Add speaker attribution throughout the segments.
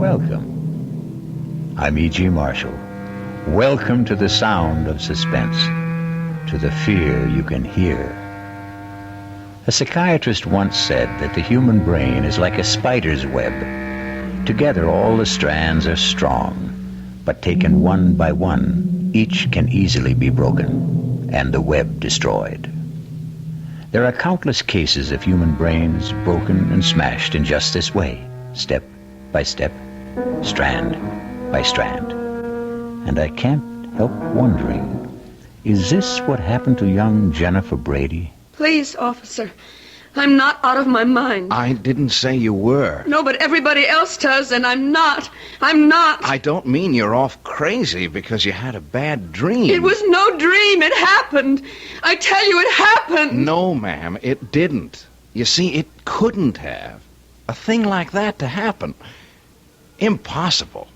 Speaker 1: Welcome. I'm E.G. Marshall. Welcome to the sound of suspense, to the fear you can hear. A psychiatrist once said that the human brain is like a spider's web. Together all the strands are strong, but taken one by one, each can easily be broken, and the web destroyed. There are countless cases of human brains broken and smashed in just this way, step by step, strand by strand. And I can't help wondering, is this what happened to young Jennifer Brady?
Speaker 2: Please, officer, I'm not out of my mind.
Speaker 3: I didn't say you were.
Speaker 2: No, but everybody else does, and I'm not. I'm not.
Speaker 3: I don't mean you're off crazy because you had a bad dream.
Speaker 2: It was no dream. It happened. I tell you, it happened.
Speaker 3: No, ma'am, it didn't. You see, it couldn't have. A thing like that to happen. Impossible.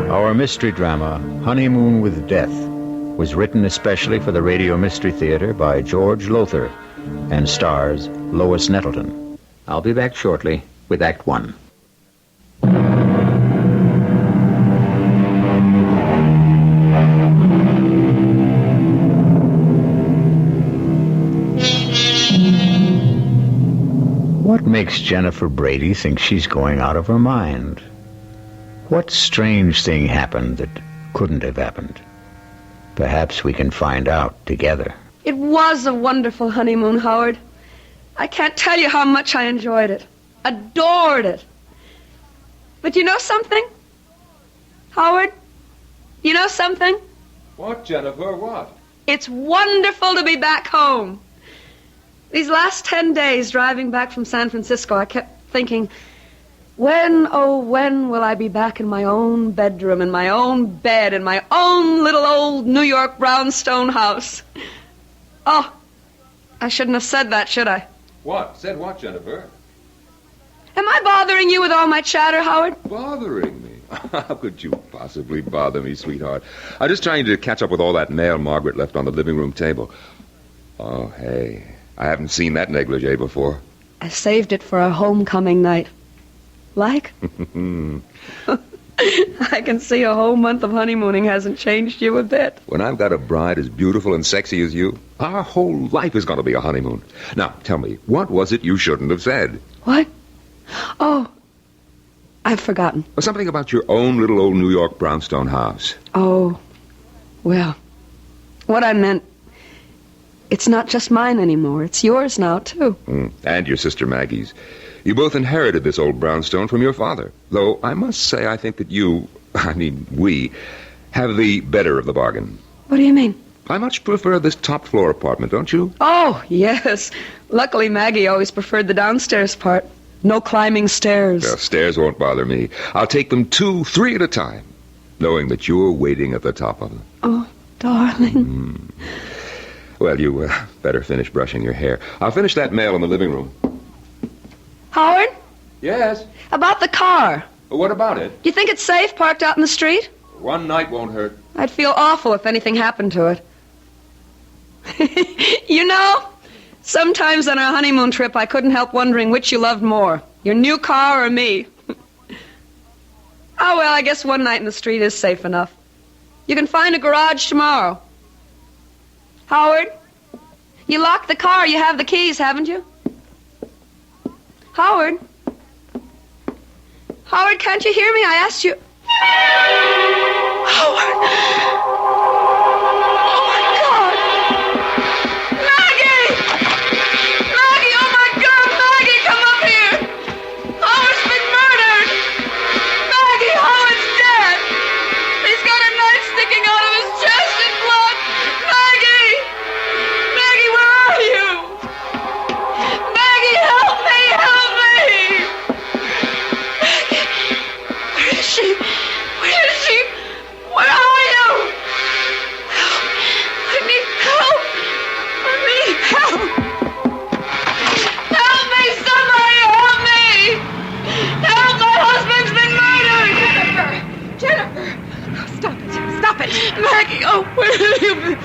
Speaker 1: Our mystery drama, Honeymoon with Death, was written especially for the Radio Mystery Theater by George Lothar and stars Lois Nettleton. I'll be back shortly with Act One. What makes Jennifer Brady think she's going out of her mind? What strange thing happened that couldn't have happened? Perhaps we can find out together.
Speaker 2: It was a wonderful honeymoon, Howard. I can't tell you how much I enjoyed it. Adored it. But you know something? Howard? You know something?
Speaker 4: What, Jennifer, what?
Speaker 2: It's wonderful to be back home. These last 10 days driving back from San Francisco, I kept thinking, when, oh, when will I be back in my own bedroom, in my own bed, in my own little old New York brownstone house? Oh, I shouldn't have said that, should I?
Speaker 4: What? Said what, Jennifer?
Speaker 2: Am I bothering you with all my chatter, Howard?
Speaker 4: Bothering me? How could you possibly bother me, sweetheart? I'm just trying to catch up with all that mail Margaret left on the living room table. Oh, hey, I haven't seen that negligee before.
Speaker 2: I saved it for our homecoming night. Like? I can see a whole month of honeymooning hasn't changed you a bit.
Speaker 4: When I've got a bride as beautiful and sexy as you, our whole life is going to be a honeymoon. Now, tell me, what was it you shouldn't have said?
Speaker 2: What? Oh, I've forgotten.
Speaker 4: Something about your own little old New York brownstone house.
Speaker 2: Oh, well, what I meant, it's not just mine anymore. It's yours now, too.
Speaker 4: And your sister Maggie's. You both inherited this old brownstone from your father. Though I must say I think that we, have the better of the bargain.
Speaker 2: What do you mean?
Speaker 4: I much prefer this top-floor apartment, don't you?
Speaker 2: Oh, yes. Luckily, Maggie always preferred the downstairs part. No climbing stairs.
Speaker 4: Well, stairs won't bother me. I'll take them 2, 3 at a time, knowing that you're waiting at the top of them.
Speaker 2: Oh, darling.
Speaker 4: Well, you better finish brushing your hair. I'll finish that mail in the living room.
Speaker 2: Howard?
Speaker 4: Yes?
Speaker 2: About the car.
Speaker 4: What about it?
Speaker 2: You think it's safe parked out in the street?
Speaker 4: One night won't hurt.
Speaker 2: I'd feel awful if anything happened to it. You know, sometimes on our honeymoon trip I couldn't help wondering which you loved more, your new car or me. Oh, well, I guess one night in the street is safe enough. You can find a garage tomorrow. Howard, you locked the car. You have the keys, haven't you? Howard? Howard, can't you hear me? I asked you. Howard! Oh, my God! Maggie! Maggie, oh, my God! Maggie, come up here! Howard's been murdered! Maggie, Howard's dead! He's got a knife sticking out of his chest and blood! Maggie! Maggie, where are you? Maggie, help me! Help me! Maggie! Where is she? Where is she? Where are you? Help! I need help! I need help! Help me! Somebody help me! Help! My husband's been murdered! Jennifer!
Speaker 5: Stop it. Stop it.
Speaker 2: Maggie, oh, where have you been?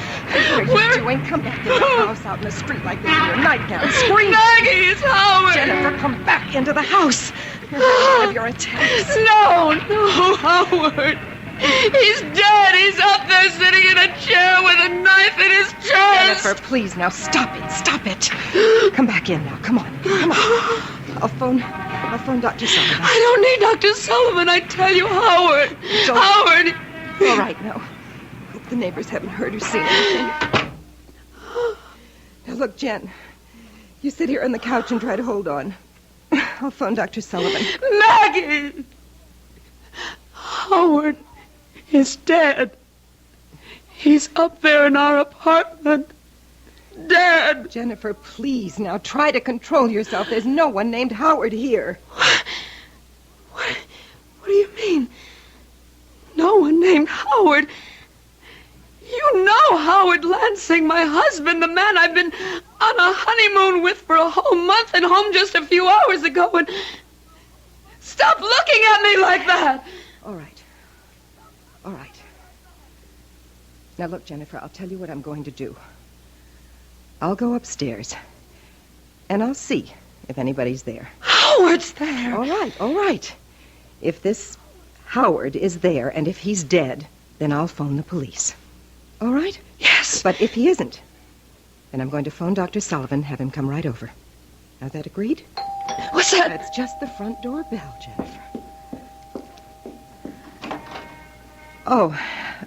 Speaker 2: Where?
Speaker 5: doing? Come back into the house out in the street like this in your nightgown. Scream!
Speaker 2: Maggie, it's Howard!
Speaker 5: Jennifer, come back into the house. You're having one of your attacks.
Speaker 2: No, Howard. He's dead. He's up there sitting in a chair with a knife in his chest.
Speaker 5: Jennifer, please, now stop it. Come back in now. Come on. I'll phone Dr. Sullivan.
Speaker 2: I don't need Dr. Sullivan, I tell you, Howard.
Speaker 5: Don't.
Speaker 2: Howard.
Speaker 5: All right, now. Hope the neighbors haven't heard or seen anything. Now, look, Jen. You sit here on the couch and try to hold on. I'll phone Dr. Sullivan.
Speaker 2: Maggie! Howard is dead. He's up there in our apartment. Dead.
Speaker 5: Jennifer, please, now try to control yourself. There's no one named Howard here.
Speaker 2: What do you mean? No one named Howard? You know Howard Lansing, my husband, the man I've been on a honeymoon with for a whole month and home just a few hours ago. And stop looking at me like that.
Speaker 5: All right. Now, look, Jennifer, I'll tell you what I'm going to do. I'll go upstairs, and I'll see if anybody's there.
Speaker 2: Howard's there.
Speaker 5: All right. If this Howard is there, and if he's dead, then I'll phone the police. All right?
Speaker 2: Yes.
Speaker 5: But if he isn't, then I'm going to phone Dr. Sullivan, have him come right over. Now, that agreed?
Speaker 2: What's that?
Speaker 5: That's just the front door bell, Jennifer. Oh,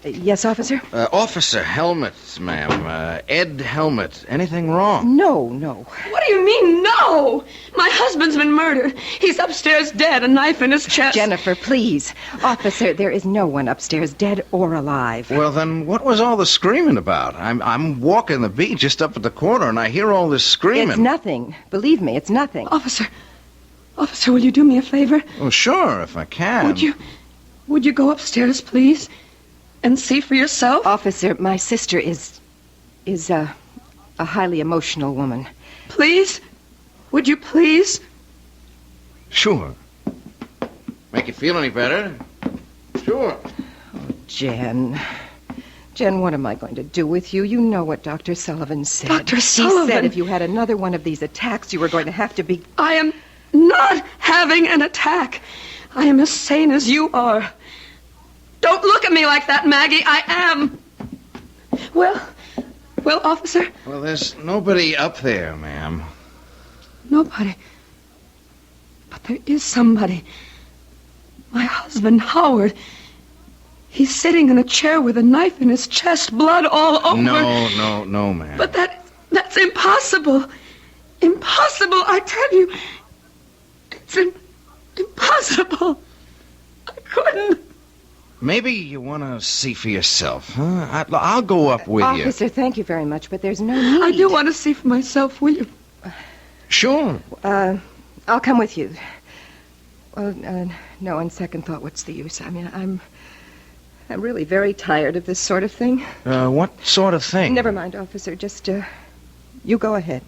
Speaker 5: yes, officer?
Speaker 3: Officer Helmet, ma'am. Ed Helmet. Anything wrong?
Speaker 5: No.
Speaker 2: What do you mean, no? My husband's been murdered. He's upstairs dead, a knife in his chest.
Speaker 5: Jennifer, please. Officer, there is no one upstairs, dead or alive.
Speaker 3: Well, then what was all the screaming about? I'm walking the beat just up at the corner, and I hear all this screaming.
Speaker 5: It's nothing. Believe me, it's nothing.
Speaker 2: Officer, will you do me a favor?
Speaker 3: Oh, sure, if I can.
Speaker 2: Would you go upstairs, please, and see for yourself?
Speaker 5: Officer, my sister is a highly emotional woman.
Speaker 2: Please? Would you please?
Speaker 3: Sure. Make you feel any better? Sure.
Speaker 5: Jen, what am I going to do with you? You know what Dr. Sullivan said.
Speaker 2: Dr. Sullivan?
Speaker 5: He said if you had another one of these attacks, you were going to have to be...
Speaker 2: I am not having an attack. I am as sane as you are. Don't look at me like that, Maggie. I am. Well, officer?
Speaker 3: Well, there's nobody up there, ma'am.
Speaker 2: Nobody. But there is somebody. My husband, Howard. He's sitting in a chair with a knife in his chest, blood all over.
Speaker 3: No, ma'am.
Speaker 2: But that's impossible. Impossible, I tell you. It's impossible. I couldn't.
Speaker 3: Maybe you want to see for yourself, huh? I'll go up with you.
Speaker 5: Officer, thank you very much, but there's no need.
Speaker 2: I do want to see for myself, will you?
Speaker 3: Sure.
Speaker 5: I'll come with you. Well, no, on second thought, what's the use? I mean, I'm really very tired of this sort of thing.
Speaker 3: What sort of thing?
Speaker 5: Never mind, officer. Just, you go ahead.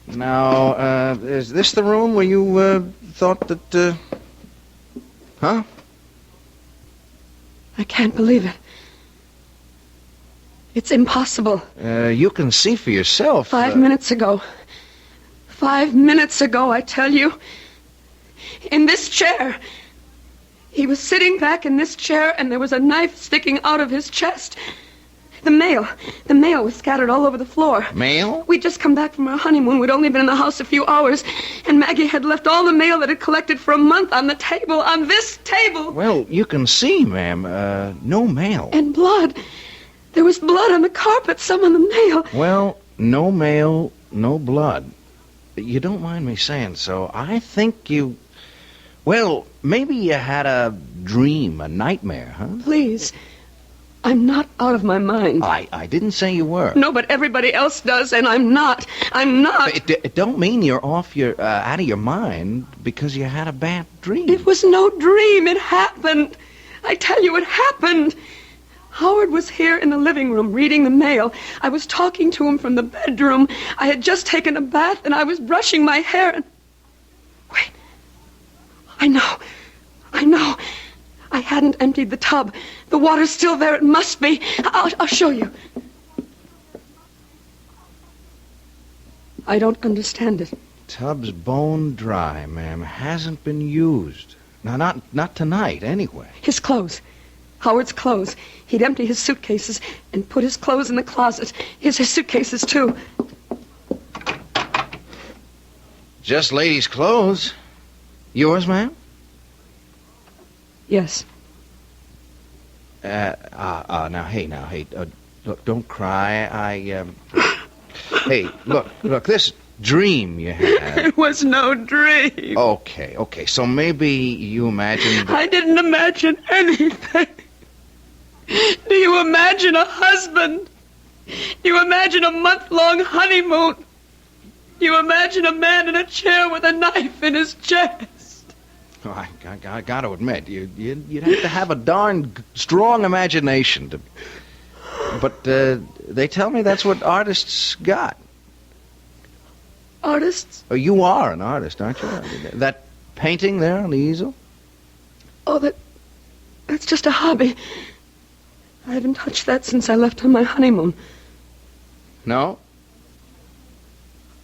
Speaker 3: Now, is this the room where you, thought that, Huh?
Speaker 2: I can't believe it. It's impossible.
Speaker 3: You can see for yourself.
Speaker 2: 5 minutes ago. 5 minutes ago, I tell you. In this chair. He was sitting back in this chair, and there was a knife sticking out of his chest. The mail was scattered all over the floor.
Speaker 3: Mail?
Speaker 2: We'd just come back from our honeymoon. We'd only been in the house a few hours, and Maggie had left all the mail that had collected for a month on the table, on this table.
Speaker 3: Well, you can see, ma'am, no mail.
Speaker 2: And blood. There was blood on the carpet, some on the mail.
Speaker 3: Well, no mail, no blood. You don't mind me saying so. I think you... Well, maybe you had a dream, a nightmare, huh?
Speaker 2: Please. I'm not out of my mind.
Speaker 3: I didn't say you were.
Speaker 2: No, but everybody else does, and I'm not. I'm not.
Speaker 3: It don't mean you're off your out of your mind because you had a bad dream.
Speaker 2: It was no dream. It happened. I tell you, it happened. Howard was here in the living room reading the mail. I was talking to him from the bedroom. I had just taken a bath, and I was brushing my hair. And... Wait. I know. I hadn't emptied the tub. The water's still there. It must be. I'll show you. I don't understand it.
Speaker 3: Tub's bone dry, ma'am. Hasn't been used. Now, not tonight, anyway.
Speaker 2: His clothes. Howard's clothes. He'd empty his suitcases and put his clothes in the closet. His suitcases, too.
Speaker 3: Just ladies' clothes. Yours, ma'am?
Speaker 2: Yes.
Speaker 3: Now, hey. Look, don't cry. Hey, look, this dream you had.
Speaker 2: It was no dream.
Speaker 3: Okay, so maybe you imagined...
Speaker 2: I didn't imagine anything. Do you imagine a husband? You imagine a month-long honeymoon? You imagine a man in a chair with a knife in his chest?
Speaker 3: Oh, I got to admit, you'd have to have a darn strong imagination to... But they tell me that's what artists got.
Speaker 2: Artists?
Speaker 3: Oh, you are an artist, aren't you? That painting there on the easel?
Speaker 2: Oh, that's just a hobby. I haven't touched that since I left on my honeymoon.
Speaker 3: No?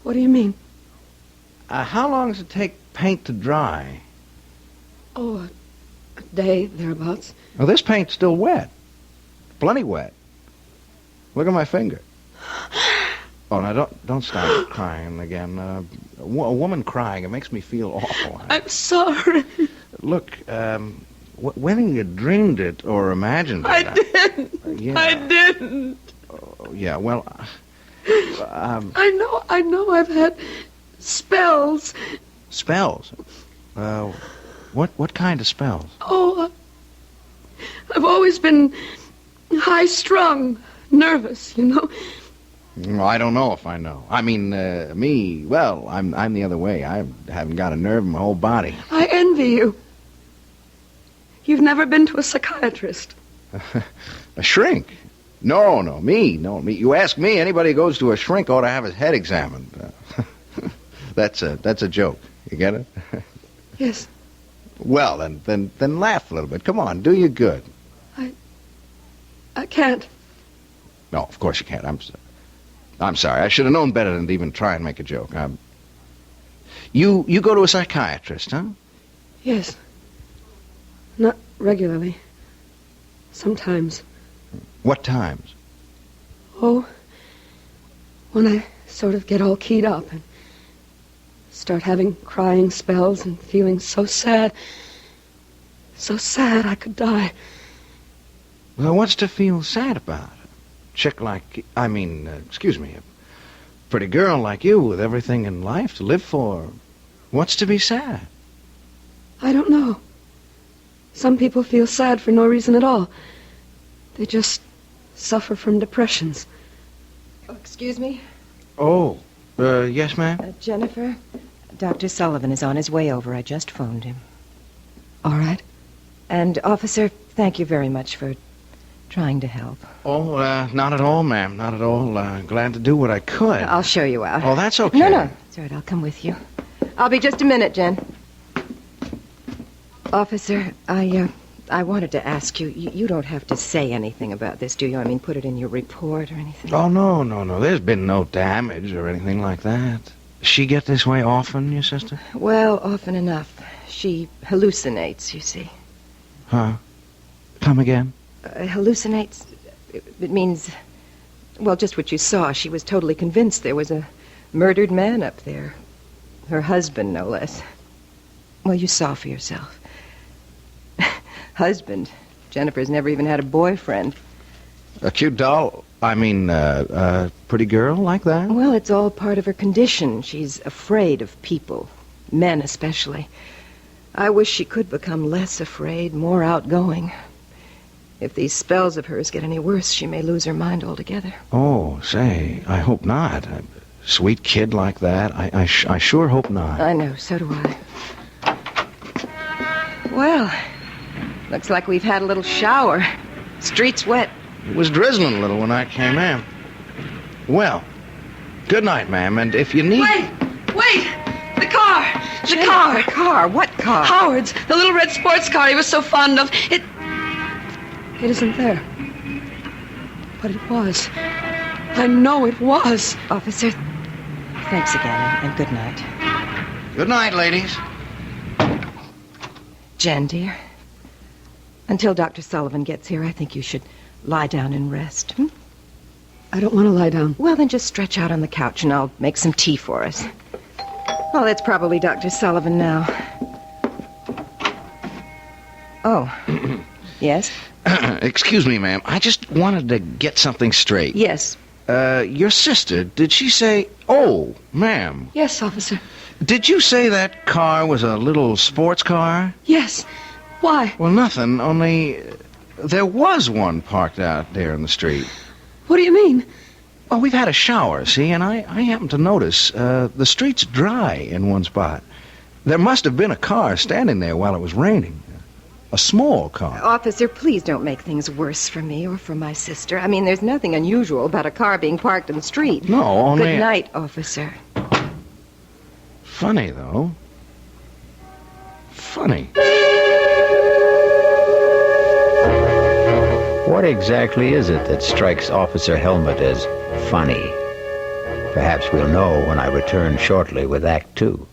Speaker 2: What do you mean?
Speaker 3: How long does it take paint to dry?
Speaker 2: Oh, a day, thereabouts.
Speaker 3: Well, this paint's still wet. Plenty wet. Look at my finger. Oh, now don't start crying again. A woman crying, it makes me feel awful.
Speaker 2: I'm sorry.
Speaker 3: Look, when you dreamed it or imagined it...
Speaker 2: I didn't.
Speaker 3: Yeah.
Speaker 2: I didn't.
Speaker 3: Oh, yeah, well...
Speaker 2: I know I've had spells.
Speaker 3: Spells? What kind of spells?
Speaker 2: Oh, I've always been high-strung, nervous, you know.
Speaker 3: I don't know if I know. I mean, me, well, I'm the other way. I haven't got a nerve in my whole body.
Speaker 2: I envy you. You've never been to a psychiatrist.
Speaker 3: A shrink? No, me. You ask me, anybody who goes to a shrink ought to have his head examined. That's a joke. You get it?
Speaker 2: Yes.
Speaker 3: Well, then laugh a little bit. Come on, do you good.
Speaker 2: I can't.
Speaker 3: No, of course you can't. I'm sorry. I should have known better than to even try and make a joke. You go to a psychiatrist, huh?
Speaker 2: Yes. Not regularly. Sometimes.
Speaker 3: What times?
Speaker 2: Oh, when I sort of get all keyed up and start having crying spells and feeling so sad I could die.
Speaker 3: Well, what's to feel sad about? A chick like, excuse me, a pretty girl like you with everything in life to live for. What's to be sad?
Speaker 2: I don't know. Some people feel sad for no reason at all. They just suffer from depressions.
Speaker 5: Oh, excuse me?
Speaker 3: Oh, yes, ma'am?
Speaker 5: Jennifer, Dr. Sullivan is on his way over. I just phoned him.
Speaker 2: All right.
Speaker 5: And, officer, thank you very much for trying to help.
Speaker 3: Oh, not at all, ma'am. Not at all. Glad to do what I could.
Speaker 5: I'll show you out.
Speaker 3: Oh, that's okay.
Speaker 5: No. It's all right. I'll come with you. I'll be just a minute, Jen. Officer, I wanted to ask you, you don't have to say anything about this, do you? I mean, put it in your report or anything?
Speaker 3: Oh, no. There's been no damage or anything like that. She get this way often, your sister?
Speaker 5: Well, often enough. She hallucinates, you see.
Speaker 3: Huh? Come again?
Speaker 5: Hallucinates? It means, well, just what you saw. She was totally convinced there was a murdered man up there. Her husband, no less. Well, you saw for yourself. Husband. Jennifer's never even had a boyfriend.
Speaker 3: A cute doll? A pretty girl like that?
Speaker 5: Well, it's all part of her condition. She's afraid of people. Men, especially. I wish she could become less afraid, more outgoing. If these spells of hers get any worse, she may lose her mind altogether.
Speaker 3: Oh, say, I hope not. A sweet kid like that. I sure hope not.
Speaker 5: I know, so do I. Well, looks like we've had a little shower. Street's wet.
Speaker 3: It was drizzling a little when I came in. Well, good night, ma'am, and if you need...
Speaker 2: Wait! The car!
Speaker 5: Jennifer, the car! What? car?
Speaker 2: Howard's, the little red sports car he was so fond of. It isn't there. But it was. I know it was.
Speaker 5: Officer, thanks again, and good night.
Speaker 3: Good night, ladies.
Speaker 5: Jen, dear, until Dr. Sullivan gets here, I think you should lie down and rest.
Speaker 2: I don't want to lie down.
Speaker 5: Well, then just stretch out on the couch and I'll make some tea for us. Oh, that's probably Dr. Sullivan now. Oh, yes?
Speaker 3: Excuse me, ma'am. I just wanted to get something straight.
Speaker 5: Yes.
Speaker 3: Your sister, did she say... Oh, ma'am.
Speaker 2: Yes, officer.
Speaker 3: Did you say that car was a little sports car?
Speaker 2: Yes. Why?
Speaker 3: Well, nothing, only... There was one parked out there in the street.
Speaker 2: What do you mean?
Speaker 3: Well, we've had a shower, see, and I happened to notice the street's dry in one spot. There must have been a car standing there while it was raining. A small car.
Speaker 5: Officer, please don't make things worse for me or for my sister. I mean, there's nothing unusual about a car being parked in the street.
Speaker 3: No, only...
Speaker 5: Good night, officer.
Speaker 3: Funny, though. Funny.
Speaker 1: What exactly is it that strikes Officer Helmut as funny? Perhaps we'll know when I return shortly with Act 2.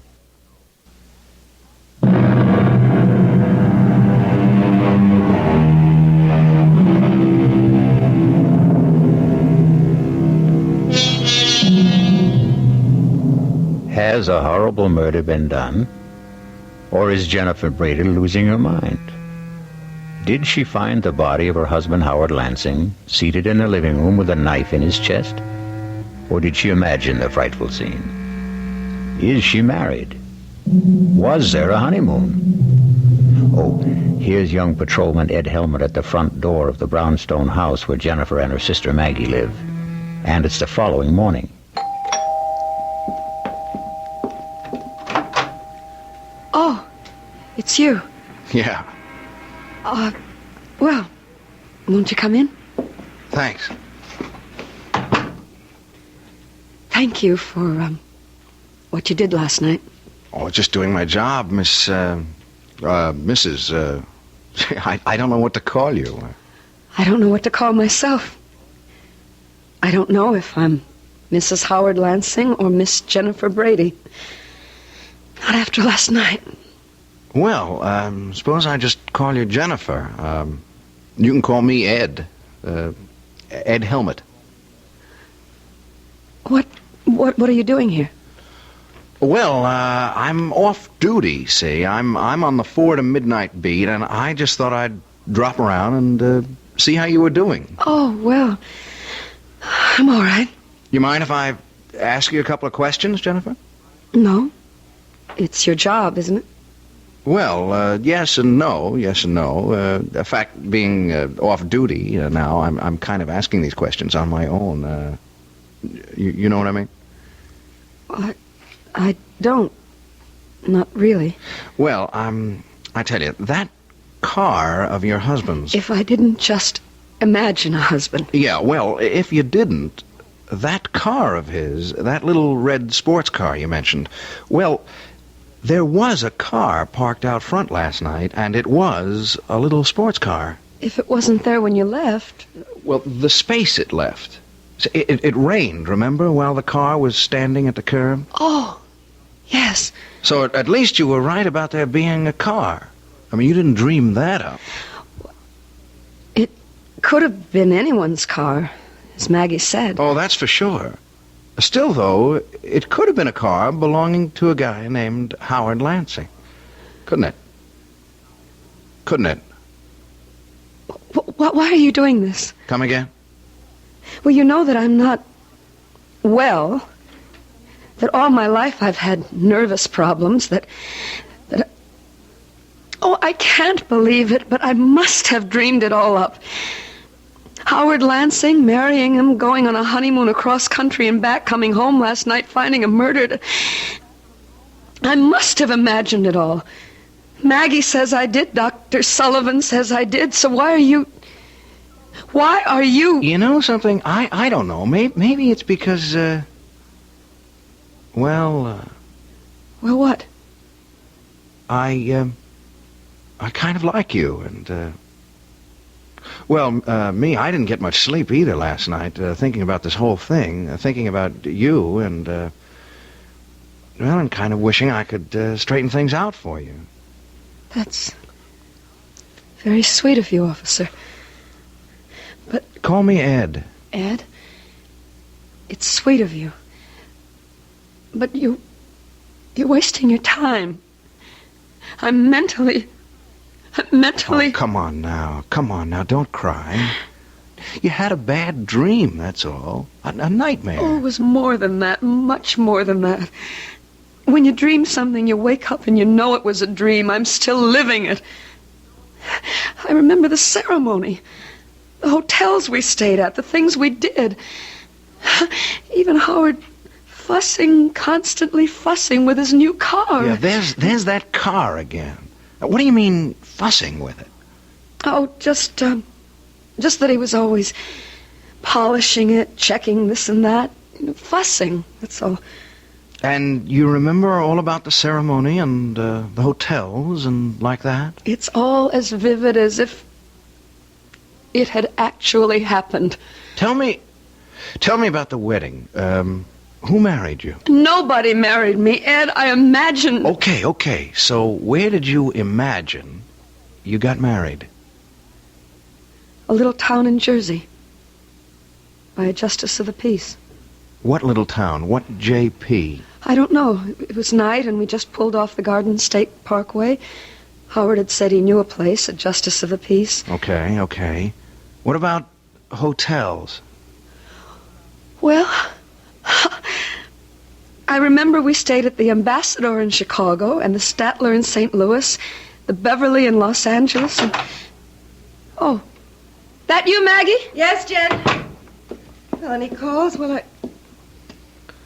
Speaker 1: Has a horrible murder been done? Or is Jennifer Brady losing her mind? Did she find the body of her husband, Howard Lansing, seated in the living room with a knife in his chest? Or did she imagine the frightful scene? Is she married? Was there a honeymoon? Oh, here's young patrolman Ed Helmut at the front door of the brownstone house where Jennifer and her sister Maggie live. And it's the following morning.
Speaker 2: Oh, it's you.
Speaker 3: Yeah,
Speaker 2: Well, won't you come in?
Speaker 3: thanks.
Speaker 2: Thank you for, what you did last night.
Speaker 3: Oh, just doing my job, Mrs. I don't know what to call you.
Speaker 2: I don't know what to call myself. I don't know if I'm Mrs. Howard Lansing or Miss Jennifer Brady. Not after last night.
Speaker 3: Well, suppose I just call you Jennifer. You can call me Ed. Ed Helmut.
Speaker 2: What are you doing here?
Speaker 3: Well, I'm off duty, see. I'm on the 4 to midnight beat, and I just thought I'd drop around and see how you were doing.
Speaker 2: Oh, well, I'm all right.
Speaker 3: You mind if I ask you a couple of questions, Jennifer?
Speaker 2: No. It's your job, isn't it?
Speaker 3: Well, yes and no. The fact being off duty now, I'm kind of asking these questions on my own. You know what I mean?
Speaker 2: I don't. Not really.
Speaker 3: Well, I tell you, that car of your husband's...
Speaker 2: If I didn't just imagine a husband.
Speaker 3: Yeah, well, if you didn't, that car of his, that little red sports car you mentioned, well, there was a car parked out front last night, and it was a little sports car.
Speaker 2: If it wasn't there when you left...
Speaker 3: Well, the space it left. It rained, remember, while the car was standing at the curb?
Speaker 2: Oh, yes.
Speaker 3: So at least you were right about there being a car. I mean, you didn't dream that up.
Speaker 2: It could have been anyone's car, as Maggie said.
Speaker 3: Oh, that's for sure. Still, though, it could have been a car belonging to a guy named Howard Lansing. Couldn't it? Couldn't it?
Speaker 2: Why are you doing this?
Speaker 3: Come again?
Speaker 2: Well, you know that I'm not well, that all my life I've had nervous problems, Oh, I can't believe it, but I must have dreamed it all up. Howard Lansing, marrying him, going on a honeymoon across country and back, coming home last night, finding him murdered. I must have imagined it all. Maggie says I did, Dr. Sullivan says I did, so why are you...
Speaker 3: You know something? I don't know. Maybe it's because,
Speaker 2: Well, what?
Speaker 3: I kind of like you, and, me, I didn't get much sleep either last night, thinking about this whole thing, thinking about you, and, I'm kind of wishing I could straighten things out for you.
Speaker 2: That's very sweet of you, officer. But...
Speaker 3: Call me Ed.
Speaker 2: Ed? It's sweet of you. But you're wasting your time. I'm mentally...
Speaker 3: Oh, come on now, don't cry. You had a bad dream, that's all. A nightmare.
Speaker 2: Oh, it was more than that, much more than that. When you dream something, you wake up and you know it was a dream. I'm still living it. I remember the ceremony, the hotels we stayed at, the things we did. Even Howard constantly fussing with his new car.
Speaker 3: Yeah, there's that car again. What do you mean, fussing with it?
Speaker 2: Oh, just that he was always polishing it, checking this and that. Fussing, that's all.
Speaker 3: And you remember all about the ceremony and the hotels and like that?
Speaker 2: It's all as vivid as if it had actually happened.
Speaker 3: Tell me about the wedding. Who married you?
Speaker 2: Nobody married me, Ed. I imagined...
Speaker 3: Okay. So where did you imagine you got married?
Speaker 2: A little town in Jersey. By a justice of the peace.
Speaker 3: What little town? What JP?
Speaker 2: I don't know. It was night and we just pulled off the Garden State Parkway. Howard had said he knew a place, a justice of the peace.
Speaker 3: Okay. What about hotels?
Speaker 2: Well, I remember we stayed at the Ambassador in Chicago and the Statler in St. Louis, the Beverly in Los Angeles, and... Oh, that you, Maggie?
Speaker 5: Yes, Jen? Well, any calls?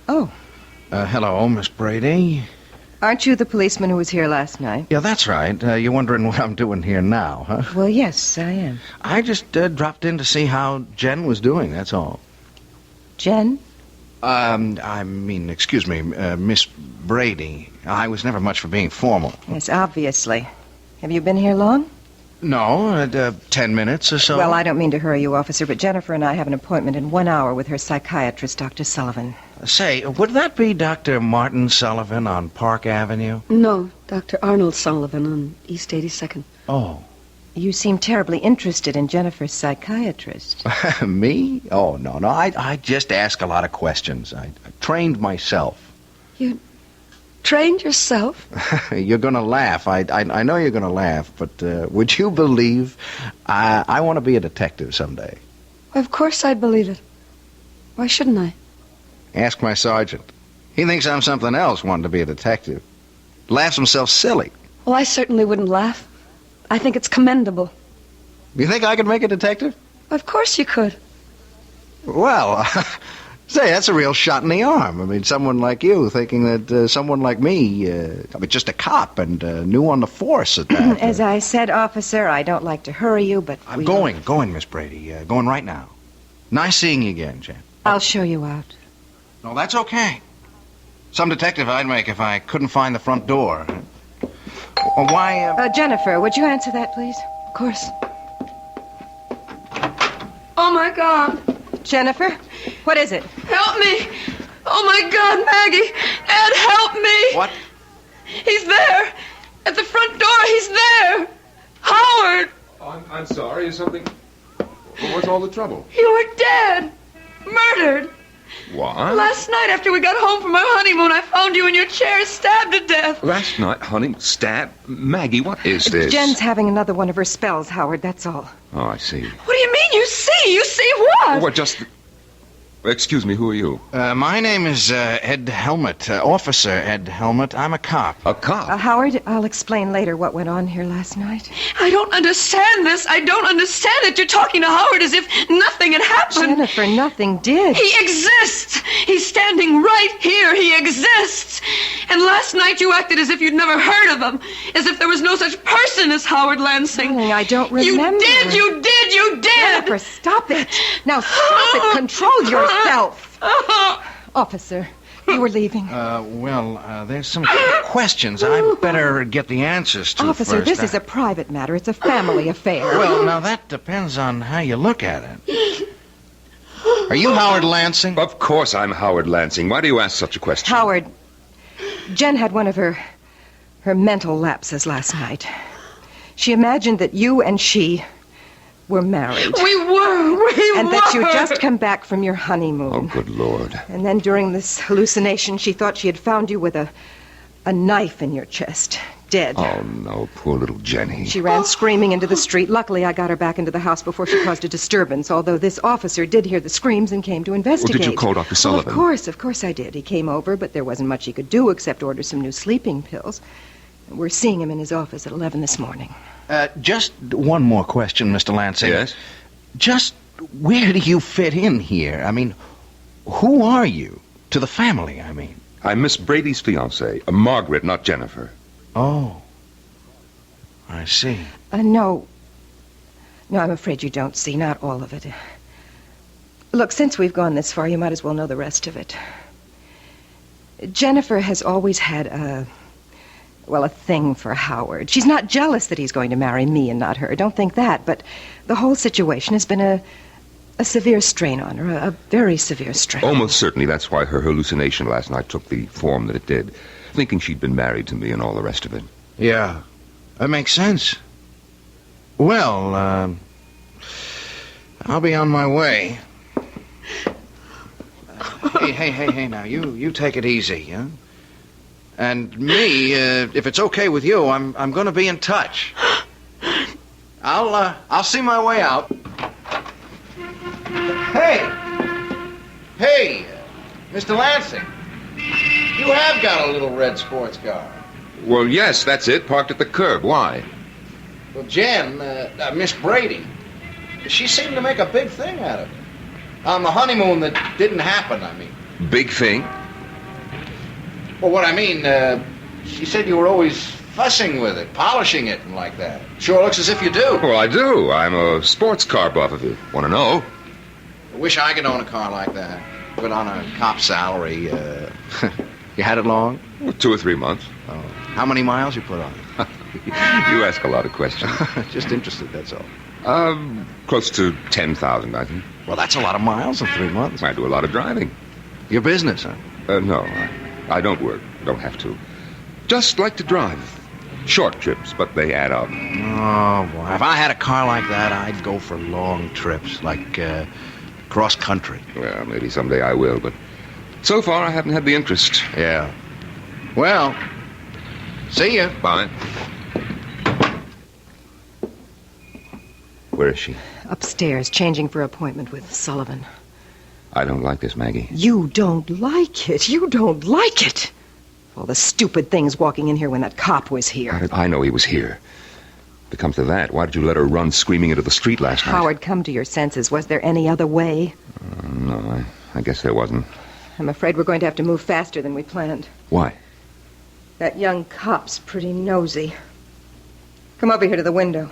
Speaker 5: Oh.
Speaker 3: Hello, Miss Brady.
Speaker 5: Aren't you the policeman who was here last night?
Speaker 3: Yeah, that's right. You're wondering what I'm doing here now, huh?
Speaker 5: Well, yes, I am.
Speaker 3: I just dropped in to see how Jen was doing, that's all.
Speaker 5: Jen?
Speaker 3: Excuse me, Miss Brady. I was never much for being formal.
Speaker 5: Yes, obviously. Have you been here long?
Speaker 3: No, 10 minutes or so.
Speaker 5: Well, I don't mean to hurry you, officer, but Jennifer and I have an appointment in 1 hour with her psychiatrist, Dr. Sullivan.
Speaker 3: Say, would that be Dr. Martin Sullivan on Park Avenue?
Speaker 2: No, Dr. Arnold Sullivan on East 82nd.
Speaker 3: Oh.
Speaker 5: You seem terribly interested in Jennifer's psychiatrist.
Speaker 3: Me? Oh, no. I just ask a lot of questions. I trained myself.
Speaker 2: You trained yourself?
Speaker 3: You're going to laugh. I know you're going to laugh, but would you believe I want to be a detective someday?
Speaker 2: Of course I'd believe it. Why shouldn't I?
Speaker 3: Ask my sergeant. He thinks I'm something else wanting to be a detective. Laughs himself silly.
Speaker 2: Well, I certainly wouldn't laugh. I think it's commendable.
Speaker 3: You think I could make a detective?
Speaker 2: Of course you could.
Speaker 3: Well, say, that's a real shot in the arm. I mean, someone like you thinking that someone like me, just a cop and new on the force at that.
Speaker 5: As I said, officer, I don't like to hurry you, but
Speaker 3: I'm going, Miss Brady. Going right now. Nice seeing you again, Jen.
Speaker 5: I'll show you out.
Speaker 3: No, that's okay. Some detective I'd make if I couldn't find the front door. Why,
Speaker 5: Jennifer, would you answer that, please?
Speaker 2: Of course. Oh, my God.
Speaker 5: Jennifer, what is it?
Speaker 2: Help me. Oh, my God, Maggie. Ed, help me.
Speaker 3: What?
Speaker 2: He's there. At the front door, he's there. Howard.
Speaker 4: Oh, I'm sorry. Is something... What's all the trouble?
Speaker 2: You were dead. Murdered.
Speaker 4: What?
Speaker 2: Last night after we got home from our honeymoon, I found you in your chair, stabbed to death.
Speaker 4: Last night, honey, stab? Maggie, what is this?
Speaker 5: Jen's having another one of her spells, Howard, that's all.
Speaker 4: Oh, I see.
Speaker 2: What do you mean you see? You see what?
Speaker 4: What, just... Excuse me, who are you?
Speaker 3: My name is Ed Helmut, Officer Ed Helmut. I'm a cop.
Speaker 4: A cop?
Speaker 5: Howard, I'll explain later what went on here last night.
Speaker 2: I don't understand this. I don't understand it. You're talking to Howard as if nothing had happened.
Speaker 5: Jennifer, nothing did.
Speaker 2: He exists. He's standing right here. He exists. And last night you acted as if you'd never heard of him. As if there was no such person as Howard Lansing.
Speaker 5: Darling, I don't remember.
Speaker 2: You did.
Speaker 5: Jennifer, stop it. Now stop it. Control yourself. Officer, You were leaving.
Speaker 3: There's some questions I better get the answers to
Speaker 5: Officer,
Speaker 3: first.
Speaker 5: this is a private matter. It's a family affair.
Speaker 3: Well, now that depends on how you look at it. Are you Howard Lansing?
Speaker 4: Of course I'm Howard Lansing. Why do you ask such a question?
Speaker 5: Howard, Jen had one of her mental lapses last night. She imagined that you and she were married.
Speaker 2: We were.
Speaker 5: And that you'd just come back from your honeymoon.
Speaker 4: Oh, good Lord.
Speaker 5: And then during this hallucination, she thought she had found you with a knife in your chest, dead.
Speaker 4: Oh, no, poor little Jenny.
Speaker 5: She ran screaming into the street. Luckily, I got her back into the house before she caused a disturbance, although this officer did hear the screams and came to investigate.
Speaker 4: Well, did you call Dr. Sullivan?
Speaker 5: Well, of course I did. He came over, but there wasn't much he could do except order some new sleeping pills. We're seeing him in his office at 11 this morning.
Speaker 3: Just one more question, Mr. Lansing.
Speaker 4: Yes?
Speaker 3: Just where do you fit in here? I mean, who are you? To the family, I mean.
Speaker 4: I'm Miss Brady's fiancée, Margaret, not Jennifer.
Speaker 3: Oh. I see.
Speaker 5: No, I'm afraid you don't see. Not all of it. Look, since we've gone this far, you might as well know the rest of it. Jennifer has always had a thing for Howard. She's not jealous that he's going to marry me and not her. Don't think that. But the whole situation has been a severe strain on her, a very severe strain.
Speaker 4: Almost certainly that's why her hallucination last night took the form that it did, thinking she'd been married to me and all the rest of it.
Speaker 3: Yeah, that makes sense. Well, I'll be on my way. Hey, now, you take it easy, huh? And me, if it's okay with you, I'm going to be in touch. I'll see my way out. Hey, Mr. Lansing, you have got a little red sports car.
Speaker 4: Well, yes, that's it, parked at the curb. Why?
Speaker 3: Well, Jen, Miss Brady, she seemed to make a big thing out of it. On the honeymoon that didn't happen, I mean.
Speaker 4: Big thing?
Speaker 3: Well, what I mean, she said you were always fussing with it, polishing it and like that. Sure looks as if you do.
Speaker 4: Well, I do. I'm a sports car buff, if you want to know.
Speaker 3: I wish I could own a car like that. But on a cop salary, you had it long?
Speaker 4: Well, 2 or 3 months.
Speaker 3: Oh. How many miles you put on it?
Speaker 4: You ask a lot of questions.
Speaker 3: Just interested, that's all.
Speaker 4: Close to 10,000, I think.
Speaker 3: Well, that's a lot of miles in 3 months.
Speaker 4: I do a lot of driving.
Speaker 3: Your business, huh?
Speaker 4: No, I don't work. Don't have to. Just like to drive. Short trips, but they add up.
Speaker 3: Oh, boy. If I had a car like that, I'd go for long trips, like cross country.
Speaker 4: Well, maybe someday I will, but so far I haven't had the interest.
Speaker 3: Yeah. Well, see ya.
Speaker 4: Bye. Where is she?
Speaker 5: Upstairs, changing for appointment with Sullivan.
Speaker 4: I don't like this, Maggie.
Speaker 5: You don't like it. You don't like it. All the stupid things walking in here when that cop was here.
Speaker 4: How did I know he was here? If it comes to that, why did you let her run screaming into the street last night?
Speaker 5: Howard, come to your senses. Was there any other way?
Speaker 4: No, I guess there wasn't.
Speaker 5: I'm afraid we're going to have to move faster than we planned.
Speaker 4: Why?
Speaker 5: That young cop's pretty nosy. Come over here to the window.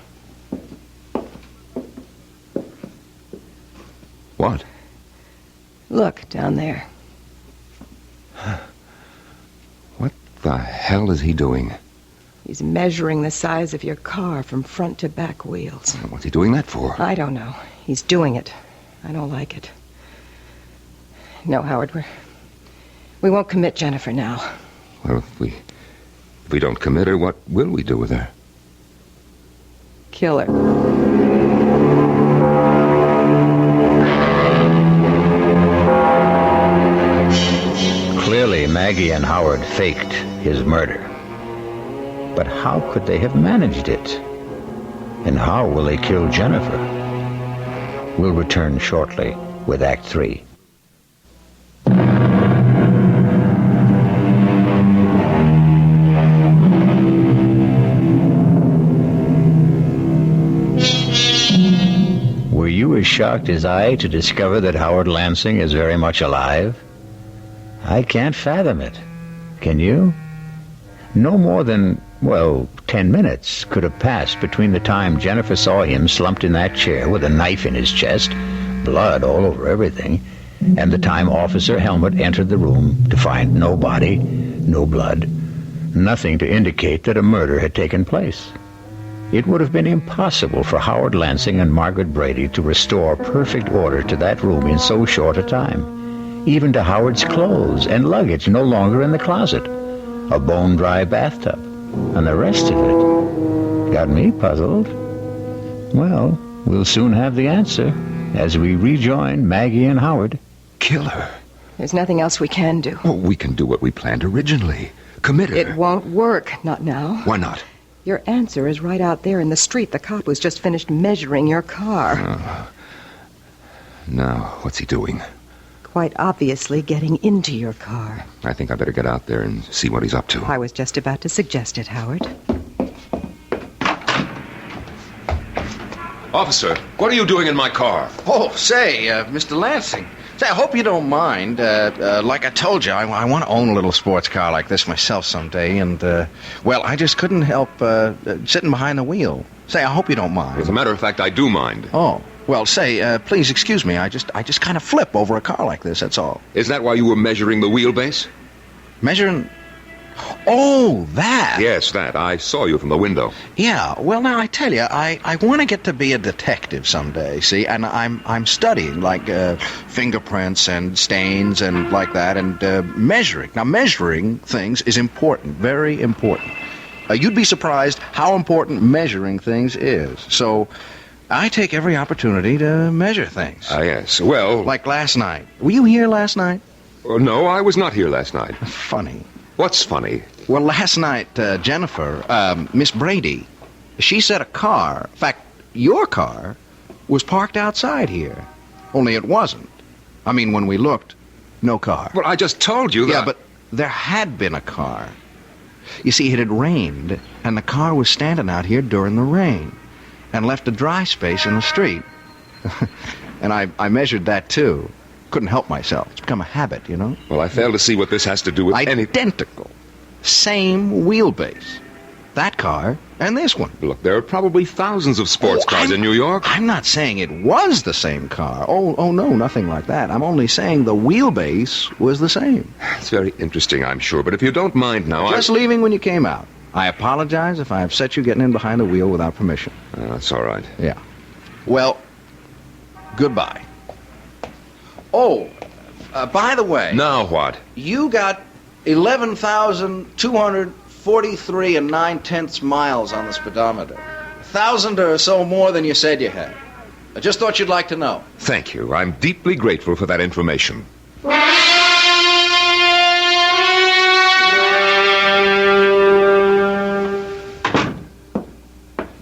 Speaker 4: What?
Speaker 5: Look, down there.
Speaker 4: What the hell is he doing?
Speaker 5: He's measuring the size of your car from front to back wheels.
Speaker 4: What's he doing that for?
Speaker 5: I don't know. He's doing it. I don't like it. No, Howard, we won't commit Jennifer now.
Speaker 4: Well, if we don't commit her, what will we do with her?
Speaker 5: Kill her.
Speaker 1: Clearly, Maggie and Howard faked his murder. But how could they have managed it? And how will they kill Jennifer? We'll return shortly with Act 3. Were you as shocked as I to discover that Howard Lansing is very much alive? I can't fathom it. Can you? No more than, 10 minutes could have passed between the time Jennifer saw him slumped in that chair with a knife in his chest, blood all over everything, and the time Officer Helmut entered the room to find no body, no blood, nothing to indicate that a murder had taken place. It would have been impossible for Howard Lansing and Margaret Brady to restore perfect order to that room in so short a time, even to Howard's clothes and luggage no longer in the closet, a bone-dry bathtub, and the rest of it. Got me puzzled. Well, we'll soon have the answer as we rejoin Maggie and Howard.
Speaker 4: Kill her.
Speaker 5: There's nothing else we can do.
Speaker 4: Well, we can do what we planned originally. Commit her.
Speaker 5: It won't work. Not now.
Speaker 4: Why not?
Speaker 5: Your answer is right out there in the street. The cop was just finished measuring your car.
Speaker 4: Now, what's he doing?
Speaker 5: Quite obviously getting into your car.
Speaker 4: I think I better get out there and see what he's up to.
Speaker 5: I was just about to suggest it, Howard.
Speaker 4: Officer, what are you doing in my car?
Speaker 3: Oh, say, Mr. Lansing. Say, I hope you don't mind. Like I told you, I want to own a little sports car like this myself someday, and, well, I just couldn't help sitting behind the wheel. Say, I hope you don't mind.
Speaker 4: As a matter of fact, I do mind.
Speaker 3: Oh, well, say, please excuse me. I just kind of flip over a car like this, that's all.
Speaker 4: Is that why you were measuring the wheelbase?
Speaker 3: Measuring... Oh, that.
Speaker 4: Yes, that. I saw you from the window.
Speaker 3: Yeah, well, now, I tell you, I want to get to be a detective someday, see? And I'm studying, like, fingerprints and stains and like that, and measuring. Now, measuring things is important, very important. You'd be surprised how important measuring things is. So, I take every opportunity to measure things.
Speaker 4: Yes. Well...
Speaker 3: Like last night. Were you here last night?
Speaker 4: No, I was not here last night.
Speaker 3: Funny.
Speaker 4: What's funny?
Speaker 3: Well, last night, Jennifer, Miss Brady, she said a car, in fact, your car, was parked outside here. Only it wasn't. I mean, when we looked, no car.
Speaker 4: Well, I just told you that...
Speaker 3: Yeah, but there had been a car. You see, it had rained, and the car was standing out here during the rain, and left a dry space in the street. And I measured that, too. Couldn't help myself. It's become a habit, you know?
Speaker 4: Well, I fail to see what this has to do with
Speaker 3: Identical. Same wheelbase. That car and this one.
Speaker 4: Look, there are probably thousands of sports cars in New York.
Speaker 3: I'm not saying it was the same car. Oh, no, nothing like that. I'm only saying the wheelbase was the same.
Speaker 4: It's very interesting, I'm sure, but if you don't mind now,
Speaker 3: Just leaving when you came out. I apologize if I upset you getting in behind the wheel without permission.
Speaker 4: That's all right.
Speaker 3: Yeah. Well, goodbye. Oh, by the way...
Speaker 4: Now what?
Speaker 3: You got 11,243 and 9/10 miles on the speedometer. 1,000 or so more than you said you had. I just thought you'd like to know.
Speaker 4: Thank you. I'm deeply grateful for that information.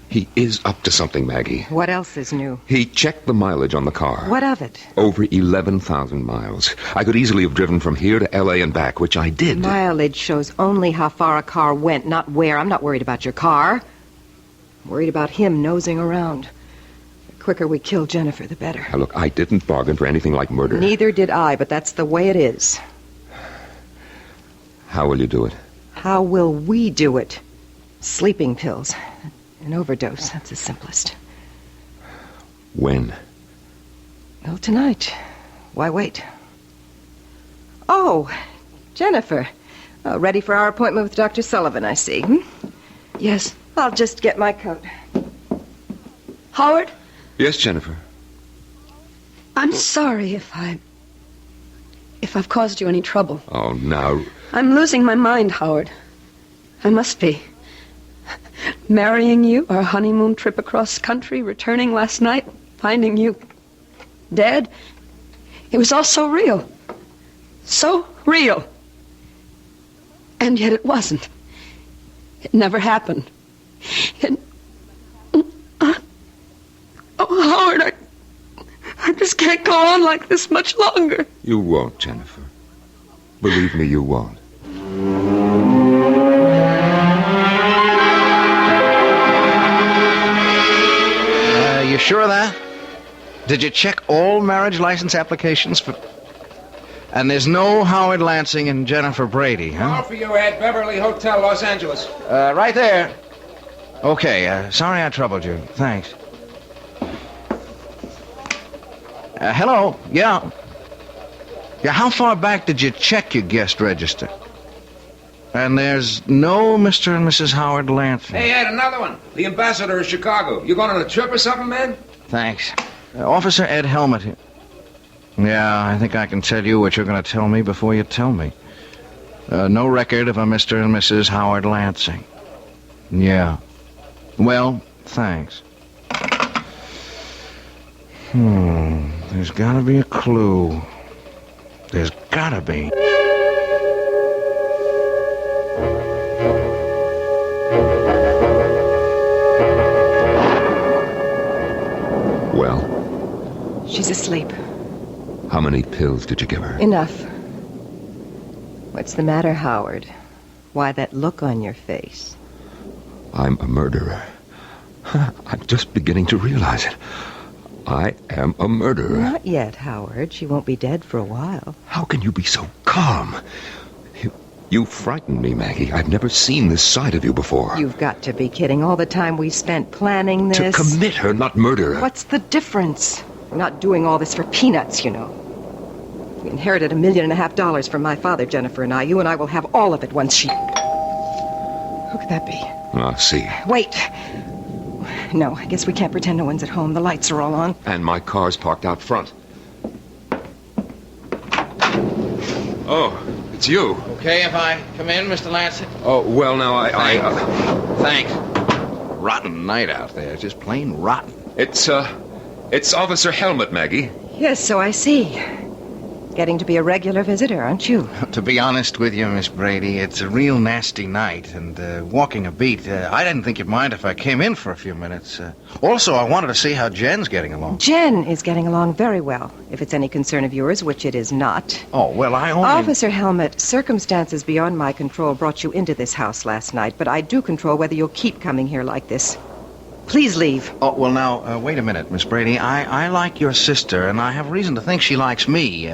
Speaker 4: He is up to something, Maggie.
Speaker 5: What else is new?
Speaker 4: He checked the mileage on the car.
Speaker 5: What of it?
Speaker 4: Over 11,000 miles. I could easily have driven from here to L.A. and back, which I did.
Speaker 5: Mileage shows only how far a car went, not where. I'm not worried about your car. I'm worried about him nosing around. The quicker we kill Jennifer, the better.
Speaker 4: Now, look, I didn't bargain for anything like murder.
Speaker 5: Neither did I, but that's the way it is.
Speaker 4: How will you do it?
Speaker 5: How will we do it? Sleeping pills. An overdose, that's the simplest.
Speaker 4: When?
Speaker 5: Well, tonight. Why wait? Oh, Jennifer. Ready for our appointment with Dr. Sullivan, I see.
Speaker 2: Yes.
Speaker 5: I'll just get my coat.
Speaker 2: Howard,
Speaker 4: Yes, Jennifer.
Speaker 2: I'm sorry if I've caused you any trouble.
Speaker 4: Oh, now...
Speaker 2: I'm losing my mind, Howard. I must be. Marrying you, our honeymoon trip across country, returning last night, finding you dead. It was all so real. So real. And yet it wasn't. It never happened. Oh, Howard, I just can't go on like this much longer.
Speaker 4: You won't, Jennifer. Believe me, you won't.
Speaker 3: You sure of that? Did you check all marriage license applications for... And there's no Howard Lansing and Jennifer Brady, huh?
Speaker 6: Call for you at Beverly Hotel, Los Angeles.
Speaker 3: Right there. Okay, sorry I troubled you. Thanks. Hello? Yeah. Yeah, how far back did you check your guest register? And there's no Mr. and Mrs. Howard Lansing.
Speaker 6: Hey, Ed, another one. The ambassador of Chicago. You going on a trip or something, man?
Speaker 3: Thanks. Officer Ed Helmet here. Yeah, I think I can tell you what you're going to tell me before you tell me. No record of a Mr. and Mrs. Howard Lansing. Yeah. Well, thanks. There's got to be a clue. There's got to be.
Speaker 4: Well,
Speaker 5: She's asleep.
Speaker 4: how many pills did you give her?
Speaker 5: Enough. What's the matter, Howard? Why that look on your face?
Speaker 4: I'm a murderer. I'm just beginning to realize it. I am a murderer.
Speaker 5: Not yet, Howard. She won't be dead for a while.
Speaker 4: How can you be so calm? You frighten me, Maggie. I've never seen this side of you before.
Speaker 5: You've got to be kidding. All the time we spent planning
Speaker 4: To
Speaker 5: this.
Speaker 4: commit her, not murder her.
Speaker 5: What's the difference? We're not doing all this for peanuts, you know. We inherited $1.5 million from my father, Jennifer and I. You and I will have all of it once she... Who could that be?
Speaker 4: Ah, see.
Speaker 5: Wait. No, I guess we can't pretend no one's at home. The lights are all on.
Speaker 4: And my car's parked out front. Oh, it's you.
Speaker 3: Okay if I come in, Mr. Lansing?
Speaker 4: Oh, well, now,
Speaker 3: Thanks. Rotten night out there. Just plain rotten.
Speaker 4: It's Officer Helmet, Maggie.
Speaker 5: Yes, so I see. Getting to be a regular visitor, aren't you?
Speaker 3: To be honest with you, Miss Brady, it's a real nasty night, and walking a beat, I didn't think you'd mind if I came in for a few minutes. Also, I wanted to see how Jen's getting along.
Speaker 5: Jen is getting along very well, if it's any concern of yours, which it is not.
Speaker 3: Oh, well, I only...
Speaker 5: Officer Helmet, circumstances beyond my control brought you into this house last night, but I do control whether you'll keep coming here like this. Please leave.
Speaker 3: Oh, well, now, wait a minute, Miss Brady. I like your sister, and I have reason to think she likes me.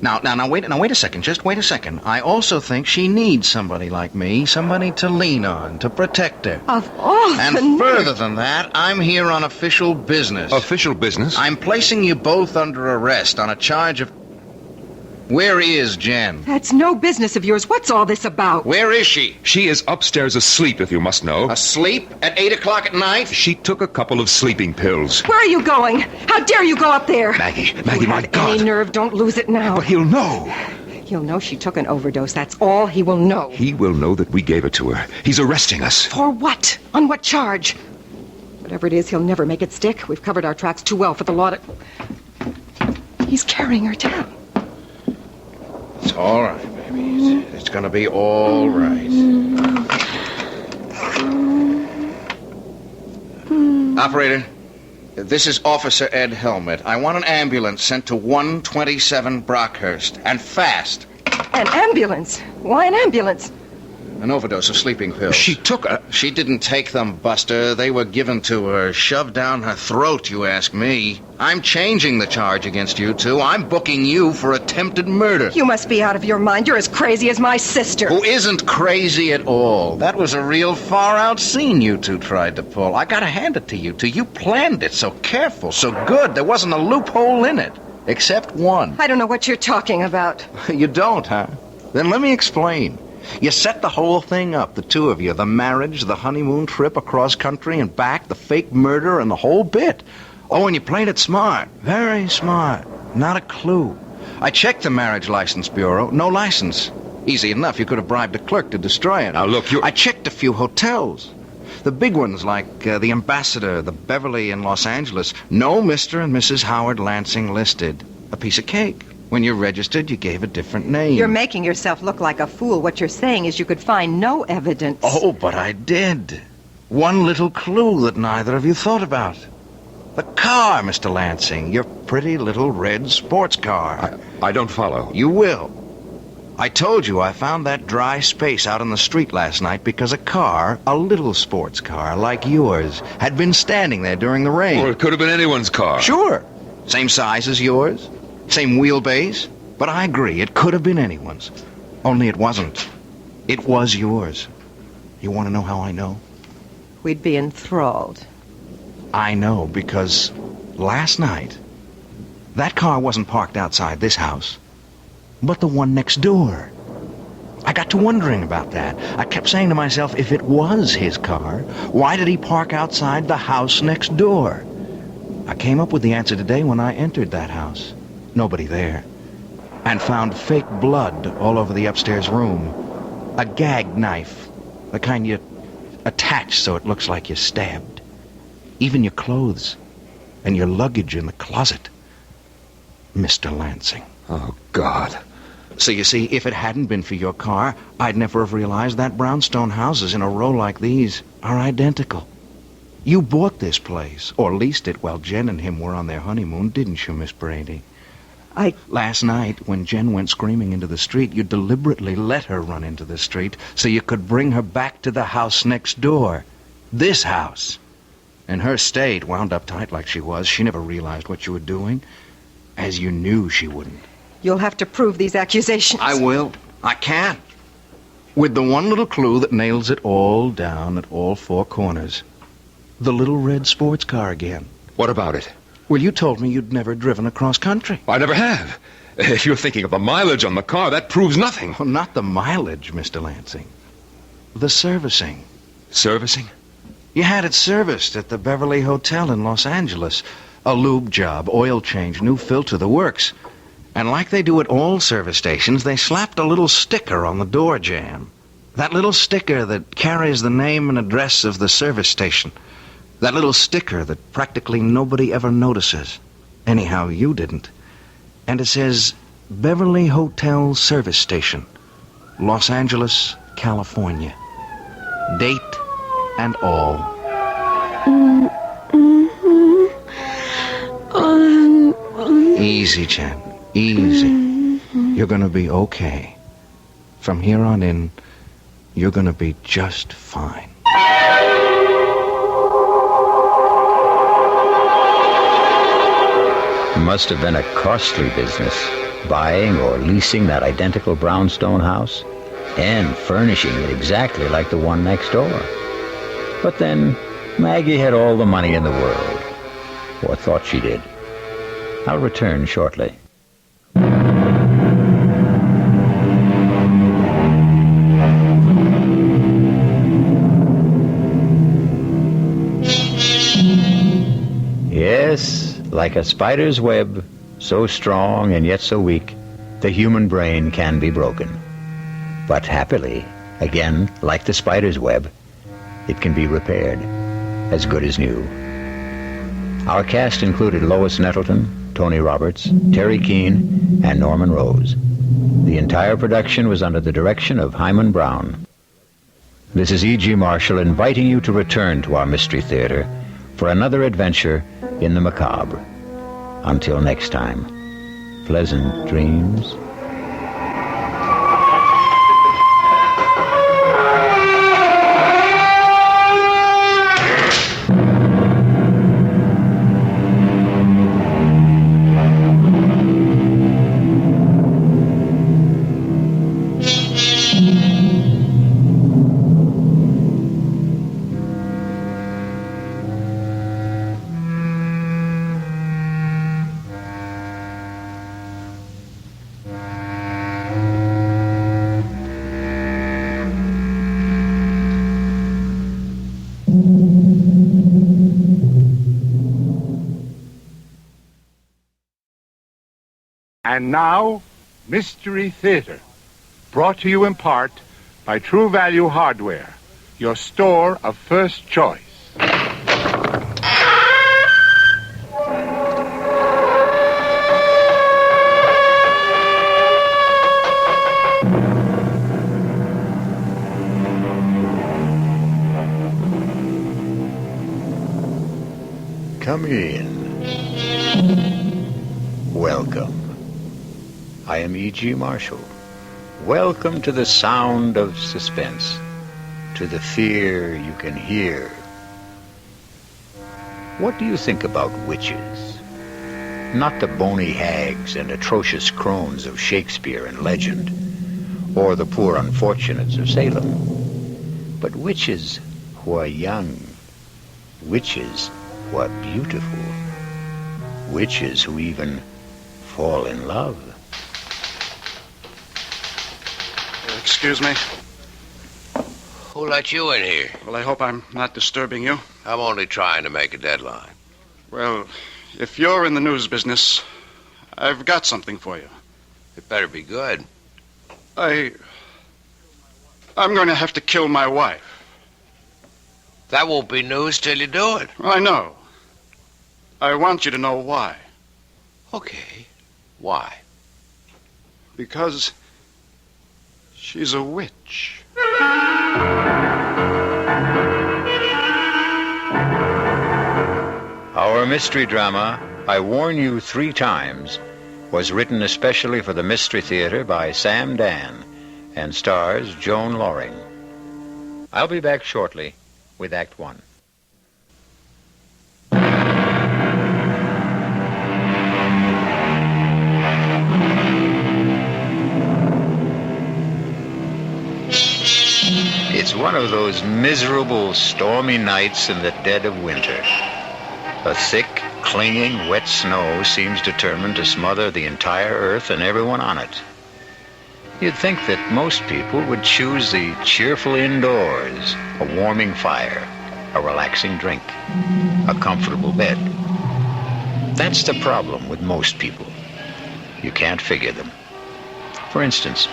Speaker 3: Now, wait a second. Just wait a second. I also think she needs somebody like me, somebody to lean on, to protect her.
Speaker 5: Of all
Speaker 3: And
Speaker 5: the
Speaker 3: further than that, I'm here on official business.
Speaker 4: Official business?
Speaker 3: I'm placing you both under arrest on a charge of... Where is Jen?
Speaker 5: That's no business of yours. What's all this about?
Speaker 3: Where is she?
Speaker 4: She is upstairs asleep, if you must know.
Speaker 3: Asleep at 8 o'clock at night?
Speaker 4: She took a couple of sleeping pills.
Speaker 5: Where are you going? How dare you go up there?
Speaker 4: Maggie,
Speaker 5: You
Speaker 4: my
Speaker 5: have
Speaker 4: God.
Speaker 5: any nerve, don't lose it now.
Speaker 4: But he'll know.
Speaker 5: He'll know she took an overdose. That's all he will know.
Speaker 4: He will know that we gave it to her. He's arresting us.
Speaker 5: For what? On what charge? Whatever it is, he'll never make it stick. We've covered our tracks too well for the law to... He's carrying her down.
Speaker 3: It's all right, baby. It's going to be all right. Operator, this is Officer Ed Helmet. I want an ambulance sent to 127 Brockhurst, and fast.
Speaker 5: An ambulance? Why an ambulance?
Speaker 3: An overdose of sleeping pills.
Speaker 4: She took a...
Speaker 3: She didn't take them, Buster. They were given to her, shoved down her throat, you ask me. I'm changing the charge against you two. I'm booking you for attempted murder.
Speaker 5: You must be out of your mind. You're as crazy as my sister.
Speaker 3: Who isn't crazy at all. That was a real far-out scene you two tried to pull. I gotta hand it to you two. You planned it so careful, so good. There wasn't a loophole in it. Except one.
Speaker 5: I don't know what you're talking about.
Speaker 3: You don't, huh? Then let me explain. You set the whole thing up, the two of you. The marriage, the honeymoon trip across country and back, the fake murder, and the whole bit. Oh, and you played it smart. Very smart. Not a clue. I checked the Marriage License Bureau. No license. Easy enough. You could have bribed a clerk to destroy it.
Speaker 4: Now, look, you...
Speaker 3: I checked a few hotels. The big ones like the Ambassador, the Beverly in Los Angeles. No Mr. and Mrs. Howard Lansing listed. A piece of cake. When you registered, you gave a different name.
Speaker 5: You're making yourself look like a fool. What you're saying is you could find no evidence.
Speaker 3: Oh, but I did. One little clue that neither of you thought about. The car, Mr. Lansing. Your pretty little red sports car.
Speaker 4: I don't follow.
Speaker 3: You will. I told you I found that dry space out on the street last night because a car, a little sports car like yours, had been standing there during the rain.
Speaker 4: Well, it could have been anyone's car.
Speaker 3: Sure. Same size as yours. Same wheelbase. But I agree, it could have been anyone's. Only it wasn't. It was yours. You want to know how I know?
Speaker 5: We'd be enthralled.
Speaker 3: I know, because last night, that car wasn't parked outside this house. but the one next door. I got to wondering about that. I kept saying to myself, if it was his car, why did he park outside the house next door? I came up with the answer today when I entered that house. Nobody there. And found fake blood all over the upstairs room. A gag knife, the kind you attach so it looks like you're stabbed. Even your clothes and your luggage in the closet. Mr. Lansing.
Speaker 4: Oh, God.
Speaker 3: So you see, if it hadn't been for your car, I'd never have realized that brownstone houses in a row like these are identical. You bought this place, or leased it while Jen and him were on their honeymoon, didn't you, Miss Brady? Last night, when Jen went screaming into the street, you deliberately let her run into the street so you could bring her back to the house next door. This house. In her state, wound up tight like she was, she never realized what you were doing, as you knew she wouldn't.
Speaker 5: You'll have to prove these accusations.
Speaker 3: I will. I can. With the one little clue that nails it all down at all four corners. The little red sports car again.
Speaker 4: What about it?
Speaker 3: Well, you told me you'd never driven across country.
Speaker 4: I never have. If you're thinking of the mileage on the car, that proves nothing.
Speaker 3: Well, not the mileage, Mr. Lansing. The servicing.
Speaker 4: Servicing?
Speaker 3: You had it serviced at the Beverly Hotel in Los Angeles. A lube job, oil change, new filter, the works. And like they do at all service stations, they slapped a little sticker on the door jamb. That little sticker that carries the name and address of the service station. That little sticker that practically nobody ever notices. Anyhow, you didn't. And it says, Beverly Hotel Service Station, Los Angeles, California. Date and all. Easy, Jen. Easy. You're gonna be okay. From here on in, you're gonna be just fine.
Speaker 1: Must have been a costly business, buying or leasing that identical brownstone house and furnishing it exactly like the one next door. But then Maggie had all the money in the world, or thought she did. I'll return shortly. Yes, like a spider's web, so strong and yet so weak, the human brain can be broken. But happily, again, like the spider's web, it can be repaired, as good as new. Our cast included Lois Nettleton, Tony Roberts, Terry Keane, and Norman Rose. The entire production was under the direction of Hyman Brown. This is E.G. Marshall inviting you to return to our Mystery Theater for another adventure in the macabre. Until next time, pleasant dreams.
Speaker 7: And now, Mystery Theater, brought to you in part by True Value Hardware, your store of first choice.
Speaker 1: Come in. Welcome. I am E.G. Marshall. Welcome to the sound of suspense, to the fear you can hear. What do you think about witches? Not the bony hags and atrocious crones of Shakespeare and legend, or the poor unfortunates of Salem, but witches who are young, witches who are beautiful, witches who even fall in love.
Speaker 8: Excuse me.
Speaker 9: Who let you in here?
Speaker 8: Well, I hope I'm not disturbing you.
Speaker 9: I'm only trying to make a deadline.
Speaker 8: Well, if you're in the news business, I've got something for you.
Speaker 9: It better be good.
Speaker 8: I'm going to have to kill my wife.
Speaker 9: That won't be news till you do it.
Speaker 8: Well, I know. I want you to know why.
Speaker 9: Okay. Why?
Speaker 8: Because she's a witch.
Speaker 1: Our mystery drama, I Warn You 3 Times, was written especially for the Mystery Theater by Sam Dan and stars Joan Loring. I'll be back shortly with Act 1. It's one of those miserable, stormy nights in the dead of winter. A thick, clinging, wet snow seems determined to smother the entire earth and everyone on it. You'd think that most people would choose the cheerful indoors, a warming fire, a relaxing drink, a comfortable bed. That's the problem with most people. You can't figure them. For instance,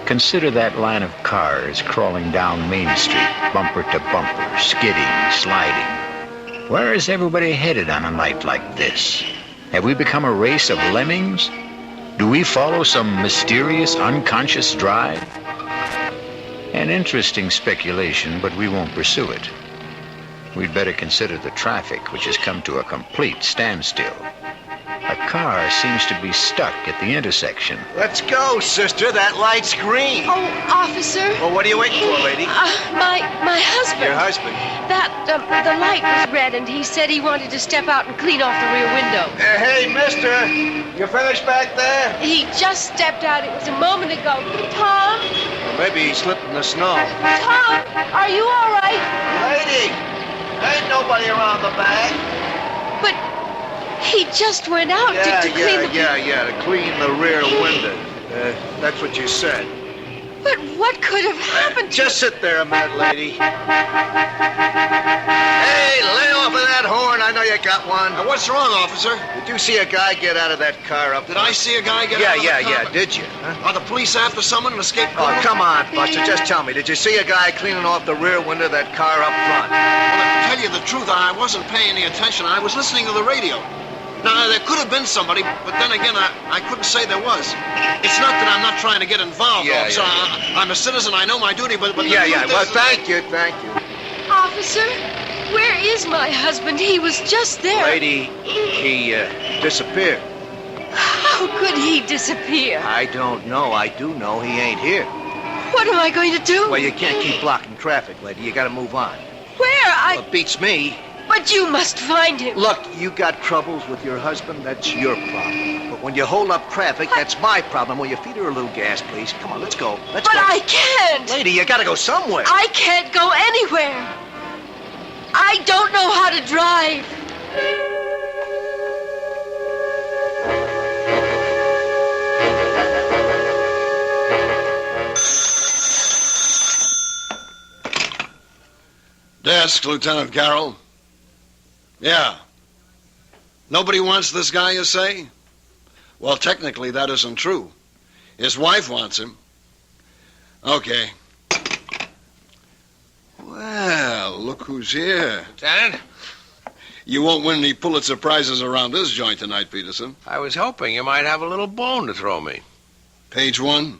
Speaker 1: consider that line of cars crawling down Main Street, bumper to bumper, skidding, sliding. Where is everybody headed on a night like this? Have we become a race of lemmings? Do we follow some mysterious, unconscious drive? An interesting speculation, but we won't pursue it. We'd better consider the traffic, which has come to a complete standstill. A car seems to be stuck at the intersection.
Speaker 10: Let's go, sister. That light's green.
Speaker 11: Oh, officer.
Speaker 10: Well, what are you waiting for, lady?
Speaker 11: My husband.
Speaker 10: Your husband?
Speaker 11: The light was red, and he said he wanted to step out and clean off the rear window.
Speaker 10: Hey, mister. You finished back there?
Speaker 11: He just stepped out. It was a moment ago. Tom?
Speaker 10: Well, maybe he slipped in the snow.
Speaker 11: Tom, are you all right?
Speaker 10: Lady, ain't nobody around the back.
Speaker 11: But he just went out to clean the...
Speaker 10: to clean the rear window. That's what you said.
Speaker 11: But what could have happened to...
Speaker 10: Just sit there a minute, lady. Hey, lay off of that horn. I know you got one.
Speaker 12: What's wrong, officer?
Speaker 10: Did you see a guy get out of that car up
Speaker 12: Did I see a guy get out of the car?
Speaker 10: Did you? Huh?
Speaker 12: Are the police after someone, an escaped
Speaker 10: Oh,
Speaker 12: criminal?
Speaker 10: come on, Buster. Just tell me. Did you see a guy cleaning off the rear window of that car up front?
Speaker 12: Well, to tell you the truth, I wasn't paying any attention. I was listening to the radio. Now, there could have been somebody, but then again, I couldn't say there was. It's not that I'm not trying to get involved, officer. I'm a citizen. I know my duty, but
Speaker 10: Well, thank you.
Speaker 11: Officer, where is my husband? He was just there.
Speaker 10: Lady, he disappeared.
Speaker 11: How could he disappear?
Speaker 10: I don't know. I do know he ain't here.
Speaker 11: What am I going to do?
Speaker 10: Well, you can't keep blocking traffic, lady. You gotta move on.
Speaker 11: Where?
Speaker 10: Well, it beats me.
Speaker 11: But you must find him.
Speaker 10: Look, you got troubles with your husband, that's your problem. But when you hold up traffic, that's my problem. Will you feed her a little gas, please? Come on, let's go. Let's go.
Speaker 11: But I can't.
Speaker 10: Lady, you gotta go somewhere.
Speaker 11: I can't go anywhere. I don't know how to drive.
Speaker 12: Desk, Lieutenant Carroll. Yeah. Nobody wants this guy, you say? Well, technically, that isn't true. His wife wants him. Okay. Well, look who's here.
Speaker 9: Lieutenant?
Speaker 12: You won't win any Pulitzer Prizes around this joint tonight, Peterson.
Speaker 9: I was hoping you might have a little bone to throw me.
Speaker 12: Page 1.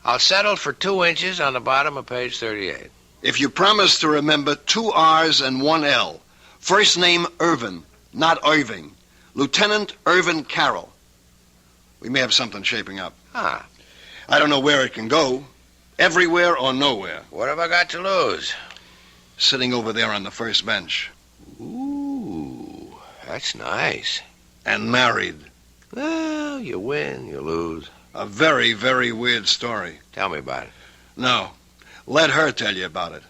Speaker 9: I'll settle for 2 inches on the bottom of page 38.
Speaker 12: If you promise to remember 2 R's and 1 L. First name Irvin, not Irving. Lieutenant Irvin Carroll. We may have something shaping up.
Speaker 9: Ah.
Speaker 12: I don't know where it can go. Everywhere or nowhere.
Speaker 9: What have I got to lose?
Speaker 12: Sitting over there on the first bench.
Speaker 9: Ooh, that's nice.
Speaker 12: And married.
Speaker 9: Well, you win, you lose.
Speaker 12: A very, very weird story.
Speaker 9: Tell me about it.
Speaker 12: No. Let her tell you about it.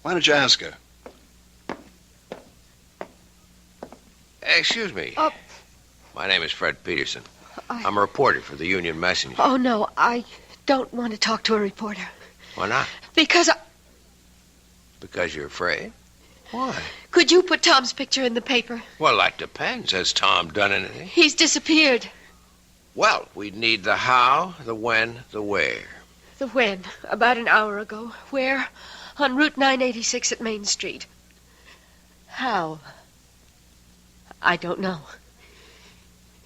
Speaker 12: Why don't you ask her?
Speaker 9: Excuse me. My name is Fred Peterson. I'm a reporter for the Union Messenger.
Speaker 11: Oh, no, I don't want to talk to a reporter.
Speaker 9: Why not?
Speaker 11: Because
Speaker 9: Because you're afraid? Why?
Speaker 11: Could you put Tom's picture in the paper?
Speaker 9: Well, that depends. Has Tom done anything?
Speaker 11: He's disappeared.
Speaker 9: Well, we'd need the how, the when, the where.
Speaker 11: The when? About an hour ago. Where? On Route 986 at Main Street. How? I don't know.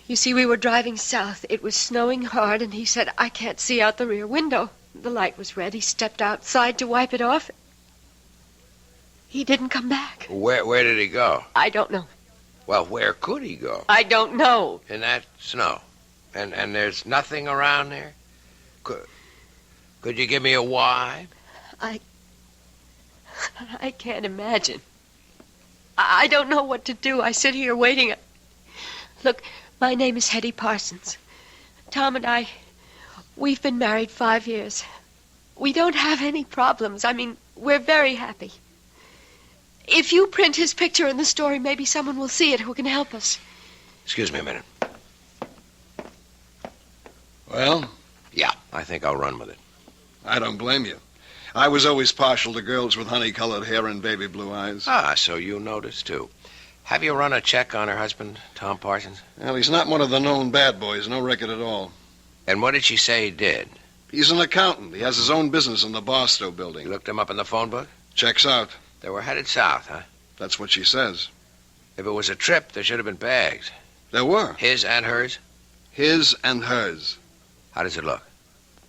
Speaker 11: You see, we were driving south. It was snowing hard, and he said, I can't see out the rear window. The light was red. He stepped outside to wipe it off. He didn't come back.
Speaker 9: Where did he go?
Speaker 11: I don't know.
Speaker 9: Well, where could he go?
Speaker 11: I don't know.
Speaker 9: In that snow. And there's nothing around there? Could you give me a why?
Speaker 11: I can't imagine. I don't know what to do. I sit here waiting. Look, my name is Hetty Parsons. Tom and I, we've been married 5 years. We don't have any problems. I mean, we're very happy. If you print his picture in the story, maybe someone will see it who can help us.
Speaker 9: Excuse me a minute.
Speaker 12: Well?
Speaker 9: Yeah, I think I'll run with it.
Speaker 12: I don't blame you. I was always partial to girls with honey-colored hair and baby blue eyes.
Speaker 9: Ah, so you noticed, too. Have you run a check on her husband, Tom Parsons?
Speaker 12: Well, he's not one of the known bad boys. No record at all.
Speaker 9: And what did she say he did?
Speaker 12: He's an accountant. He has his own business in the Barstow building.
Speaker 9: You looked him up in the phone book?
Speaker 12: Checks out.
Speaker 9: They were headed south, huh?
Speaker 12: That's what she says.
Speaker 9: If it was a trip, there should have been bags.
Speaker 12: There were.
Speaker 9: His and hers?
Speaker 12: His and hers.
Speaker 9: How does it look?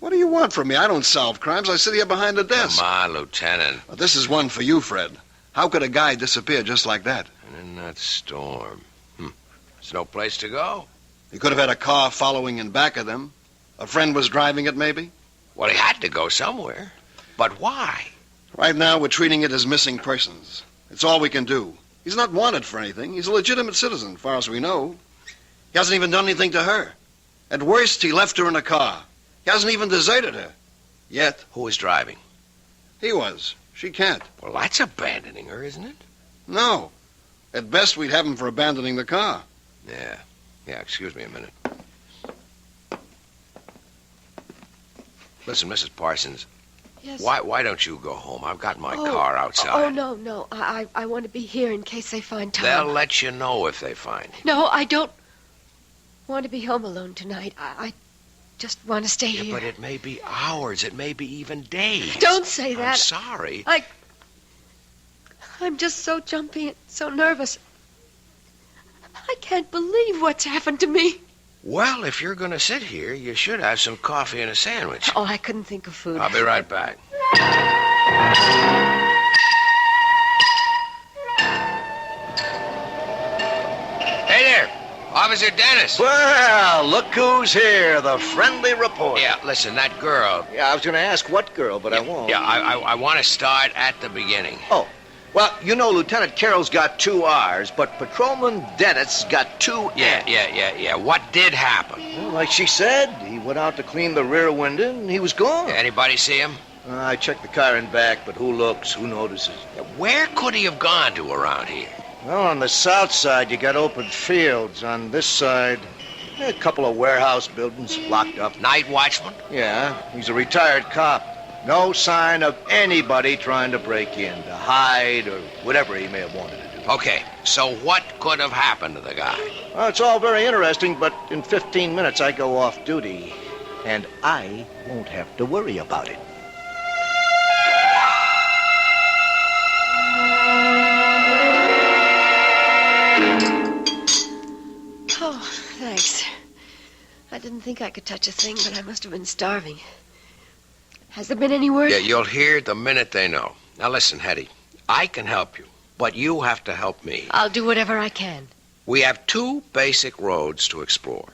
Speaker 12: What do you want from me? I don't solve crimes. I sit here behind the desk.
Speaker 9: Come on, Lieutenant.
Speaker 12: Well, this is one for you, Fred. How could a guy disappear just like that?
Speaker 9: And in that storm. There's no place to go.
Speaker 12: He could have had a car following in back of them. A friend was driving it, maybe?
Speaker 9: Well, he had to go somewhere. But why?
Speaker 12: Right now, we're treating it as missing persons. It's all we can do. He's not wanted for anything. He's a legitimate citizen, as far as we know. He hasn't even done anything to her. At worst, he left her in a car. He hasn't even deserted her. Yet.
Speaker 9: Who was driving?
Speaker 12: He was. She can't.
Speaker 9: Well, that's abandoning her, isn't it?
Speaker 12: No. At best, we'd have him for abandoning the car.
Speaker 9: Yeah, excuse me a minute. Listen, Mrs. Parsons.
Speaker 11: Yes?
Speaker 9: Why don't you go home? I've got my car outside.
Speaker 11: Oh, no. I want to be here in case they find Tom.
Speaker 9: They'll let you know if they find him.
Speaker 11: No, I don't want to be home alone tonight. I just want to stay here.
Speaker 9: But it may be hours. It may be even days.
Speaker 11: Don't say that.
Speaker 9: I'm sorry.
Speaker 11: I'm just so jumpy and so nervous. I can't believe what's happened to me.
Speaker 9: Well, if you're going to sit here, you should have some coffee and a sandwich.
Speaker 11: Oh, I couldn't think of food.
Speaker 9: I'll be right back. Hey there, Officer Dennis.
Speaker 10: Well, look who's here, the friendly reporter.
Speaker 9: Yeah, listen, that girl.
Speaker 10: Yeah, I was going to ask what girl, but I won't.
Speaker 9: Yeah, I want to start at the beginning.
Speaker 10: Oh, well, you know, Lieutenant Carroll's got 2 R's, but Patrolman Dennett's got 2 N's.
Speaker 9: Yeah. What did happen?
Speaker 10: Well, like she said, he went out to clean the rear window, and he was gone.
Speaker 9: Anybody see him?
Speaker 10: I checked the car and back, but who looks, who notices?
Speaker 9: Where could he have gone to around here?
Speaker 10: Well, on the south side, you got open fields. On this side, a couple of warehouse buildings locked up.
Speaker 9: Night watchman?
Speaker 10: Yeah, he's a retired cop. No sign of anybody trying to break in, to hide, or whatever he may have wanted to do.
Speaker 9: Okay, so what could have happened to the guy?
Speaker 10: Well, it's all very interesting, but in 15 minutes I go off duty, and I won't have to worry about it.
Speaker 11: Oh, thanks. I didn't think I could touch a thing, but I must have been starving. Has there been any word?
Speaker 9: Yeah, you'll hear the minute they know. Now listen, Hetty, I can help you, but you have to help me.
Speaker 11: I'll do whatever I can.
Speaker 9: We have 2 basic roads to explore.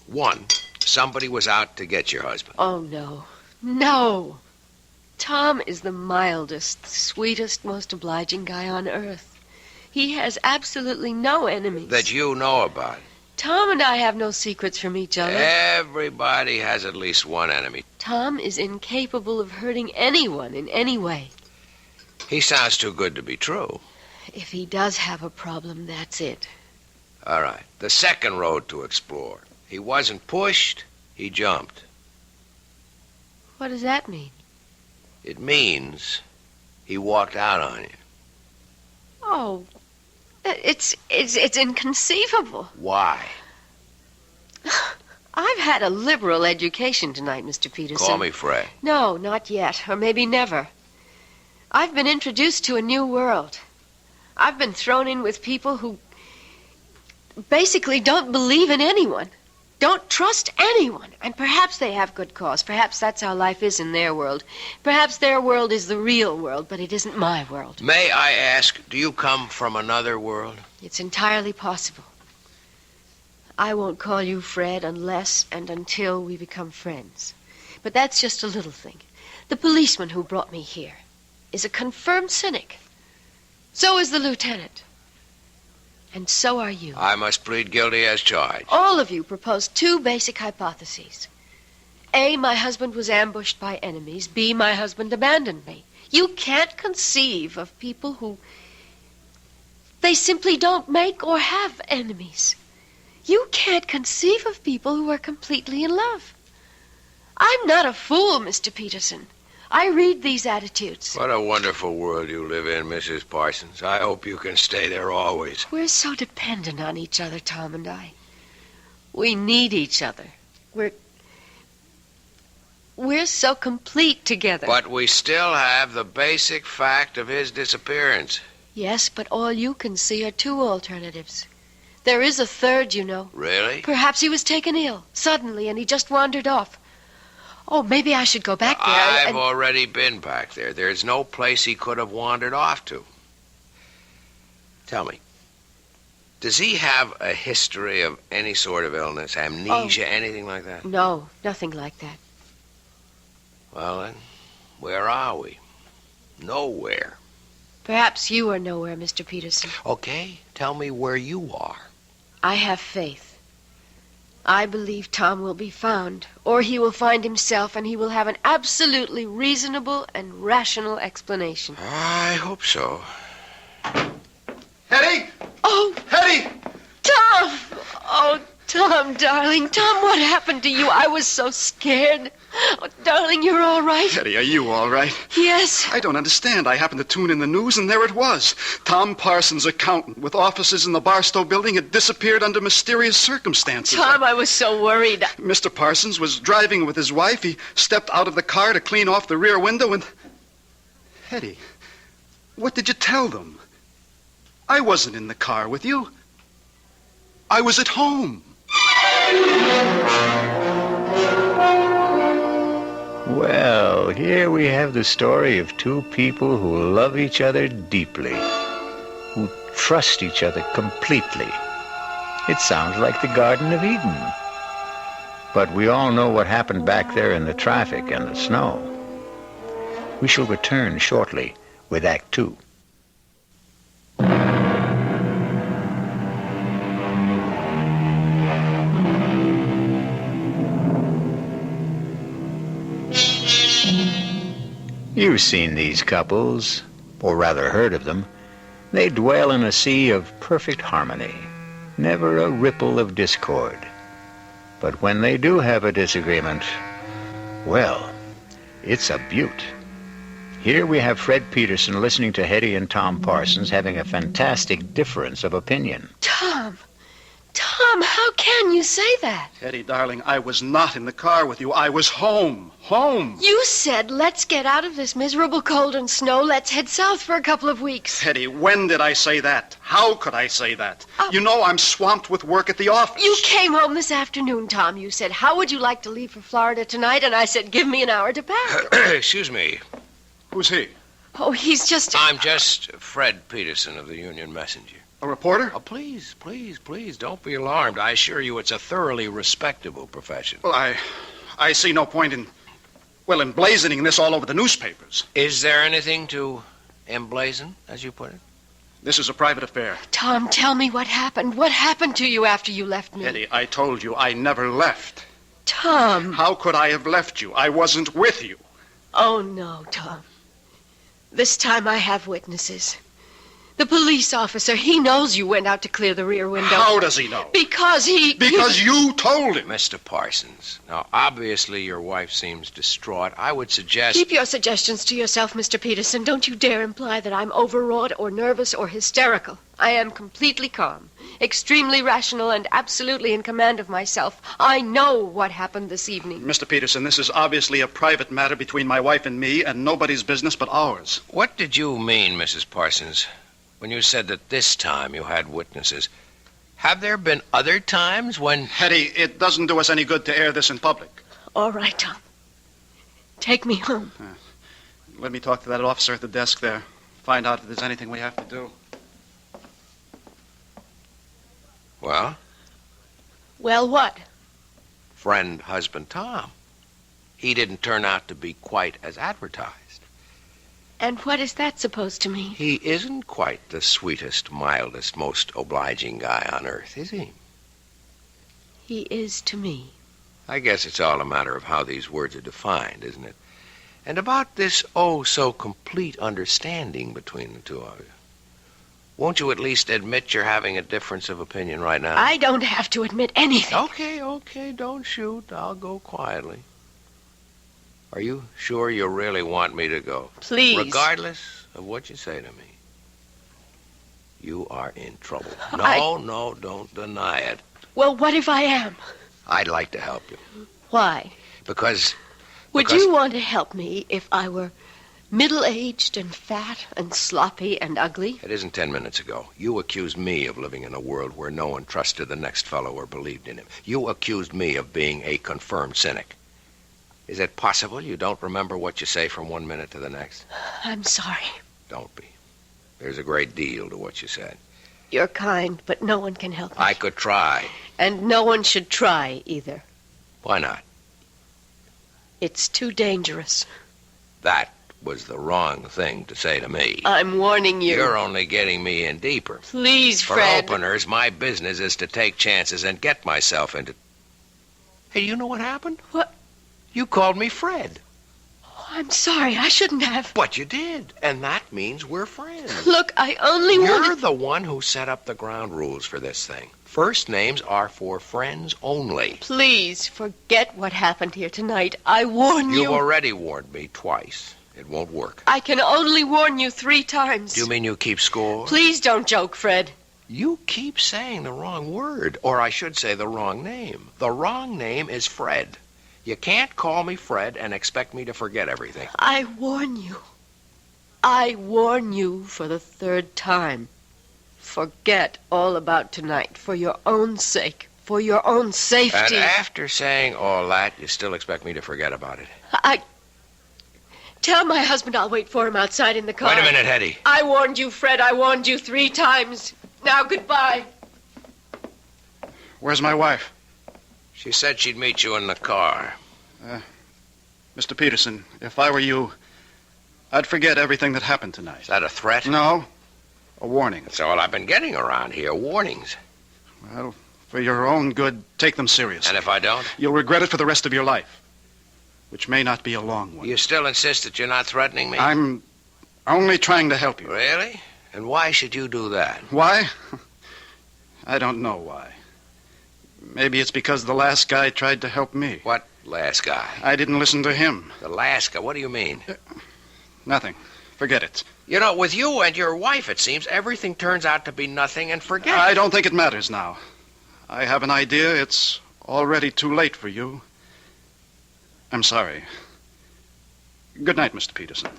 Speaker 9: 1, somebody was out to get your husband.
Speaker 11: Oh, no. No. Tom is the mildest, sweetest, most obliging guy on earth. He has absolutely no enemies.
Speaker 9: That you know about.
Speaker 11: Tom and I have no secrets from each other.
Speaker 9: Everybody has at least one enemy.
Speaker 11: Tom is incapable of hurting anyone in any way.
Speaker 9: He sounds too good to be true.
Speaker 11: If he does have a problem, that's it.
Speaker 9: All right. The 2nd road to explore. He wasn't pushed, he jumped.
Speaker 11: What does that mean?
Speaker 9: It means he walked out on you.
Speaker 11: Oh, it's inconceivable.
Speaker 9: Why?
Speaker 11: I've had a liberal education tonight, Mr. Peterson.
Speaker 9: Call me Fred.
Speaker 11: No, not yet, or maybe never. I've been introduced to a new world. I've been thrown in with people who basically don't believe in anyone, don't trust anyone, and perhaps they have good cause. Perhaps that's how life is in their world. Perhaps their world is the real world, but it isn't my world.
Speaker 9: May I ask, do you come from another world?
Speaker 11: It's entirely possible. I won't call you Fred unless and until we become friends. But that's just a little thing. The policeman who brought me here is a confirmed cynic. So is the lieutenant. And so are you.
Speaker 9: I must plead guilty as charged.
Speaker 11: All of you propose two basic hypotheses. A, my husband was ambushed by enemies. B, my husband abandoned me. You can't conceive of people who... they simply don't make or have enemies. You can't conceive of people who are completely in love. I'm not a fool, Mr. Peterson. I read these attitudes.
Speaker 9: What a wonderful world you live in, Mrs. Parsons. I hope you can stay there always.
Speaker 11: We're so dependent on each other, Tom and I. We need each other. We're so complete together.
Speaker 9: But we still have the basic fact of his disappearance.
Speaker 11: Yes, but all you can see are two alternatives. There is a third, you know.
Speaker 9: Really?
Speaker 11: Perhaps he was taken ill, suddenly, and he just wandered off. Oh, maybe I should go back there.
Speaker 9: I've already been back there. There's no place he could have wandered off to. Tell me, does he have a history of any sort of illness, amnesia, anything like that?
Speaker 11: No, nothing like that.
Speaker 9: Well, then, where are we? Nowhere.
Speaker 11: Perhaps you are nowhere, Mr. Peterson.
Speaker 9: Okay, tell me where you are.
Speaker 11: I have faith. I believe Tom will be found, or he will find himself, and he will have an absolutely reasonable and rational explanation.
Speaker 9: I hope so.
Speaker 12: Hetty!
Speaker 11: Oh!
Speaker 12: Hetty!
Speaker 11: Tom! Oh, Tom, darling. Tom, what happened to you? I was so scared. Oh, darling, you're all right?
Speaker 8: Hetty, are you all right?
Speaker 11: Yes.
Speaker 8: I don't understand. I happened to tune in the news, and there it was. Tom Parsons, accountant, with offices in the Barstow building, had disappeared under mysterious circumstances.
Speaker 11: Tom, I was so worried.
Speaker 8: Mr. Parsons was driving with his wife. He stepped out of the car to clean off the rear window, and... Hetty, what did you tell them? I wasn't in the car with you. I was at home.
Speaker 1: Well, here we have the story of two people who love each other deeply, who trust each other completely. It sounds like the Garden of Eden. But we all know what happened back there in the traffic and the snow. We shall return shortly with Act 2. You've seen these couples, or rather heard of them. They dwell in a sea of perfect harmony, never a ripple of discord. But when they do have a disagreement, well, it's a beaut. Here we have Fred Peterson listening to Hetty and Tom Parsons having a fantastic difference of opinion.
Speaker 11: Tom, how can you say that?
Speaker 8: Hetty, darling, I was not in the car with you. I was home. Home.
Speaker 11: You said, let's get out of this miserable cold and snow. Let's head south for a couple of weeks.
Speaker 8: Hetty, when did I say that? How could I say that? You know I'm swamped with work at the office.
Speaker 11: You came home this afternoon, Tom. You said, how would you like to leave for Florida tonight? And I said, give me an hour to pack.
Speaker 9: Excuse me.
Speaker 8: Who's he?
Speaker 11: Oh, he's just...
Speaker 9: I'm just Fred Peterson of the Union Messenger.
Speaker 8: A reporter?
Speaker 9: Oh, please, don't be alarmed. I assure you it's a thoroughly respectable profession.
Speaker 8: Well, I see no point in emblazoning this all over the newspapers.
Speaker 9: Is there anything to emblazon, as you put it?
Speaker 8: This is a private affair.
Speaker 11: Tom, tell me what happened. What happened to you after you left me?
Speaker 8: Hetty, I told you I never left.
Speaker 11: Tom.
Speaker 8: How could I have left you? I wasn't with you.
Speaker 11: Oh, no, Tom. This time I have witnesses. The police officer, he knows you went out to clear the rear window.
Speaker 8: How does he know?
Speaker 11: Because he...
Speaker 8: Because you told him.
Speaker 9: Mr. Parsons, now, obviously your wife seems distraught. I would suggest...
Speaker 11: Keep your suggestions to yourself, Mr. Peterson. Don't you dare imply that I'm overwrought or nervous or hysterical. I am completely calm, extremely rational, and absolutely in command of myself. I know what happened this evening.
Speaker 8: Mr. Peterson, this is obviously a private matter between my wife and me, and nobody's business but ours.
Speaker 9: What did you mean, Mrs. Parsons, when you said that this time you had witnesses? Have there been other times when...
Speaker 8: Hetty, it doesn't do us any good to air this in public.
Speaker 11: All right, Tom. Take me home.
Speaker 8: Let me talk to that officer at the desk there. Find out if there's anything we have to do.
Speaker 9: Well?
Speaker 11: Well, what?
Speaker 9: Friend, husband, Tom. He didn't turn out to be quite as advertised.
Speaker 11: And what is that supposed to mean?
Speaker 9: He isn't quite the sweetest, mildest, most obliging guy on earth, is he?
Speaker 11: He is to me.
Speaker 9: I guess it's all a matter of how these words are defined, isn't it? And about this oh-so-complete understanding between the two of you. Won't you at least admit you're having a difference of opinion right now?
Speaker 11: I don't have to admit anything.
Speaker 9: Okay, don't shoot. I'll go quietly. Are you sure you really want me to go?
Speaker 11: Please.
Speaker 9: Regardless of what you say to me. You are in trouble. No, don't deny it.
Speaker 11: Well, what if I am?
Speaker 9: I'd like to help you.
Speaker 11: Why?
Speaker 9: Because...
Speaker 11: Would you want to help me if I were middle-aged and fat and sloppy and ugly?
Speaker 9: It isn't 10 minutes ago. You accused me of living in a world where no one trusted the next fellow or believed in him. You accused me of being a confirmed cynic. Is it possible you don't remember what you say from 1 minute to the next?
Speaker 11: I'm sorry.
Speaker 9: Don't be. There's a great deal to what you said.
Speaker 11: You're kind, but no one can help me.
Speaker 9: I could try.
Speaker 11: And no one should try either.
Speaker 9: Why not?
Speaker 11: It's too dangerous.
Speaker 9: That was the wrong thing to say to me.
Speaker 11: I'm warning you.
Speaker 9: You're only getting me in deeper.
Speaker 11: Please,
Speaker 9: For
Speaker 11: Fred.
Speaker 9: openers, my business is to take chances and get myself into... Hey, do you know what happened?
Speaker 11: What?
Speaker 9: You called me Fred.
Speaker 11: Oh, I'm sorry. I shouldn't have.
Speaker 9: But you did. And that means we're friends.
Speaker 11: Look, I only wanted...
Speaker 9: You're the one who set up the ground rules for this thing. First names are for friends only.
Speaker 11: Please, forget what happened here tonight. I warn you.
Speaker 9: You've already warned me twice. It won't work.
Speaker 11: I can only warn you 3 times.
Speaker 9: Do you mean you keep score?
Speaker 11: Please don't joke, Fred.
Speaker 9: You keep saying the wrong word, or I should say the wrong name. The wrong name is Fred. You can't call me Fred and expect me to forget everything.
Speaker 11: I warn you. I warn you for the 3rd time. Forget all about tonight for your own sake, for your own safety.
Speaker 9: And after saying all that, you still expect me to forget about it?
Speaker 11: Tell my husband I'll wait for him outside in the car.
Speaker 9: Wait a minute, Hetty.
Speaker 11: I warned you, Fred. I warned you 3 times. Now, goodbye.
Speaker 8: Where's my wife?
Speaker 9: She said she'd meet you in the car.
Speaker 8: Mr. Peterson, if I were you, I'd forget everything that happened tonight.
Speaker 9: Is that a threat?
Speaker 8: No. A warning.
Speaker 9: That's all I've been getting around here, warnings.
Speaker 8: Well, for your own good, take them seriously.
Speaker 9: And if I don't?
Speaker 8: You'll regret it for the rest of your life, which may not be a long one.
Speaker 9: You still insist that you're not threatening me?
Speaker 8: I'm only trying to help you.
Speaker 9: Really? And why should you do that?
Speaker 8: Why? I don't know why. Maybe it's because the last guy tried to help me.
Speaker 9: What last guy?
Speaker 8: I didn't listen to him.
Speaker 9: The last guy? What do you mean?
Speaker 8: Nothing. Forget it.
Speaker 9: You know, with you and your wife, it seems, everything turns out to be nothing and forget.
Speaker 8: I don't think it matters now. I have an idea it's already too late for you. I'm sorry. Good night, Mr. Peterson.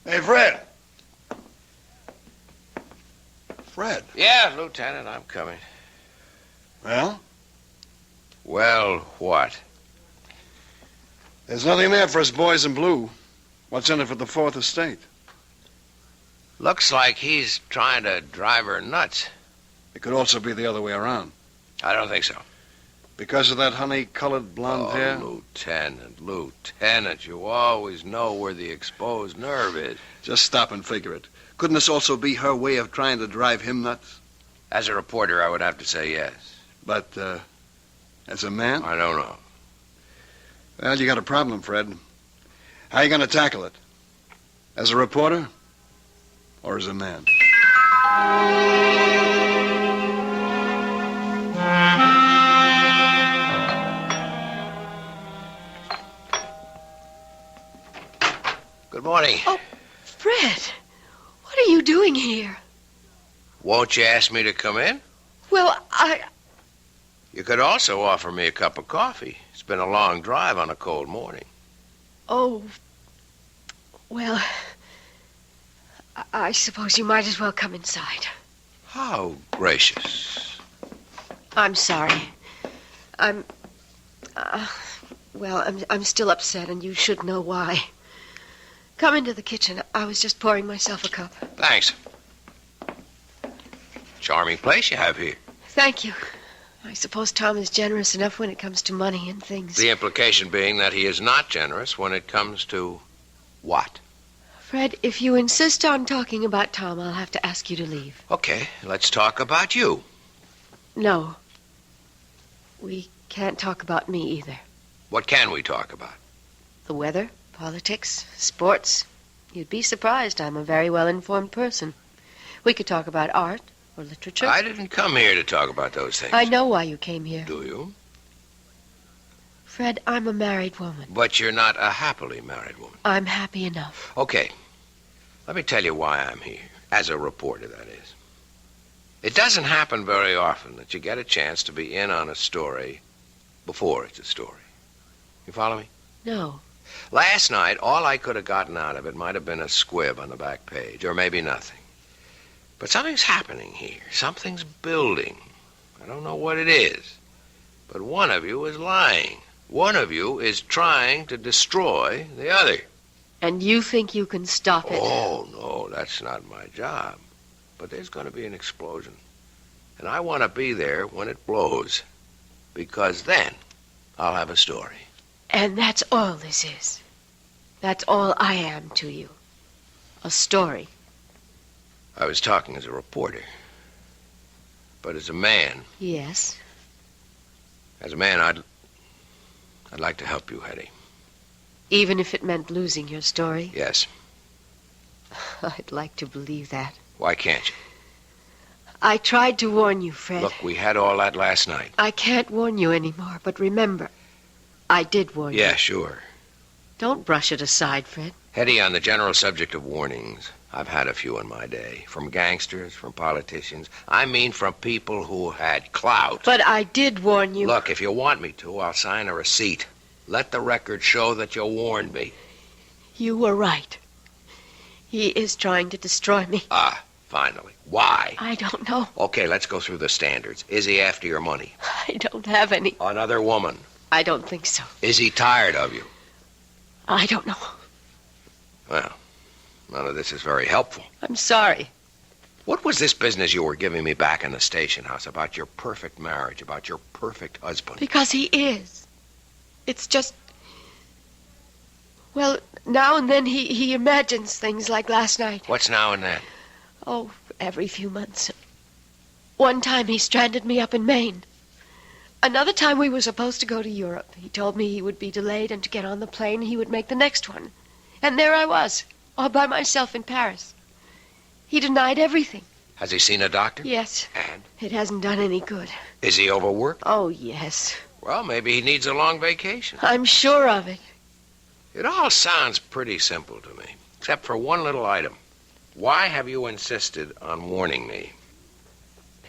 Speaker 12: Hey, Fred. Fred.
Speaker 9: Yeah, Lieutenant, I'm coming.
Speaker 12: Well?
Speaker 9: Well, what?
Speaker 12: There's nothing there for us boys in blue. What's in it for the 4th Estate?
Speaker 9: Looks like he's trying to drive her nuts.
Speaker 12: It could also be the other way around.
Speaker 9: I don't think so.
Speaker 12: Because of that honey-colored blonde hair?
Speaker 9: Lieutenant, you always know where the exposed nerve is.
Speaker 12: Just stop and figure it. Couldn't this also be her way of trying to drive him nuts?
Speaker 9: As a reporter, I would have to say yes.
Speaker 12: But, as a man?
Speaker 9: I don't know.
Speaker 12: Well, you got a problem, Fred. How you going to tackle it? As a reporter?
Speaker 8: or as a man?
Speaker 9: Good morning.
Speaker 11: Oh, Fred, what are you doing here?
Speaker 9: Won't you ask me to come in?
Speaker 11: Well,
Speaker 9: You could also offer me a cup of coffee. It's been a long drive on a cold morning.
Speaker 11: Oh, well, I suppose you might as well come inside.
Speaker 9: How gracious.
Speaker 11: I'm sorry. I'm still upset, and you should know why. Come into the kitchen. I was just pouring myself a cup.
Speaker 9: Thanks. Charming place you have here.
Speaker 11: Thank you. I suppose Tom is generous enough when it comes to money and things.
Speaker 9: The implication being that he is not generous when it comes to what?
Speaker 11: Fred, if you insist on talking about Tom, I'll have to ask you to leave.
Speaker 9: Okay, let's talk about you.
Speaker 11: No. We can't talk about me either.
Speaker 9: What can we talk about?
Speaker 11: The weather, politics, sports. You'd be surprised. I'm a very well-informed person. We could talk about art or literature.
Speaker 9: I didn't come here to talk about those things.
Speaker 11: I know why you came here.
Speaker 9: Do you?
Speaker 11: Fred, I'm a married woman.
Speaker 9: But you're not a happily married woman.
Speaker 11: I'm happy enough.
Speaker 9: Okay. Let me tell you why I'm here. As a reporter, that is. It doesn't happen very often that you get a chance to be in on a story before it's a story. You follow me?
Speaker 11: No.
Speaker 9: Last night, all I could have gotten out of it might have been a squib on the back page, or maybe nothing. But something's happening here. Something's building. I don't know what it is. But one of you is lying. One of you is trying to destroy the other.
Speaker 11: And you think you can stop it?
Speaker 9: Oh, no, that's not my job. But there's going to be an explosion. And I want to be there when it blows. Because then I'll have a story.
Speaker 11: And that's all this is. That's all I am to you. A story.
Speaker 9: I was talking as a reporter. But as a man...
Speaker 11: Yes?
Speaker 9: As a man, I'd like to help you, Hetty.
Speaker 11: Even if it meant losing your story?
Speaker 9: Yes.
Speaker 11: I'd like to believe that.
Speaker 9: Why can't you?
Speaker 11: I tried to warn you, Fred.
Speaker 9: Look, we had all that last night.
Speaker 11: I can't warn you anymore, but remember, I did warn you.
Speaker 9: Yeah, sure.
Speaker 11: Don't brush it aside, Fred.
Speaker 9: Hetty, on the general subject of warnings, I've had a few in my day. From gangsters, from politicians. I mean from people who had clout.
Speaker 11: But I did warn you.
Speaker 9: Look, if you want me to, I'll sign a receipt. Let the record show that you warned me.
Speaker 11: You were right. He is trying to destroy me.
Speaker 9: Ah, finally. Why?
Speaker 11: I don't know.
Speaker 9: Okay, let's go through the standards. Is he after your money?
Speaker 11: I don't have any.
Speaker 9: Another woman?
Speaker 11: I don't think so.
Speaker 9: Is he tired of you?
Speaker 11: I don't know.
Speaker 9: Well, none of this is very helpful.
Speaker 11: I'm sorry.
Speaker 9: What was this business you were giving me back in the station house about your perfect marriage, about your perfect husband?
Speaker 11: Because he is. It's just... Well, now and then he imagines things like last night.
Speaker 9: What's now and then?
Speaker 11: Oh, every few months. One time he stranded me up in Maine. Another time we were supposed to go to Europe. He told me he would be delayed, and to get on the plane he would make the next one. And there I was, all by myself in Paris. He denied everything.
Speaker 9: Has he seen a doctor?
Speaker 11: Yes.
Speaker 9: And?
Speaker 11: It hasn't done any good.
Speaker 9: Is he overworked?
Speaker 11: Oh, yes.
Speaker 9: Well, maybe he needs a long vacation.
Speaker 11: I'm sure of it.
Speaker 9: It all sounds pretty simple to me, except for one little item. Why have you insisted on warning me?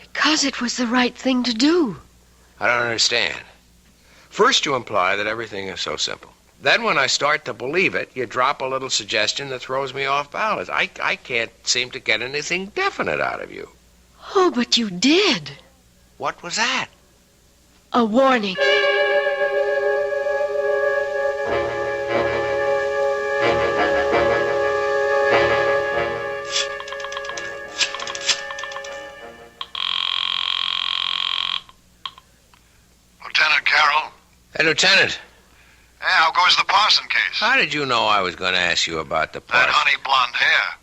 Speaker 11: Because it was the right thing to do.
Speaker 9: I don't understand. First, you imply that everything is so simple. Then, when I start to believe it, you drop a little suggestion that throws me off balance. I can't seem to get anything definite out of you.
Speaker 11: Oh, but you did.
Speaker 9: What was that?
Speaker 11: A warning.
Speaker 12: Lieutenant Carroll?
Speaker 9: Hey, Lieutenant.
Speaker 12: Hey, how goes the Parson case?
Speaker 9: How did you know I was going to ask you about the
Speaker 12: That
Speaker 9: parson?
Speaker 12: honey blonde hair.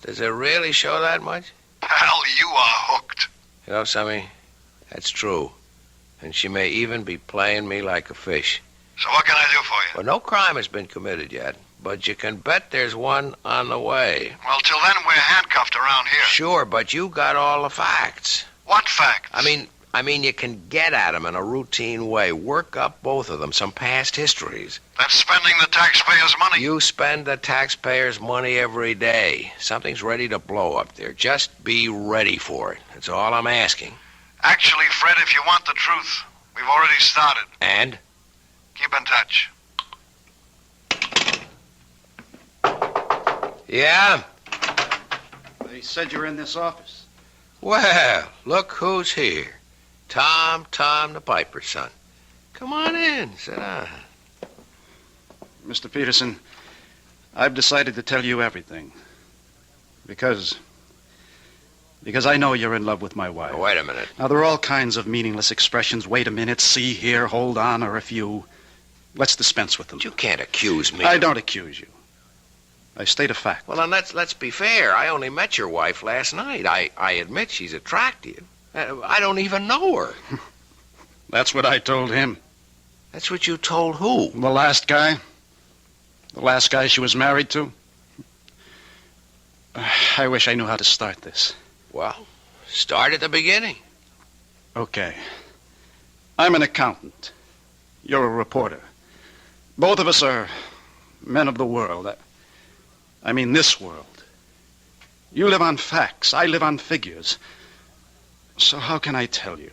Speaker 9: Does it really show that much?
Speaker 12: Pal, you are hooked.
Speaker 9: You know, Sammy, that's true. And she may even be playing me like a fish.
Speaker 12: So what can I do for you?
Speaker 9: Well, no crime has been committed yet, but you can bet there's one on the way.
Speaker 12: Well, till then, we're handcuffed around here.
Speaker 9: Sure, but you got all the facts.
Speaker 12: What facts?
Speaker 9: I mean, you can get at them in a routine way. Work up both of them, some past histories.
Speaker 12: That's spending the taxpayers' money.
Speaker 9: You spend the taxpayers' money every day. Something's ready to blow up there. Just be ready for it. That's all I'm asking.
Speaker 12: Actually, Fred, if you want the truth, we've already started.
Speaker 9: And?
Speaker 12: Keep in touch.
Speaker 9: Yeah?
Speaker 8: They said you're in this office.
Speaker 9: Well, look who's here. Tom, the piper's son. Come on in, sit down.
Speaker 8: Mr. Peterson, I've decided to tell you everything. Because I know you're in love with my wife.
Speaker 9: Now, wait a minute.
Speaker 8: Now, there are all kinds of meaningless expressions. Wait a minute, see here, hold on, or a few. Let's dispense with them.
Speaker 9: You can't accuse me.
Speaker 8: I don't accuse you. I state a fact.
Speaker 9: Well, then let's be fair. I only met your wife last night. I admit she's attractive. I don't even know her.
Speaker 8: That's what I told him.
Speaker 9: That's what you told who?
Speaker 8: The last guy. The last guy she was married to. I wish I knew how to start this.
Speaker 9: Well, start at the beginning.
Speaker 8: Okay. I'm an accountant. You're a reporter. Both of us are men of the world. I mean this world. You live on facts. I live on figures. So how can I tell you?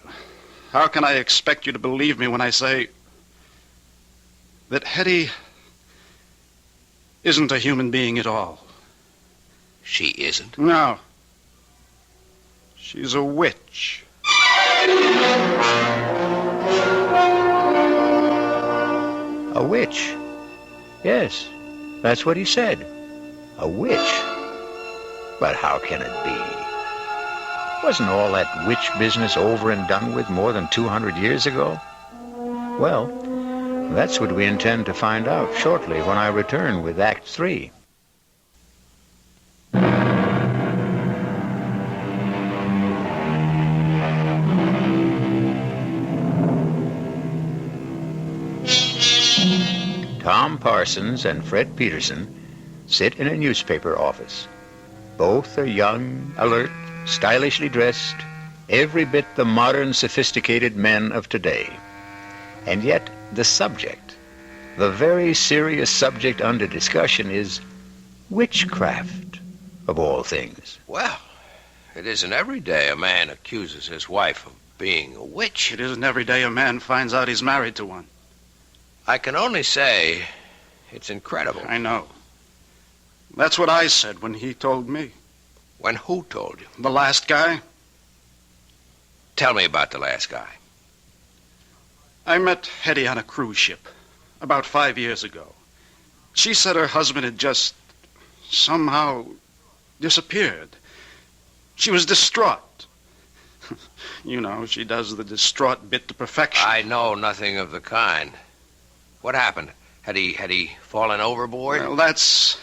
Speaker 8: How can I expect you to believe me when I say that Hetty isn't a human being at all?
Speaker 9: She isn't?
Speaker 8: No. She's a witch.
Speaker 1: A witch? Yes, that's what he said. A witch. But how can it be? Wasn't all that witch business over and done with more than 200 years ago? Well, that's what we intend to find out shortly when I return with Act 3. Tom Parsons and Fred Peterson sit in a newspaper office. Both are young, alert, stylishly dressed, every bit the modern, sophisticated men of today. And yet, the subject, the very serious subject under discussion is witchcraft, of all things.
Speaker 9: Well, it isn't every day a man accuses his wife of being a witch.
Speaker 8: It isn't every day a man finds out he's married to one.
Speaker 9: I can only say it's incredible.
Speaker 8: I know. That's what I said when he told me.
Speaker 9: When who told you?
Speaker 8: The last guy.
Speaker 9: Tell me about the last guy.
Speaker 8: I met Hetty on a cruise ship about 5 years ago. She said her husband had just somehow disappeared. She was distraught. You know, she does the distraught bit to perfection.
Speaker 9: I know nothing of the kind. What happened? Had he fallen overboard?
Speaker 8: Well, that's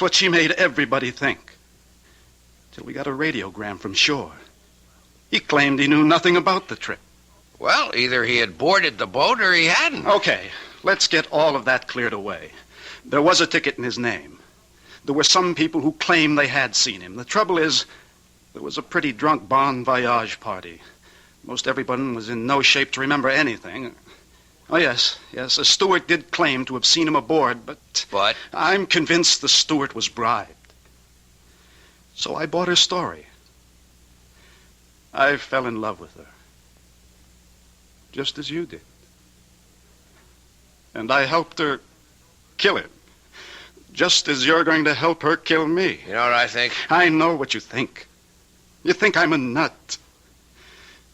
Speaker 8: what she made everybody think. Till we got a radiogram from shore. He claimed he knew nothing about the trip.
Speaker 9: Well, either he had boarded the boat or he hadn't.
Speaker 8: Okay, let's get all of that cleared away. There was a ticket in his name. There were some people who claimed they had seen him. The trouble is, there was a pretty drunk bon voyage party. Most everyone was in no shape to remember anything. Oh, yes, a steward did claim to have seen him aboard, but...
Speaker 9: But?
Speaker 8: I'm convinced the steward was bribed. So I bought her story. I fell in love with her. Just as you did. And I helped her kill him. Just as you're going to help her kill me.
Speaker 9: You know what I think?
Speaker 8: I know what you think. You think I'm a nut.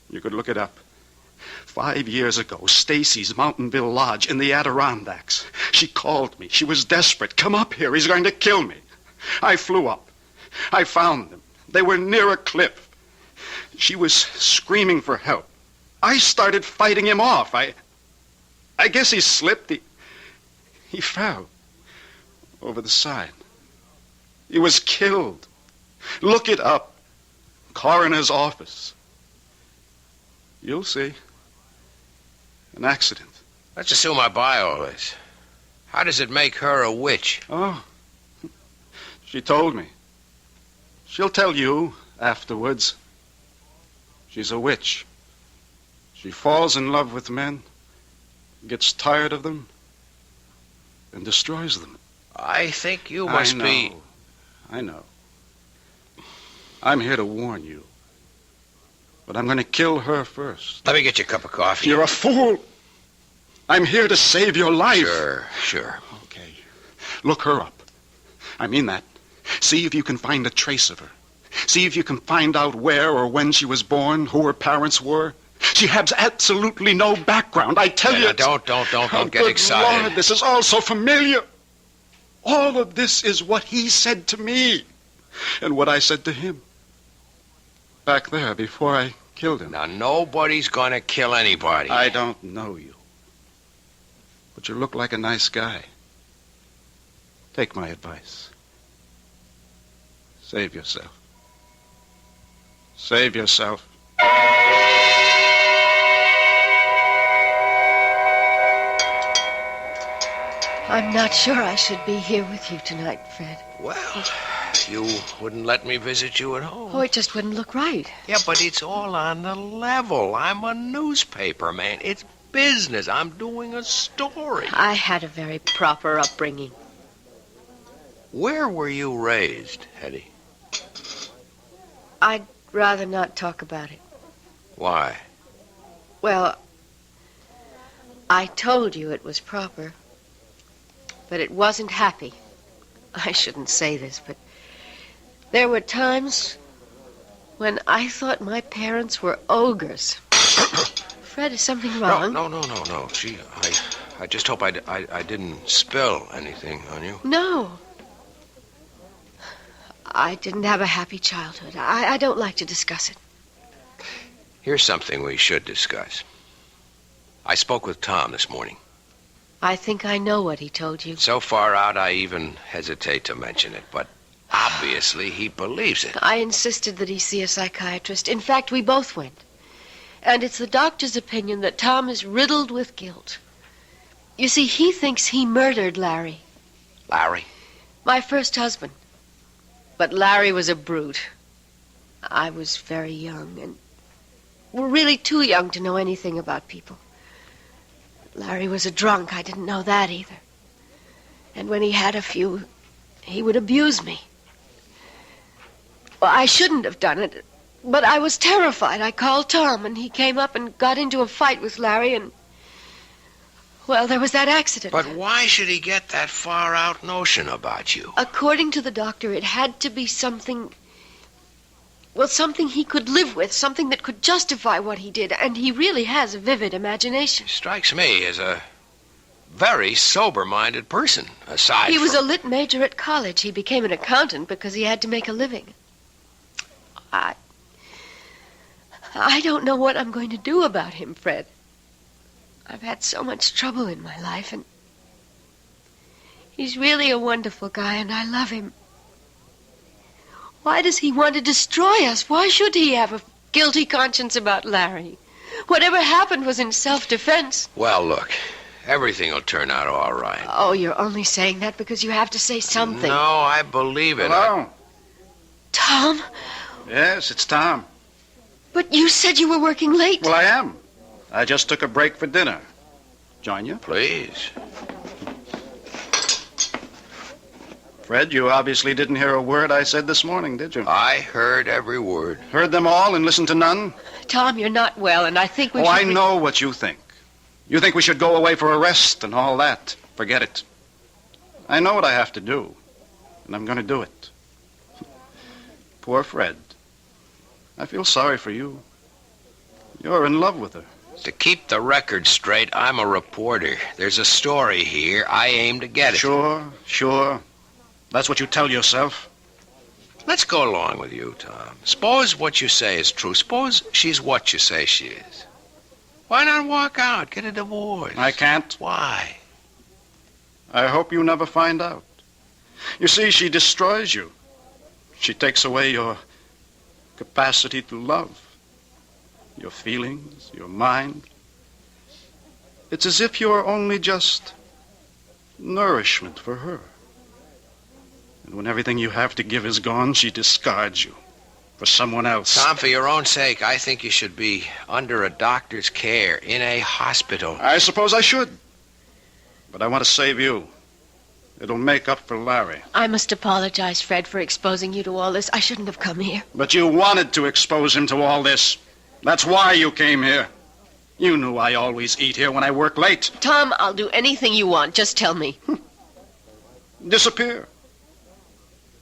Speaker 8: You could look it up. 5 years ago, Stacy's Mountainville Lodge in the Adirondacks. She called me. She was desperate. Come up here. He's going to kill me. I flew up. I found them. They were near a cliff. She was screaming for help. I started fighting him off. I guess he slipped. He fell over the side. He was killed. Look it up. Coroner's office. You'll see. An accident.
Speaker 9: Let's assume I buy all this. How does it make her a witch?
Speaker 8: Oh, she told me. She'll tell you afterwards. She's a witch. She falls in love with men, gets tired of them, and destroys them.
Speaker 9: I think you must be...
Speaker 8: I know. I'm here to warn you. But I'm going to kill her first.
Speaker 9: Let me get you a cup of coffee.
Speaker 8: You're a fool. I'm here to save your life.
Speaker 9: Sure.
Speaker 8: Okay. Look her up. I mean that. See if you can find a trace of her. See if you can find out where or when she was born, who her parents were. She has absolutely no background. I tell you.
Speaker 9: Don't get excited.
Speaker 8: Lord, this is all so familiar. All of this is what he said to me and what I said to him back there before I killed him.
Speaker 9: Now, nobody's gonna kill anybody.
Speaker 8: I don't know you. But you look like a nice guy. Take my advice. Save yourself. Save yourself.
Speaker 11: I'm not sure I should be here with you tonight, Fred.
Speaker 9: Well, you wouldn't let me visit you at home.
Speaker 11: Oh, it just wouldn't look right.
Speaker 9: Yeah, but it's all on the level. I'm a newspaper man. It's business. I'm doing a story.
Speaker 11: I had a very proper upbringing.
Speaker 9: Where were you raised, Hetty?
Speaker 11: I'd rather not talk about it.
Speaker 9: Why?
Speaker 11: Well, I told you it was proper, but it wasn't happy. I shouldn't say this, but there were times when I thought my parents were ogres. Fred, is something wrong?
Speaker 9: No. Gee, I just hope I didn't spill anything on you.
Speaker 11: No. I didn't have a happy childhood. I don't like to discuss it.
Speaker 9: Here's something we should discuss. I spoke with Tom this morning.
Speaker 11: I think I know what he told you.
Speaker 9: So far out, I even hesitate to mention it, but obviously he believes it.
Speaker 11: I insisted that he see a psychiatrist. In fact, we both went. And it's the doctor's opinion that Tom is riddled with guilt. You see, he thinks he murdered Larry.
Speaker 9: Larry?
Speaker 11: My first husband. But Larry was a brute. I was very young, and really too young to know anything about people. Larry was a drunk. I didn't know that either. And when he had a few, he would abuse me. Well, I shouldn't have done it, but I was terrified. I called Tom, and he came up and got into a fight with Larry, and, well, there was that accident.
Speaker 9: But why should he get that far-out notion about you?
Speaker 11: According to the doctor, it had to be something... Well, something he could live with, something that could justify what he did, and he really has a vivid imagination.
Speaker 9: Strikes me as a very sober-minded person, aside
Speaker 11: He
Speaker 9: from...
Speaker 11: was a lit major at college. He became an accountant because he had to make a living. I don't know what I'm going to do about him, Fred. I've had so much trouble in my life, and he's really a wonderful guy, and I love him. Why does he want to destroy us? Why should he have a guilty conscience about Larry? Whatever happened was in self-defense.
Speaker 9: Well, look, everything will turn out all right.
Speaker 11: Oh, you're only saying that because you have to say something.
Speaker 9: No, I believe it.
Speaker 8: Hello?
Speaker 11: Tom?
Speaker 8: Yes, it's Tom.
Speaker 11: But you said you were working late.
Speaker 8: Well, I am. I just took a break for dinner. Join you?
Speaker 9: Please.
Speaker 8: Fred, you obviously didn't hear a word I said this morning, did you?
Speaker 9: I heard every word.
Speaker 8: Heard them all and listened to none?
Speaker 11: Tom, you're not well, and I think we should...
Speaker 8: I know what you think. You think we should go away for a rest and all that. Forget it. I know what I have to do, and I'm going to do it. Poor Fred. I feel sorry for you. You're in love with her.
Speaker 9: To keep the record straight, I'm a reporter. There's a story here. I aim to get it.
Speaker 8: Sure. That's what you tell yourself.
Speaker 9: Let's go along with you, Tom. Suppose what you say is true. Suppose she's what you say she is. Why not walk out, get a divorce?
Speaker 8: I can't.
Speaker 9: Why?
Speaker 8: I hope you never find out. You see, she destroys you. She takes away your capacity to love, your feelings, your mind. It's as if you're only just nourishment for her. And when everything you have to give is gone, she discards you for someone else.
Speaker 9: Tom, for your own sake, I think you should be under a doctor's care in a hospital.
Speaker 8: I suppose I should. But I want to save you. It'll make up for Larry.
Speaker 11: I must apologize, Fred, for exposing you to all this. I shouldn't have come here.
Speaker 8: But you wanted to expose him to all this. That's why you came here. You knew I always eat here when I work late.
Speaker 11: Tom, I'll do anything you want. Just tell me.
Speaker 8: Disappear.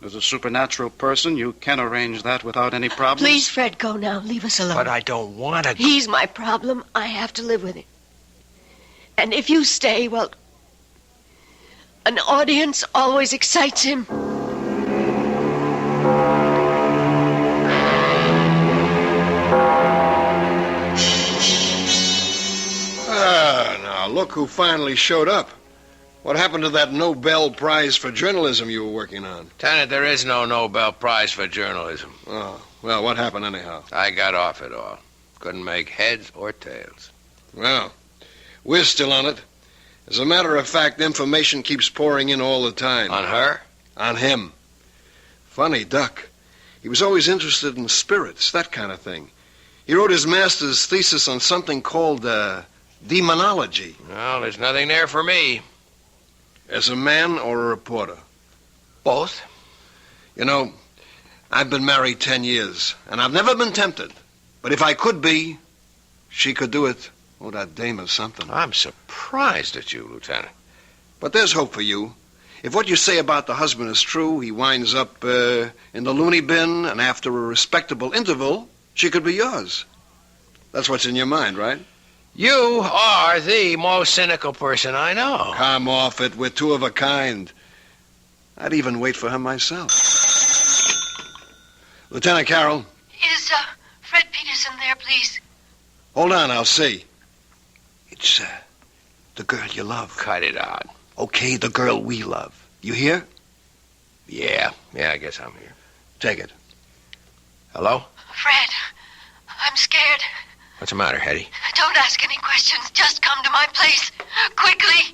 Speaker 8: As a supernatural person, you can arrange that without any problems.
Speaker 11: Please, Fred, go now. Leave us alone.
Speaker 9: But I don't want to.
Speaker 11: He's my problem. I have to live with it. And if you stay, well, an audience always excites him.
Speaker 12: Now, look who finally showed up. What happened to that Nobel Prize for journalism you were working on?
Speaker 9: Lieutenant, there is no Nobel Prize for journalism.
Speaker 12: Oh, well, what happened anyhow?
Speaker 9: I got off it all. Couldn't make heads or tails.
Speaker 12: Well, we're still on it. As a matter of fact, information keeps pouring in all the time.
Speaker 9: On her?
Speaker 12: On him. Funny duck. He was always interested in spirits, that kind of thing. He wrote his master's thesis on something called demonology.
Speaker 9: Well, there's nothing there for me.
Speaker 12: As a man or a reporter?
Speaker 9: Both.
Speaker 12: You know, I've been married 10 years, and I've never been tempted. But if I could be, she could do it. Oh, that dame is something.
Speaker 9: I'm surprised at you, Lieutenant.
Speaker 12: But there's hope for you. If what you say about the husband is true, he winds up in the loony bin, and after a respectable interval, she could be yours. That's what's in your mind, right?
Speaker 9: You are the most cynical person I know.
Speaker 12: Come off it. We're two of a kind. I'd even wait for her myself. Lieutenant Carroll.
Speaker 11: Is Fred Peterson there, please?
Speaker 12: Hold on, I'll see. It's the girl you love.
Speaker 9: Cut it out.
Speaker 12: Okay, the girl we love. You hear?
Speaker 9: Yeah, I guess I'm here.
Speaker 12: Take it.
Speaker 9: Hello?
Speaker 11: Fred, I'm scared.
Speaker 9: What's the matter, Hetty?
Speaker 11: Don't ask any questions. Just come to my place. Quickly.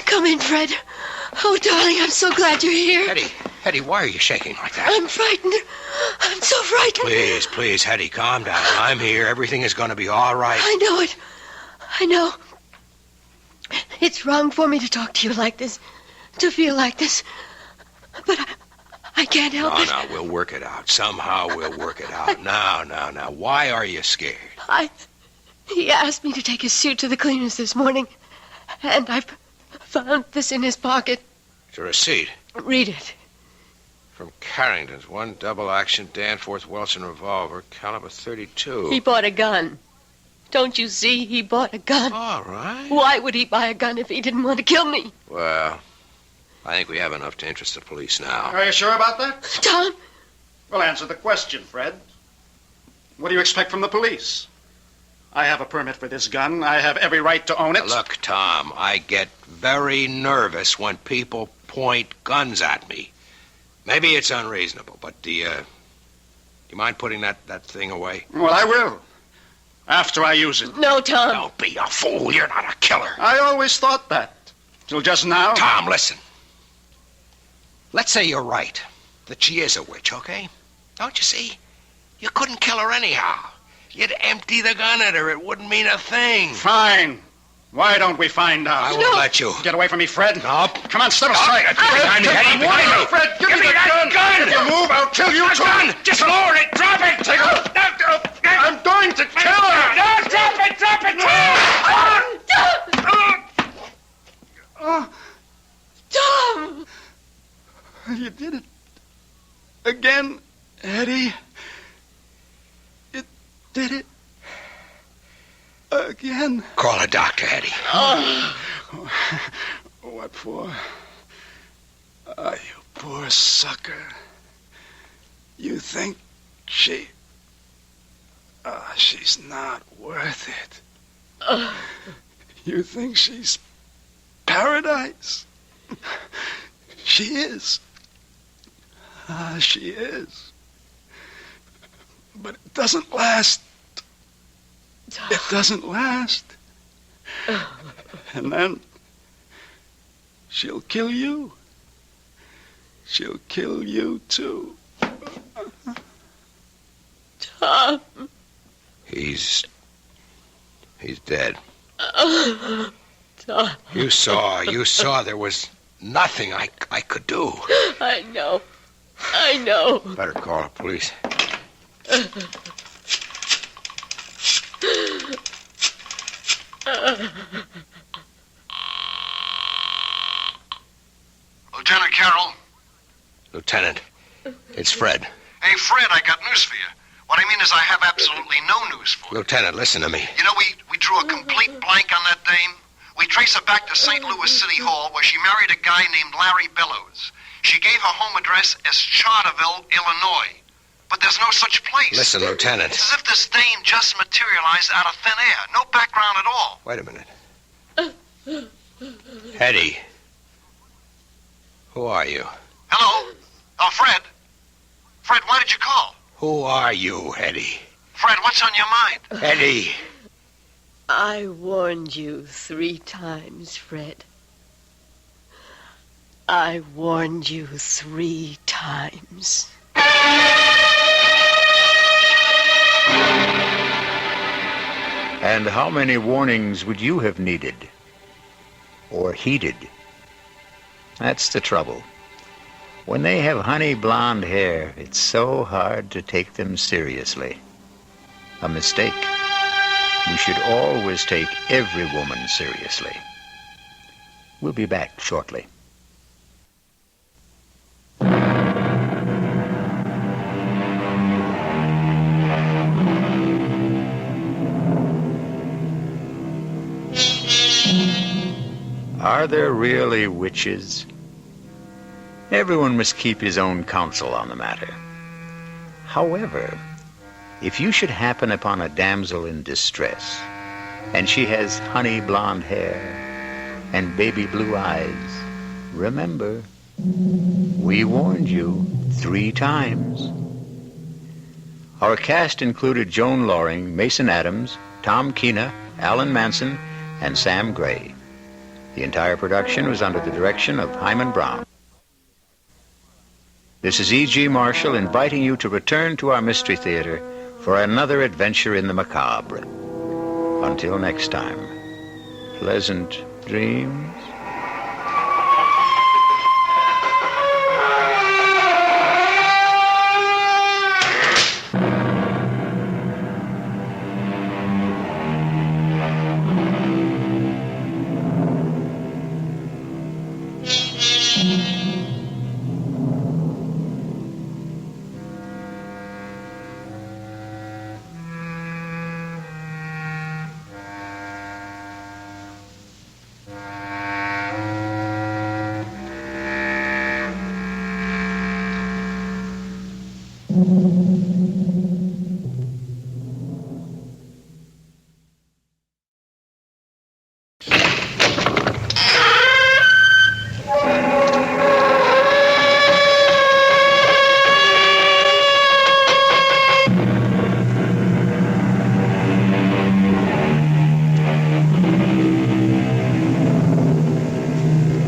Speaker 11: Come in, Fred. Oh, darling, I'm so glad you're here.
Speaker 9: Hetty, why are you shaking like that?
Speaker 11: I'm frightened. I'm so frightened.
Speaker 9: Please, Hetty, calm down. I'm here. Everything is going to be all right.
Speaker 11: I know it. I know. It's wrong for me to talk to you like this, to feel like this. But I can't help it.
Speaker 9: No, we'll work it out. Somehow we'll work it out. Now. Why are you scared?
Speaker 11: He asked me to take his suit to the cleaners this morning, and I've found this in his pocket.
Speaker 9: It's a receipt.
Speaker 11: Read it.
Speaker 9: From Carrington's, 1 double-action Danforth Wilson revolver, caliber .32.
Speaker 11: He bought a gun. Don't you see? He bought a gun.
Speaker 9: All right.
Speaker 11: Why would he buy a gun if he didn't want to kill me?
Speaker 9: Well, I think we have enough to interest the police now.
Speaker 8: Are you sure about that?
Speaker 11: Tom?
Speaker 8: Well, answer the question, Fred. What do you expect from the police? I have a permit for this gun. I have every right to own it.
Speaker 9: Look, Tom, I get very nervous when people point guns at me. Maybe it's unreasonable, but do you mind putting that thing away?
Speaker 8: Well, I will. After I use it.
Speaker 11: No, Tom.
Speaker 9: Don't be a fool. You're not a killer.
Speaker 8: I always thought that. Till just now.
Speaker 9: Tom, listen. Let's say you're right. That she is a witch, okay? Don't you see? You couldn't kill her anyhow. You'd empty the gun at her. It wouldn't mean a thing.
Speaker 8: Fine. Why don't we find out?
Speaker 9: I won't let you.
Speaker 8: Get away from me, Fred.
Speaker 9: No.
Speaker 8: Come on, step aside.
Speaker 9: Behind me.
Speaker 8: Fred, give me that gun. If you move, I'll kill you too.
Speaker 9: Gun. Just lower it. Drop it.
Speaker 8: Take it. I'm going to kill her.
Speaker 9: No, drop it.
Speaker 11: Tom!
Speaker 8: You did it. Again, Eddie. You did it. Again.
Speaker 9: Call a doctor, Eddie.
Speaker 8: What for? You poor sucker. You think she's not worth it. You think she's paradise? She is. She is. But it doesn't last. It doesn't last. And then she'll kill you. She'll kill you, too.
Speaker 11: Tom.
Speaker 9: He's dead.
Speaker 11: Tom.
Speaker 9: You saw there was nothing I could do.
Speaker 11: I know.
Speaker 9: Better call the police.
Speaker 12: Lieutenant Carroll?
Speaker 9: Lieutenant, it's Fred.
Speaker 12: Hey, Fred, I got news for you. What I mean is I have absolutely no news for you.
Speaker 9: Lieutenant, listen to me.
Speaker 12: You know, we drew a complete blank on that dame. We trace her back to St. Louis City Hall, where she married a guy named Larry Bellows. She gave her home address as Charterville, Illinois. But there's no such place.
Speaker 9: Listen, Lieutenant.
Speaker 12: It's as if this dame just materialized out of thin air. No background at all.
Speaker 9: Wait a minute. Hetty. Who are you?
Speaker 12: Hello? Oh, Fred? Fred, why did you call?
Speaker 9: Who are you, Hetty?
Speaker 12: Fred, what's on your mind?
Speaker 9: Hetty.
Speaker 11: I warned you 3 times, Fred. I warned you 3 times.
Speaker 1: And how many warnings would you have needed? Or heeded? That's the trouble. When they have honey blonde hair, it's so hard to take them seriously. A mistake. We should always take every woman seriously. We'll be back shortly. Are there really witches? Everyone must keep his own counsel on the matter. However, if you should happen upon a damsel in distress, and she has honey blonde hair and baby blue eyes, remember, we warned you 3 times. Our cast included Joan Loring, Mason Adams, Tom Keena, Alan Manson, and Sam Gray. The entire production was under the direction of Hyman Brown. This is E.G. Marshall inviting you to return to our Mystery Theater for another adventure in the macabre. Until next time, pleasant dreams.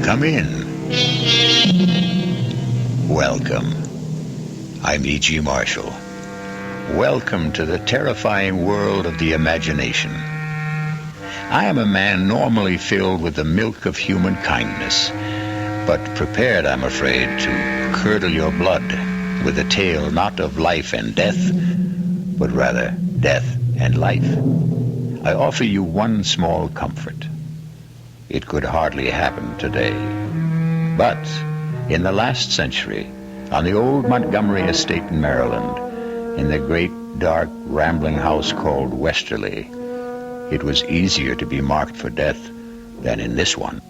Speaker 1: Come in. Welcome. I'm E.G. Marshall. Welcome to the terrifying world of the imagination. I am a man normally filled with the milk of human kindness, but prepared, I'm afraid, to curdle your blood with a tale not of life and death, but rather death and life. I offer you one small comfort. It could hardly happen today. But in the last century, on the old Montgomery estate in Maryland, in the great, dark, rambling house called Westerly, it was easier to be marked for death than in this one.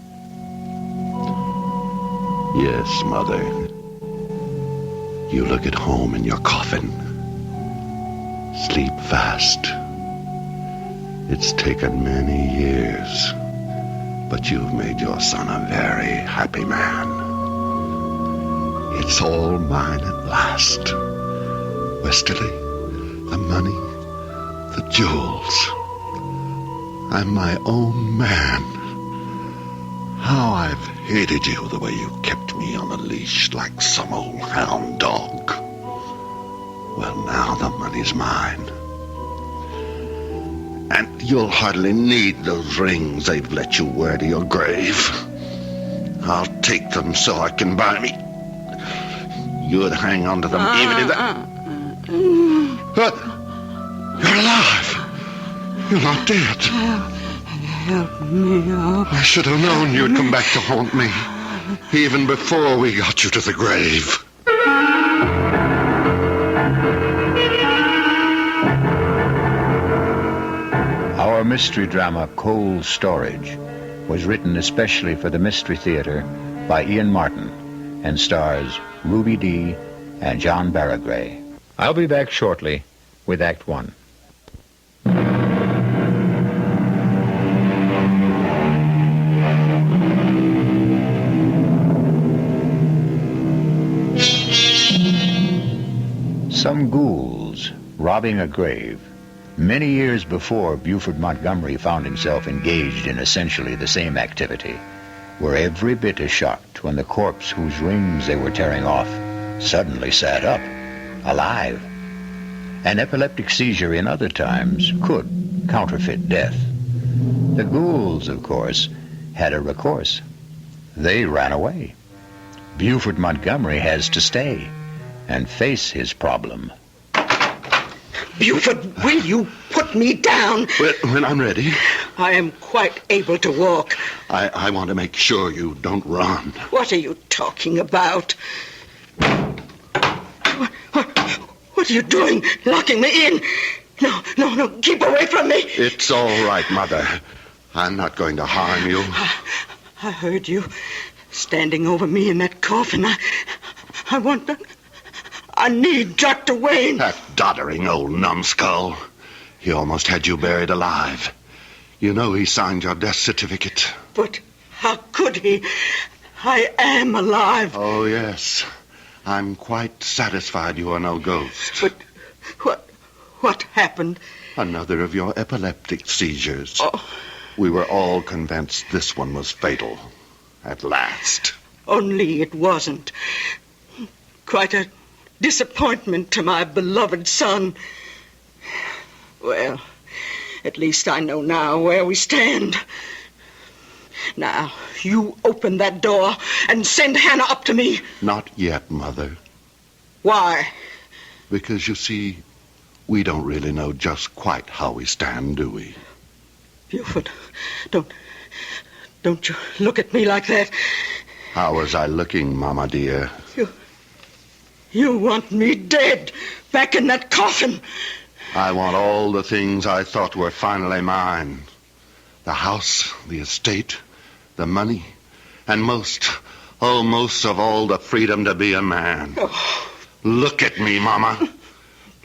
Speaker 13: Yes, Mother. You look at home in your coffin. Sleep fast. It's taken many years, but you've made your son a very happy man. It's all mine at last. Westerly, the money, the jewels. I'm my own man. How I've hated you the way you kept me on a leash like some old hound dog. Well, now the money's mine. And you'll hardly need those rings they've let you wear to your grave. I'll take them so I can buy me. You'd hang on to them even if You're alive. You're not dead.
Speaker 14: Help me up.
Speaker 13: I should have known you'd come back to haunt me, even before we got you to the grave.
Speaker 1: Our mystery drama, Cold Storage, was written especially for the Mystery Theater by Ian Martin and stars Ruby Dee and John Barragray. I'll be back shortly with Act One. Some ghouls robbing a grave. Many years before Buford Montgomery found himself engaged in essentially the same activity, were every bit as shocked when the corpse whose rings they were tearing off suddenly sat up, alive. An epileptic seizure in other times could counterfeit death. The ghouls, of course, had a recourse. They ran away. Buford Montgomery has to stay and face his problem.
Speaker 14: Buford, will you put me down?
Speaker 13: When I'm ready.
Speaker 14: I am quite able to walk.
Speaker 13: I want to make sure you don't run.
Speaker 14: What are you talking about? What are you doing? Locking me in? No, keep away from me.
Speaker 13: It's all right, Mother. I'm not going to harm you.
Speaker 14: I heard you standing over me in that coffin. I need Dr. Wayne.
Speaker 13: That doddering old numbskull. He almost had you buried alive. You know he signed your death certificate.
Speaker 14: But how could he? I am alive.
Speaker 13: Oh, yes. I'm quite satisfied you are no ghost.
Speaker 14: But what happened?
Speaker 13: Another of your epileptic seizures.
Speaker 14: Oh.
Speaker 13: We were all convinced this one was fatal. At last.
Speaker 14: Only it wasn't. Quite a disappointment to my beloved son. Well, at least I know now where we stand. Now, you open that door and send Hannah up to me.
Speaker 13: Not yet, Mother.
Speaker 14: Why?
Speaker 13: Because, you see, we don't really know just quite how we stand, do we?
Speaker 14: Buford, don't you look at me like that.
Speaker 13: How was I looking, Mama dear?
Speaker 14: You want me dead, back in that coffin.
Speaker 13: I want all the things I thought were finally mine. The house, the estate, the money, and most of all, the freedom to be a man.
Speaker 14: Oh.
Speaker 13: Look at me, Mama.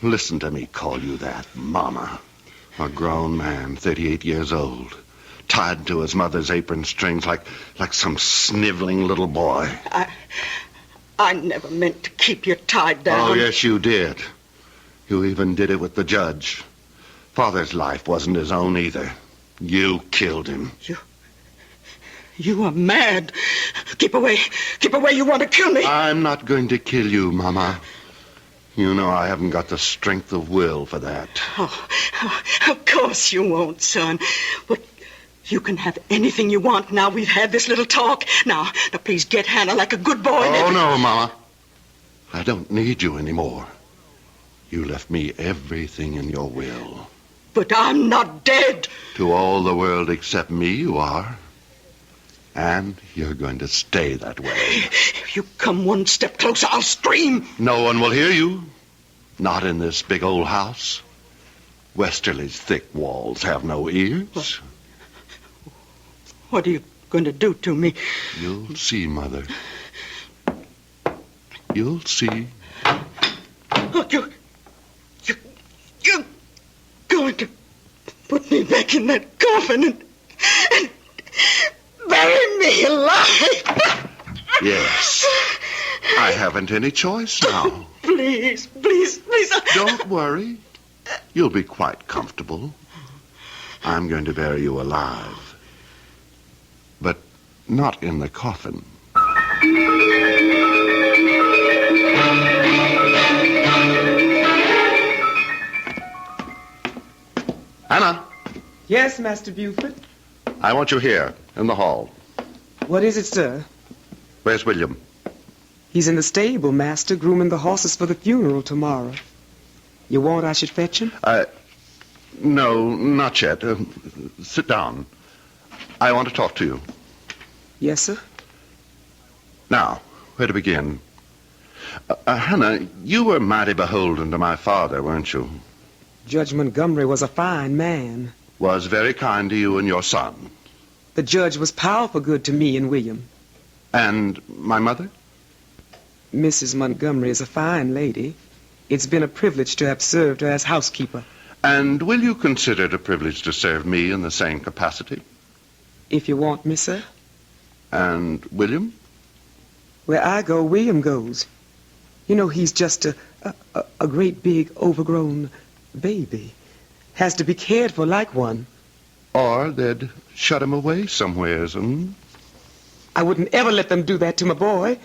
Speaker 13: Listen to me call you that, Mama. A grown man, 38 years old, tied to his mother's apron strings like some sniveling little boy.
Speaker 14: I never meant to keep you tied down.
Speaker 13: Oh, yes, you did. You even did it with the judge. Father's life wasn't his own either. You killed him.
Speaker 14: You are mad. Keep away. Keep away. You want to kill me.
Speaker 13: I'm not going to kill you, Mama. You know I haven't got the strength of will for that.
Speaker 14: Oh, of course you won't, son. But you can have anything you want now we've had this little talk. Now, please get Hannah like a good boy.
Speaker 13: Oh, no, Mama. I don't need you anymore. You left me everything in your will.
Speaker 14: But I'm not dead.
Speaker 13: To all the world except me, you are. And you're going to stay that way.
Speaker 14: If you come one step closer, I'll scream.
Speaker 13: No one will hear you. Not in this big old house. Westerly's thick walls have no ears.
Speaker 14: What are you going to do to me?
Speaker 13: You'll see, Mother. You'll see.
Speaker 14: Oh, you're going to put me back in that coffin and bury me alive.
Speaker 13: Yes. I haven't any choice now.
Speaker 14: Please, please, please.
Speaker 13: Don't worry. You'll be quite comfortable. I'm going to bury you alive. But not in the coffin. Hannah.
Speaker 15: Yes, Master Buford.
Speaker 13: I want you here, in the hall.
Speaker 15: What is it, sir?
Speaker 13: Where's William?
Speaker 15: He's in the stable, Master, grooming the horses for the funeral tomorrow. You want I should fetch him?
Speaker 13: No, not yet. Sit down. I want to talk to you.
Speaker 15: Yes, sir.
Speaker 13: Now, where to begin? Hannah, you were mighty beholden to my father, weren't you?
Speaker 15: Judge Montgomery was a fine man.
Speaker 13: Was very kind to you and your son.
Speaker 15: The judge was powerful good to me and William.
Speaker 13: And my mother?
Speaker 15: Mrs. Montgomery is a fine lady. It's been a privilege to have served her as housekeeper.
Speaker 13: And will you consider it a privilege to serve me in the same capacity?
Speaker 15: If you want me, sir.
Speaker 13: And William?
Speaker 15: Where I go, William goes. You know, he's just a great big overgrown baby. Has to be cared for like one.
Speaker 13: Or they'd shut him away somewheres,
Speaker 15: I wouldn't ever let them do that to my boy.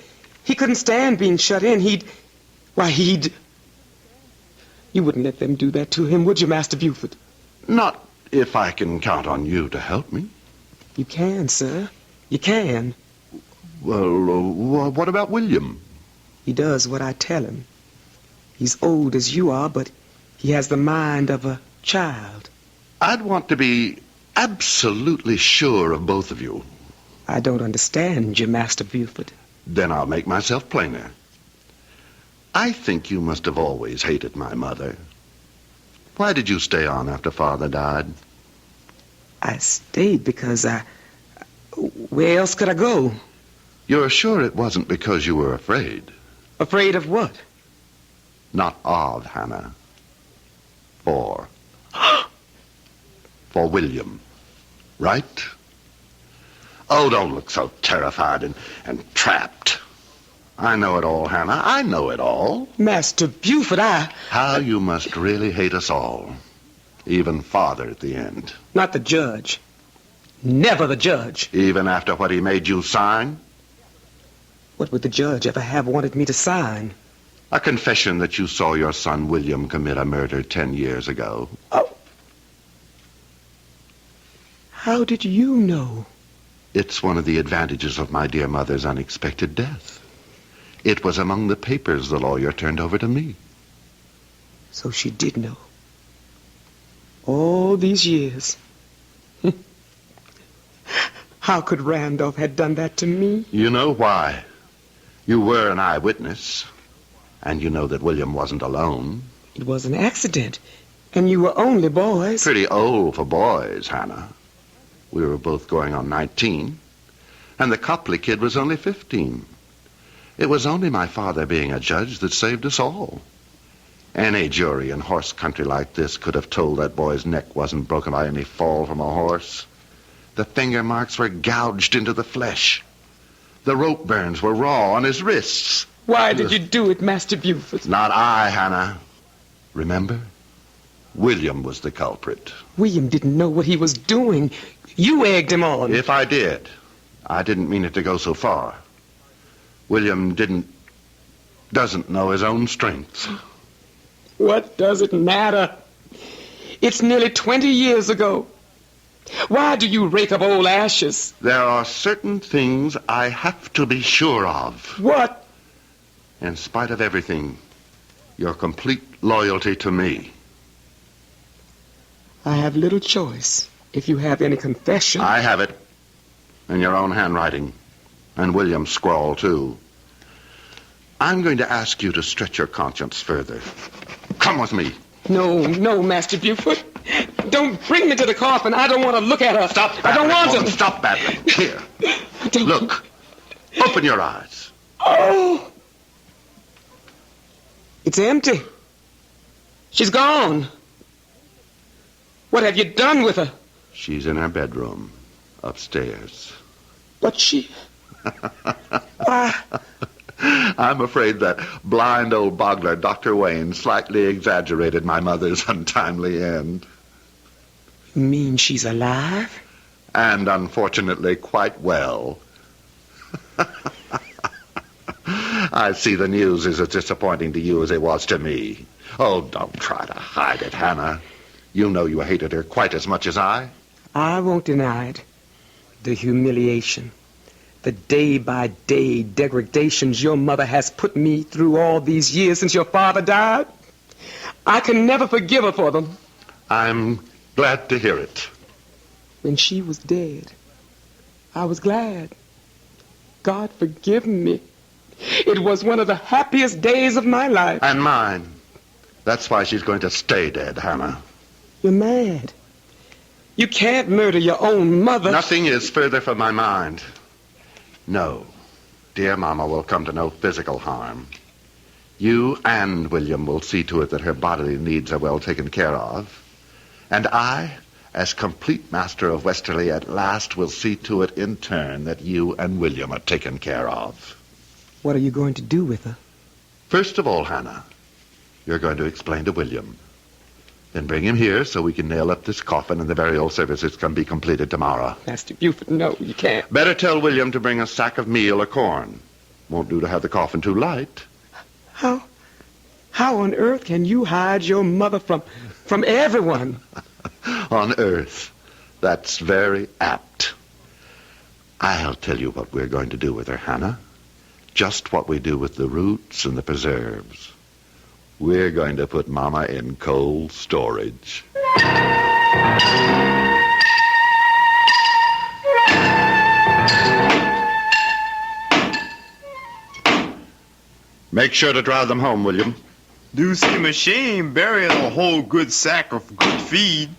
Speaker 15: He couldn't stand being shut in. You wouldn't let them do that to him, would you, Master Buford?
Speaker 13: Not if I can count on you to help me.
Speaker 15: You can, sir. You can.
Speaker 13: Well, what about William?
Speaker 15: He does what I tell him. He's old as you are, but he has the mind of a child.
Speaker 13: I'd want to be absolutely sure of both of you.
Speaker 15: I don't understand you, Master Buford.
Speaker 13: Then I'll make myself plainer. I think you must have always hated my mother. Why did you stay on after Father died?
Speaker 15: I stayed because where else could I go?
Speaker 13: You're sure it wasn't because you were afraid?
Speaker 15: Afraid of what?
Speaker 13: Not of, Hannah. For William. Right? Oh, don't look so terrified and trapped. I know it all, Hannah. I know it all.
Speaker 15: Master Buford,
Speaker 13: How you must really hate us all. Even Father at the end.
Speaker 15: Not the judge. Never the judge.
Speaker 13: Even after what he made you sign?
Speaker 15: What would the judge ever have wanted me to sign?
Speaker 13: A confession that you saw your son William commit a murder 10 years ago.
Speaker 15: Oh. How did you know?
Speaker 13: It's one of the advantages of my dear mother's unexpected death. It was among the papers the lawyer turned over to me.
Speaker 15: So she did know. All these years. How could Randolph have done that to me?
Speaker 13: You know why. You were an eyewitness. And you know that William wasn't alone.
Speaker 15: It was an accident. And you were only boys.
Speaker 13: Pretty old for boys, Hannah. We were both going on 19. And the Copley kid was only 15. It was only my father being a judge that saved us all. Any jury in horse country like this could have told that boy's neck wasn't broken by any fall from a horse. The finger marks were gouged into the flesh. The rope burns were raw on his wrists.
Speaker 15: Why did you do it, Master Buford?
Speaker 13: Not I, Hannah. Remember? William was the culprit.
Speaker 15: William didn't know what he was doing. You egged him on.
Speaker 13: If I did, I didn't mean it to go so far. William doesn't know his own strengths.
Speaker 15: What does it matter? It's nearly 20 years ago. Why do you rake up old ashes?
Speaker 13: There are certain things I have to be sure of.
Speaker 15: What?
Speaker 13: In spite of everything, your complete loyalty to me.
Speaker 15: I have little choice. If you have any confession...
Speaker 13: I have it. In your own handwriting. And William's scrawl, too. I'm going to ask you to stretch your conscience further. Come with me.
Speaker 15: No, Master Buford. Don't bring me to the coffin. I don't want to look at her.
Speaker 13: Stop battling.
Speaker 15: I don't want to.
Speaker 13: Stop battling. Here. Look. Open your eyes.
Speaker 15: Oh. It's empty. She's gone. What have you done with her?
Speaker 13: She's in her bedroom. Upstairs.
Speaker 15: But she... Why...
Speaker 13: I'm afraid that blind old boggler, Dr. Wayne, slightly exaggerated my mother's untimely end.
Speaker 15: You mean she's alive?
Speaker 13: And unfortunately quite well. I see the news is as disappointing to you as it was to me. Oh, don't try to hide it, Hannah. You know you hated her quite as much as I.
Speaker 15: I won't deny it. The humiliation, the day-by-day degradations your mother has put me through all these years since your father died. I can never forgive her for them.
Speaker 13: I'm glad to hear it.
Speaker 15: When she was dead, I was glad. God forgive me. It was one of the happiest days of my life.
Speaker 13: And mine. That's why she's going to stay dead, Hannah.
Speaker 15: You're mad. You can't murder your own mother.
Speaker 13: Nothing is further from my mind. No. Dear Mama will come to no physical harm. You and William will see to it that her bodily needs are well taken care of. And I, as complete master of Westerly at last, will see to it in turn that you and William are taken care of.
Speaker 15: What are you going to do with her?
Speaker 13: First of all, Hannah, you're going to explain to William. Then bring him here so we can nail up this coffin and the burial services can be completed tomorrow.
Speaker 15: Master Buford, no, you can't.
Speaker 13: Better tell William to bring a sack of meal or corn. Won't do to have the coffin too light.
Speaker 15: How on earth can you hide your mother from everyone?
Speaker 13: On earth. That's very apt. I'll tell you what we're going to do with her, Hannah. Just what we do with the roots and the preserves. We're going to put Mama in cold storage. Make sure to drive them home, William.
Speaker 16: Do seem a shame burying a whole good sack of good feed.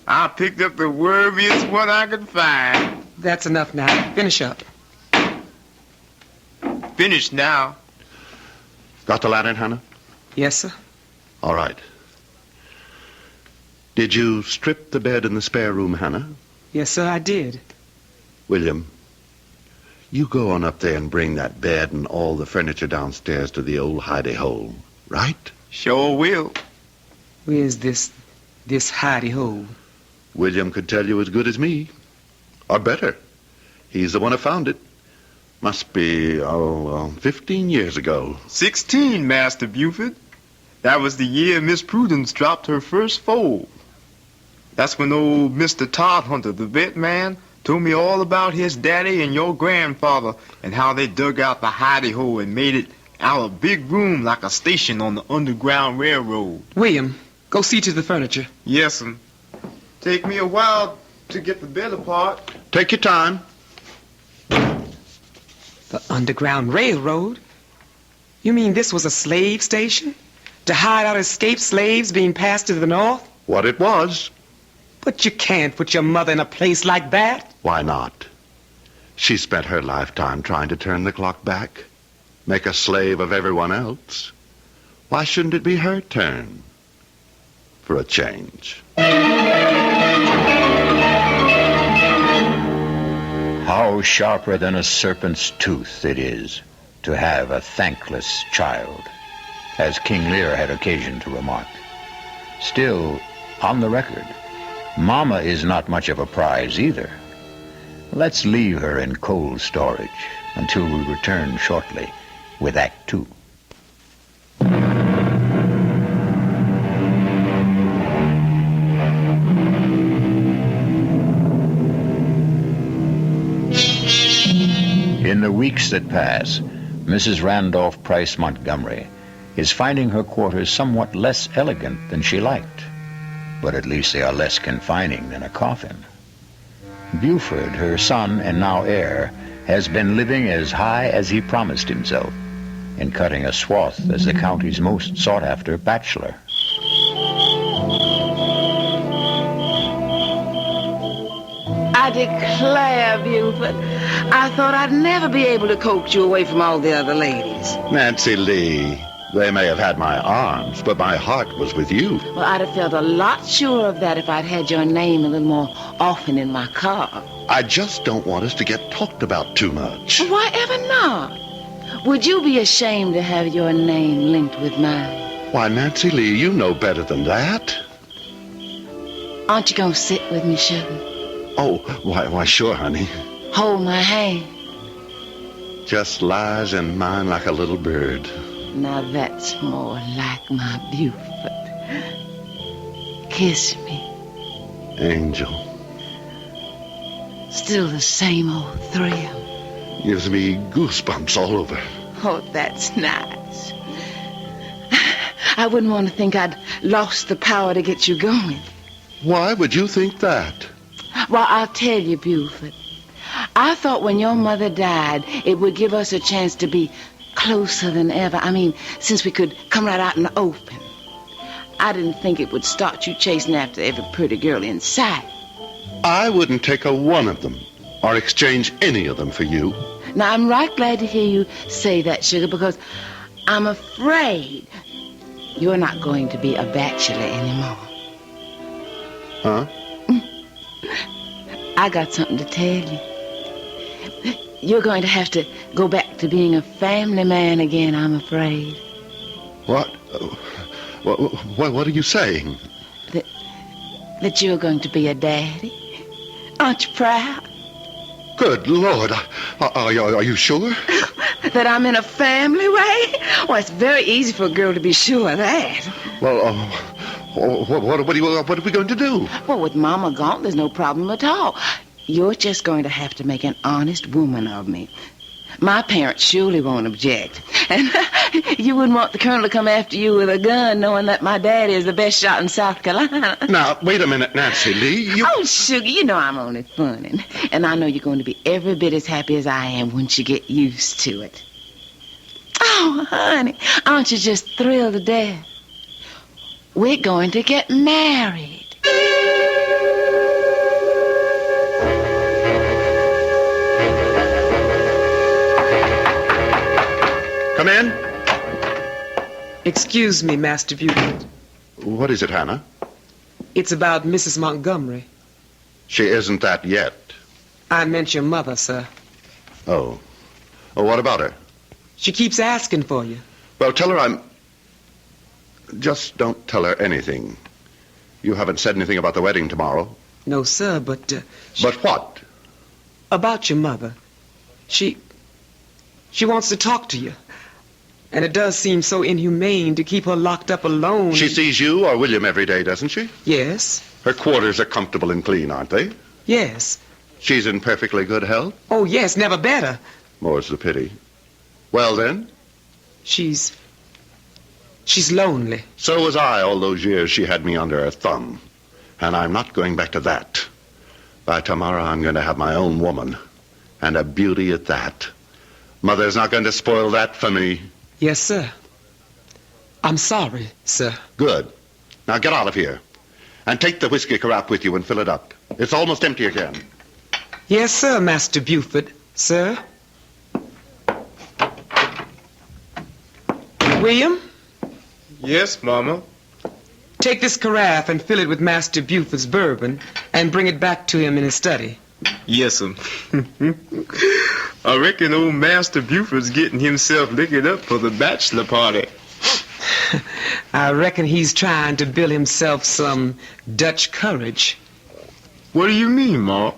Speaker 16: I picked up the wormiest one I could find.
Speaker 15: That's enough now. Finish up.
Speaker 16: Finished now.
Speaker 13: Got the lantern, Hannah?
Speaker 15: Yes, sir.
Speaker 13: All right. Did you strip the bed in the spare room, Hannah?
Speaker 15: Yes, sir, I did.
Speaker 13: William, you go on up there and bring that bed and all the furniture downstairs to the old hidey hole, right?
Speaker 16: Sure will.
Speaker 15: Where's this hidey hole?
Speaker 13: William could tell you as good as me. Or better. He's the one who found it. Must be, 15 years ago.
Speaker 16: 16, Master Buford. That was the year Miss Prudence dropped her first foal. That's when old Mr. Todd Hunter, the vet man, told me all about his daddy and your grandfather and how they dug out the hidey hole and made it out a big room like a station on the Underground Railroad.
Speaker 15: William, go see to the furniture.
Speaker 16: Yes'm. Take me a while to get the bed apart.
Speaker 13: Take your time.
Speaker 15: The Underground Railroad? You mean this was a slave station? To hide out escaped slaves being passed to the north?
Speaker 13: What it was.
Speaker 15: But you can't put your mother in a place like that.
Speaker 13: Why not? She spent her lifetime trying to turn the clock back, make a slave of everyone else. Why shouldn't it be her turn? For a change.
Speaker 1: How sharper than a serpent's tooth it is to have a thankless child, as King Lear had occasion to remark. Still, on the record, Mama is not much of a prize either. Let's leave her in cold storage until we return shortly with Act 2. In the weeks that pass, Mrs. Randolph Price Montgomery is finding her quarters somewhat less elegant than she liked, but at least they are less confining than a coffin. Buford, her son and now heir, has been living as high as he promised himself, in cutting a swath as the county's most sought-after bachelor.
Speaker 17: I declare, Buford, I thought I'd never be able to coax you away from all the other ladies.
Speaker 13: Nancy Lee, they may have had my arms, but my heart was with you.
Speaker 17: Well, I'd have felt a lot sure of that if I'd had your name a little more often in my car.
Speaker 13: I just don't want us to get talked about too much.
Speaker 17: Well, why ever not? would you be ashamed to have your name linked with mine?
Speaker 13: Why, Nancy Lee, you know better than that.
Speaker 17: Aren't you going to sit with me, sugar?
Speaker 13: Oh, why, sure, honey.
Speaker 17: Hold my hand.
Speaker 13: Just lies in mine like a little bird.
Speaker 17: Now that's more like my Buford. Kiss me.
Speaker 13: Angel.
Speaker 17: Still the same old thrill.
Speaker 13: Gives me goosebumps all over.
Speaker 17: Oh, that's nice. I wouldn't want to think I'd lost the power to get you going.
Speaker 13: Why would you think that?
Speaker 17: Well, I'll tell you, Buford. I thought when your mother died, it would give us a chance to be closer than ever. I mean, since we could come right out in the open. I didn't think it would start you chasing after every pretty girl in sight.
Speaker 13: I wouldn't take a one of them or exchange any of them for you.
Speaker 17: Now, I'm right glad to hear you say that, sugar, because I'm afraid you're not going to be a bachelor anymore.
Speaker 13: Huh?
Speaker 17: I got something to tell you. You're going to have to go back to being a family man again, I'm afraid.
Speaker 13: What? What are you saying?
Speaker 17: That you're going to be a daddy. Aren't you proud?
Speaker 13: Good Lord. Are you sure?
Speaker 17: That I'm in a family way? Well, it's very easy for a girl to be sure of that.
Speaker 13: Well, what are we going to do?
Speaker 17: Well, with Mama gone, there's no problem at all. You're just going to have to make an honest woman of me. My parents surely won't object. And you wouldn't want the colonel to come after you with a gun, knowing that my daddy is the best shot in South Carolina.
Speaker 13: Now, wait a minute, Nancy Lee.
Speaker 17: Oh, sugar, you know I'm only funning. And I know you're going to be every bit as happy as I am once you get used to it. Oh, honey, aren't you just thrilled to death? We're going to get married.
Speaker 13: Come in.
Speaker 15: Excuse me, Master Buford.
Speaker 13: What is it, Hannah?
Speaker 15: It's about Mrs. Montgomery.
Speaker 13: She isn't that yet.
Speaker 15: I meant your mother, sir.
Speaker 13: Oh. Oh, what about her?
Speaker 15: She keeps asking for you.
Speaker 13: Well, tell her Just don't tell her anything. You haven't said anything about the wedding tomorrow.
Speaker 15: No, sir, but...
Speaker 13: But what?
Speaker 15: About your mother. She wants to talk to you. And it does seem so inhumane to keep her locked up alone.
Speaker 13: She sees you or William every day, doesn't she?
Speaker 15: Yes.
Speaker 13: Her quarters are comfortable and clean, aren't they?
Speaker 15: Yes.
Speaker 13: She's in perfectly good health?
Speaker 15: Oh, yes, never better.
Speaker 13: More's the pity. Well, then?
Speaker 15: She's lonely.
Speaker 13: So was I all those years she had me under her thumb. And I'm not going back to that. By tomorrow, I'm going to have my own woman. And a beauty at that. Mother's not going to spoil that for me.
Speaker 15: Yes, sir. I'm sorry, sir.
Speaker 13: Good. Now get out of here. And take the whiskey carafe with you and fill it up. It's almost empty again.
Speaker 15: Yes, sir, Master Buford. Sir? William?
Speaker 16: Yes, Mama?
Speaker 15: Take this carafe and fill it with Master Buford's bourbon and bring it back to him in his study.
Speaker 16: Yes'm. I reckon old Master Buford's getting himself liquored up for the bachelor party.
Speaker 15: I reckon he's trying to build himself some Dutch courage.
Speaker 16: What do you mean, Ma?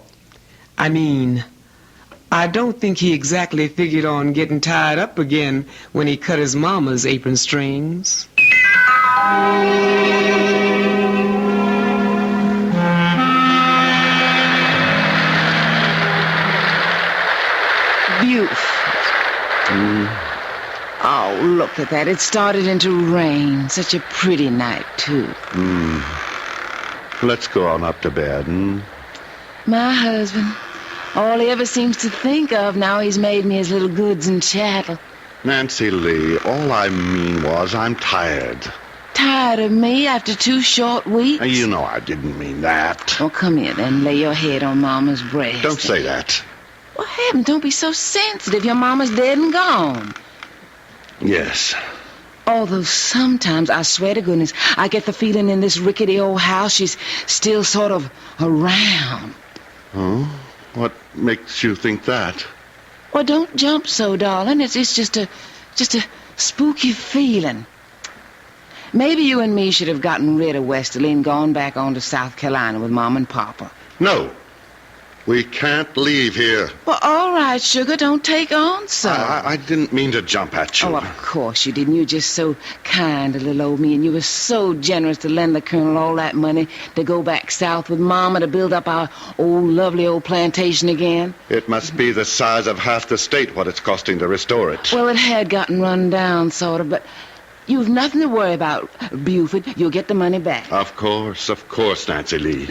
Speaker 15: I mean, I don't think he exactly figured on getting tied up again when he cut his mama's apron strings.
Speaker 17: Oh, look at that. It started into rain. Such a pretty night, too.
Speaker 13: Let's go on up to bed,
Speaker 17: My husband. All he ever seems to think of now he's made me his little goods and chattel.
Speaker 13: Nancy Lee, all I mean was I'm tired.
Speaker 17: Tired of me after 2 short weeks?
Speaker 13: You know I didn't mean that.
Speaker 17: Well, come here then. Lay your head on Mama's breast.
Speaker 13: Don't say that.
Speaker 17: Well, heaven, don't be so sensitive. Your Mama's dead and gone.
Speaker 13: Yes.
Speaker 17: Although sometimes, I swear to goodness, I get the feeling in this rickety old house she's still sort of around.
Speaker 13: Oh? What makes you think that?
Speaker 17: Well, don't jump so, darling. It's just a spooky feeling. Maybe you and me should have gotten rid of Westerly and gone back on to South Carolina with Mom and Papa.
Speaker 13: No. We can't leave here.
Speaker 17: Well, all right, sugar. Don't take on so.
Speaker 13: I didn't mean to jump at you.
Speaker 17: Oh, of course you didn't. You're just so kind to little old me, and you were so generous to lend the Colonel all that money to go back south with Mama to build up our old lovely old plantation again.
Speaker 13: It must be the size of half the state what it's costing to restore it.
Speaker 17: Well, it had gotten run down, sort of, but you've nothing to worry about, Buford. You'll get the money back.
Speaker 13: Of course, Nancy Lee.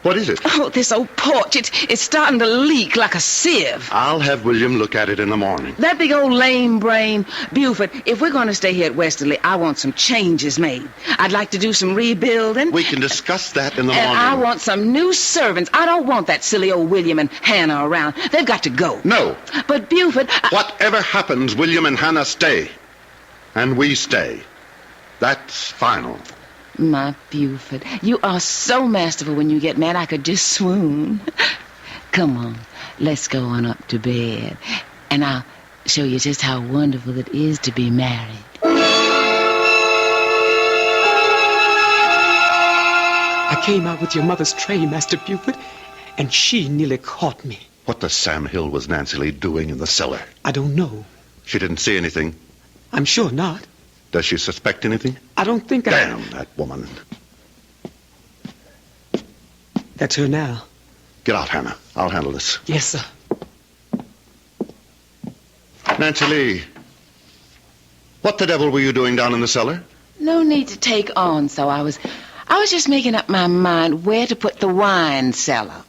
Speaker 13: What is it?
Speaker 17: Oh, this old porch. It's starting to leak like a sieve.
Speaker 13: I'll have William look at it in the morning.
Speaker 17: That big old lame brain. Buford, if we're going to stay here at Westerly, I want some changes made. I'd like to do some rebuilding.
Speaker 13: We can discuss that in the morning.
Speaker 17: And I want some new servants. I don't want that silly old William and Hannah around. They've got to go.
Speaker 13: No.
Speaker 17: But Buford...
Speaker 13: Whatever happens, William and Hannah stay. And we stay. That's final.
Speaker 17: My Buford, you are so masterful when you get mad I could just swoon. Come on, let's go on up to bed, and I'll show you just how wonderful it is to be married.
Speaker 15: I came out with your mother's tray, Master Buford, and she nearly caught me.
Speaker 13: What the Sam Hill was Nancy Lee doing in the cellar?
Speaker 15: I don't know.
Speaker 13: She didn't see anything?
Speaker 15: I'm sure not.
Speaker 13: Does she suspect anything?
Speaker 15: I don't think
Speaker 13: Damn that woman.
Speaker 15: That's her now.
Speaker 13: Get out, Hannah. I'll handle this.
Speaker 15: Yes, sir.
Speaker 13: Nancy Lee, what the devil were you doing down in the cellar?
Speaker 17: No need to take on, so I was just making up my mind where to put the wine cellar.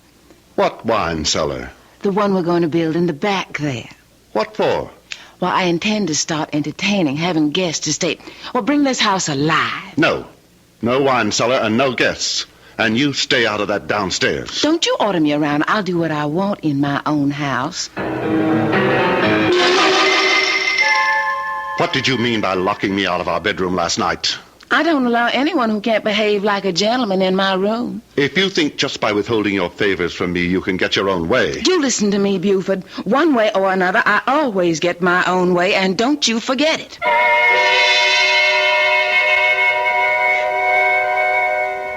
Speaker 13: What wine cellar?
Speaker 17: The one we're going to build in the back there.
Speaker 13: What for?
Speaker 17: Well, I intend to start entertaining, having guests to stay. Well, bring this house alive.
Speaker 13: No. No wine cellar and no guests. And you stay out of that downstairs.
Speaker 17: Don't you order me around. I'll do what I want in my own house.
Speaker 13: What did you mean by locking me out of our bedroom last night?
Speaker 17: I don't allow anyone who can't behave like a gentleman in my room.
Speaker 13: If you think just by withholding your favors from me you can get your own way...
Speaker 17: Do listen to me, Buford. One way or another, I always get my own way, and don't you forget it.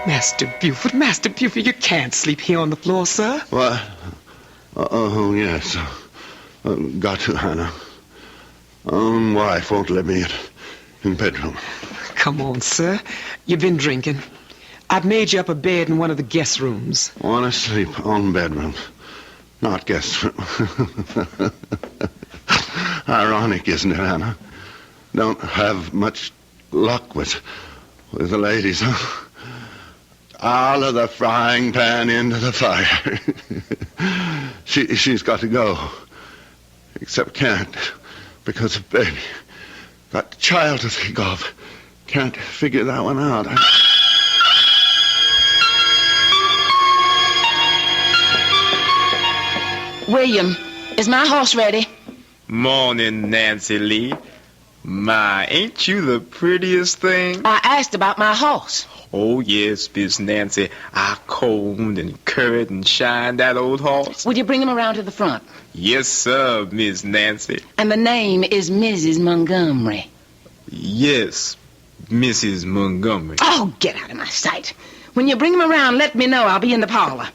Speaker 15: Master Buford, you can't sleep here on the floor, sir.
Speaker 13: What? Oh, yes. Got to, Hannah. Own wife won't let me in bedroom.
Speaker 15: Come on, sir. You've been drinking. I've made you up a bed in one of the guest rooms.
Speaker 13: Want to sleep on bedroom, not guest room. Ironic, isn't it, Hannah? Don't have much luck with the ladies, huh? Out of the frying pan into the fire. She's got to go. Except can't, because of baby. Got the child to think of. Can't figure that one out.
Speaker 17: William, is my horse ready?
Speaker 16: Morning, Nancy Lee. My, ain't you the prettiest thing?
Speaker 17: I asked about my horse.
Speaker 16: Oh, yes, Miss Nancy. I combed and curried and shined that old horse.
Speaker 17: Would you bring him around to the front?
Speaker 16: Yes, sir, Miss Nancy.
Speaker 17: And the name is Mrs. Montgomery.
Speaker 16: Yes, Mrs. Montgomery.
Speaker 17: Oh, get out of my sight. When you bring him around, let me know. I'll be in the parlor.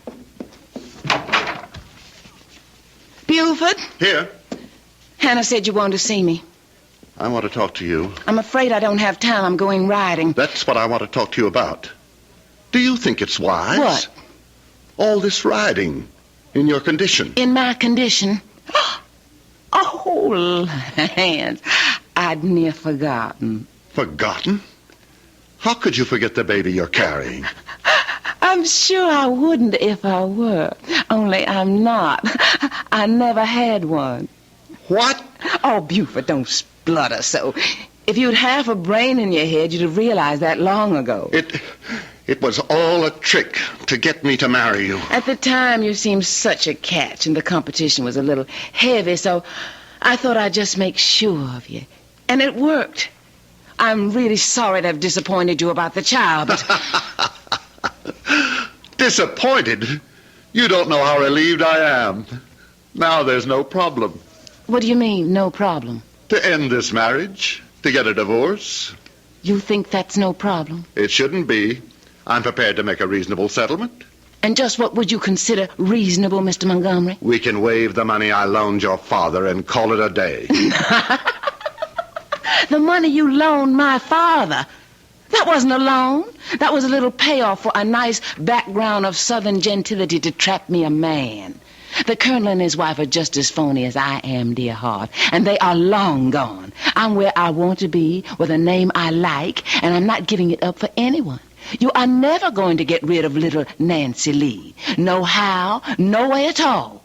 Speaker 17: Buford?
Speaker 13: Here.
Speaker 17: Hannah said you wanted to see me.
Speaker 13: I want to talk to you.
Speaker 17: I'm afraid I don't have time. I'm going riding.
Speaker 13: That's what I want to talk to you about. Do you think it's wise?
Speaker 17: What?
Speaker 13: All this riding in your condition.
Speaker 17: In my condition? Oh, Lance, I'd near forgotten.
Speaker 13: Forgotten? How could you forget the baby you're carrying?
Speaker 17: I'm sure I wouldn't if I were. Only I'm not. I never had one.
Speaker 13: What?
Speaker 17: Oh, Buford, don't splutter so. If you'd half a brain in your head, you'd have realized that long ago.
Speaker 13: It was all a trick to get me to marry you.
Speaker 17: At the time, you seemed such a catch, and the competition was a little heavy, so I thought I'd just make sure of you. And it worked. I'm really sorry to have disappointed you about the child, but...
Speaker 13: Disappointed? You don't know how relieved I am. Now there's no problem.
Speaker 17: What do you mean, no problem?
Speaker 13: To end this marriage, to get a divorce.
Speaker 17: You think that's no problem?
Speaker 13: It shouldn't be. I'm prepared to make a reasonable settlement.
Speaker 17: And just what would you consider reasonable, Mr. Montgomery?
Speaker 13: We can waive the money I loaned your father and call it a day.
Speaker 17: The money you loaned my father. That wasn't a loan. That was a little payoff for a nice background of Southern gentility to trap me a man. The Colonel and his wife are just as phony as I am, dear heart. And they are long gone. I'm where I want to be, with a name I like, and I'm not giving it up for anyone. You are never going to get rid of little Nancy Lee. No how, no way at all.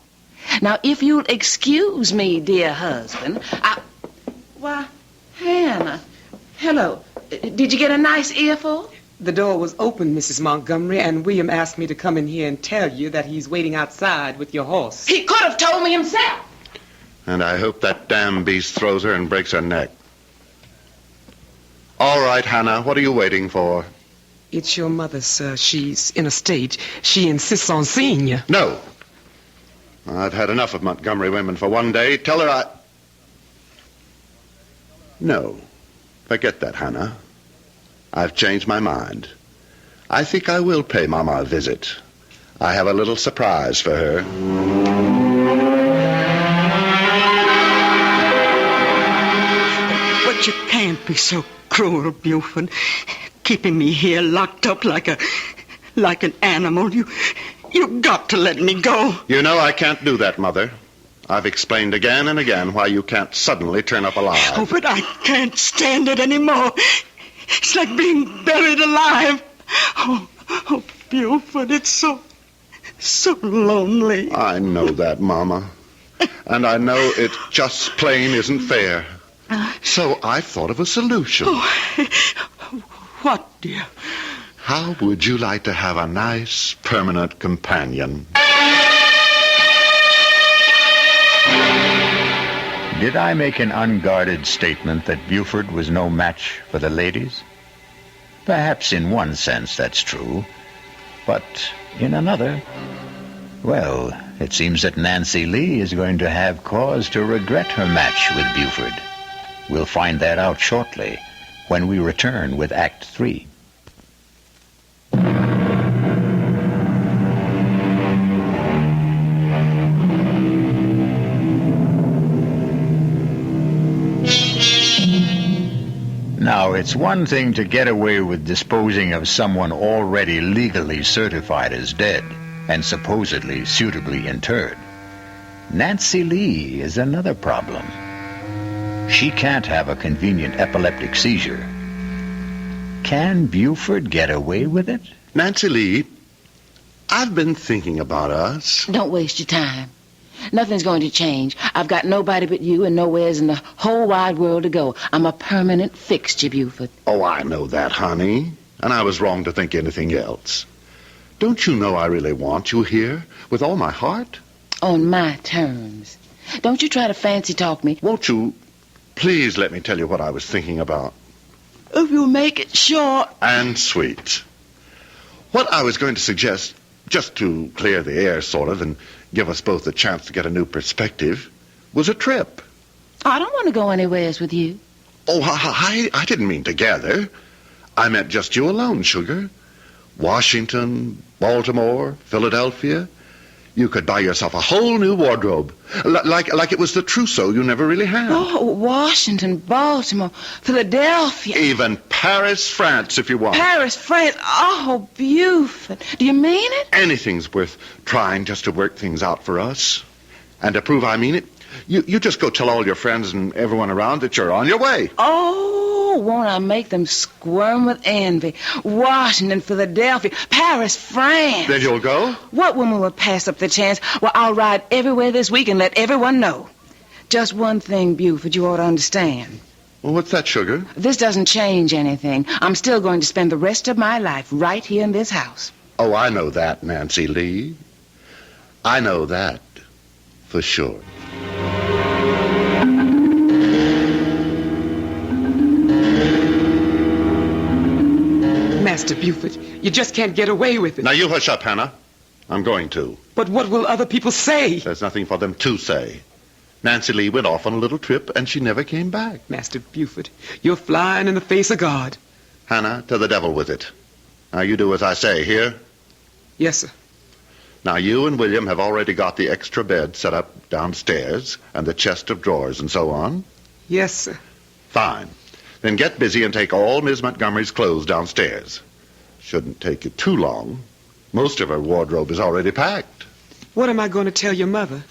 Speaker 17: Now, if you'll excuse me, dear husband, Why, Hannah. Hello. Did you get a nice earful?
Speaker 15: The door was open, Mrs. Montgomery, and William asked me to come in here and tell you that he's waiting outside with your horse.
Speaker 17: He could have told me himself.
Speaker 13: And I hope that damn beast throws her and breaks her neck. All right, Hannah, what are you waiting for?
Speaker 15: It's your mother, sir. She's in a state. She insists on seeing you.
Speaker 13: No. I've had enough of Montgomery women for one day. Tell her No. Forget that, Hannah. I've changed my mind. I think I will pay Mama a visit. I have a little surprise for her.
Speaker 14: But you can't be so cruel, Buford. Keeping me here locked up like an animal. You got to let me go.
Speaker 13: You know I can't do that, Mother. I've explained again and again why you can't suddenly turn up alive.
Speaker 14: Oh, but I can't stand it anymore. It's like being buried alive. Oh, Buford, it's so lonely.
Speaker 13: I know that, Mama. And I know it just plain isn't fair. So I thought of a solution.
Speaker 14: What, dear?
Speaker 13: How would you like to have a nice, permanent companion?
Speaker 1: Did I make an unguarded statement that Buford was no match for the ladies? Perhaps in one sense that's true, but in another, well, it seems that Nancy Lee is going to have cause to regret her match with Buford. We'll find that out shortly when we return with Act 3. Now, it's one thing to get away with disposing of someone already legally certified as dead and supposedly suitably interred. Nancy Lee is another problem. She can't have a convenient epileptic seizure. Can Buford get away with it?
Speaker 13: Nancy Lee, I've been thinking about us.
Speaker 17: Don't waste your time. Nothing's going to change. I've got nobody but you and nowheres in the whole wide world to go. I'm a permanent fixture, Buford.
Speaker 13: Oh, I know that, honey. And I was wrong to think anything else. Don't you know I really want you here with all my heart?
Speaker 17: On my terms. Don't you try to fancy talk me.
Speaker 13: Won't you please let me tell you what I was thinking about?
Speaker 17: If you make it short.
Speaker 13: And sweet. What I was going to suggest, just to clear the air, sort of, and give us both a chance to get a new perspective, was a trip.
Speaker 17: I don't want to go anywheres with you.
Speaker 13: Oh, I didn't mean together. I meant just you alone, sugar. Washington, Baltimore, Philadelphia. You could buy yourself a whole new wardrobe. Like it was the trousseau you never really had.
Speaker 17: Oh, Washington, Baltimore, Philadelphia.
Speaker 13: Even Paris, France, if you want.
Speaker 17: Paris, France. Oh, Buford. Do you mean it?
Speaker 13: Anything's worth trying just to work things out for us. And to prove I mean it, you just go tell all your friends and everyone around that you're on your way.
Speaker 17: Oh, won't I make them squirm with envy? Washington, Philadelphia, Paris, France.
Speaker 13: Then you'll go?
Speaker 17: What woman would pass up the chance? Well, I'll ride everywhere this week and let everyone know. Just one thing, Buford, you ought to understand.
Speaker 13: Well, what's that, sugar?
Speaker 17: This doesn't change anything. I'm still going to spend the rest of my life right here in this house.
Speaker 13: Oh, I know that, Nancy Lee. I know that for sure.
Speaker 15: Master Buford, you just can't get away with it.
Speaker 13: Now, you hush up, Hannah. I'm going to.
Speaker 15: But what will other people say?
Speaker 13: There's nothing for them to say. Nancy Lee went off on a little trip, and she never came back.
Speaker 15: Master Buford, you're flying in the face of God.
Speaker 13: Hannah, to the devil with it. Now, you do as I say, here?
Speaker 15: Yes, sir.
Speaker 13: Now, you and William have already got the extra bed set up downstairs, and the chest of drawers and so on.
Speaker 15: Yes, sir.
Speaker 13: Fine. Then get busy and take all Miss Montgomery's clothes downstairs. Shouldn't take you too long. Most of her wardrobe is already packed.
Speaker 15: What am I going to tell your mother?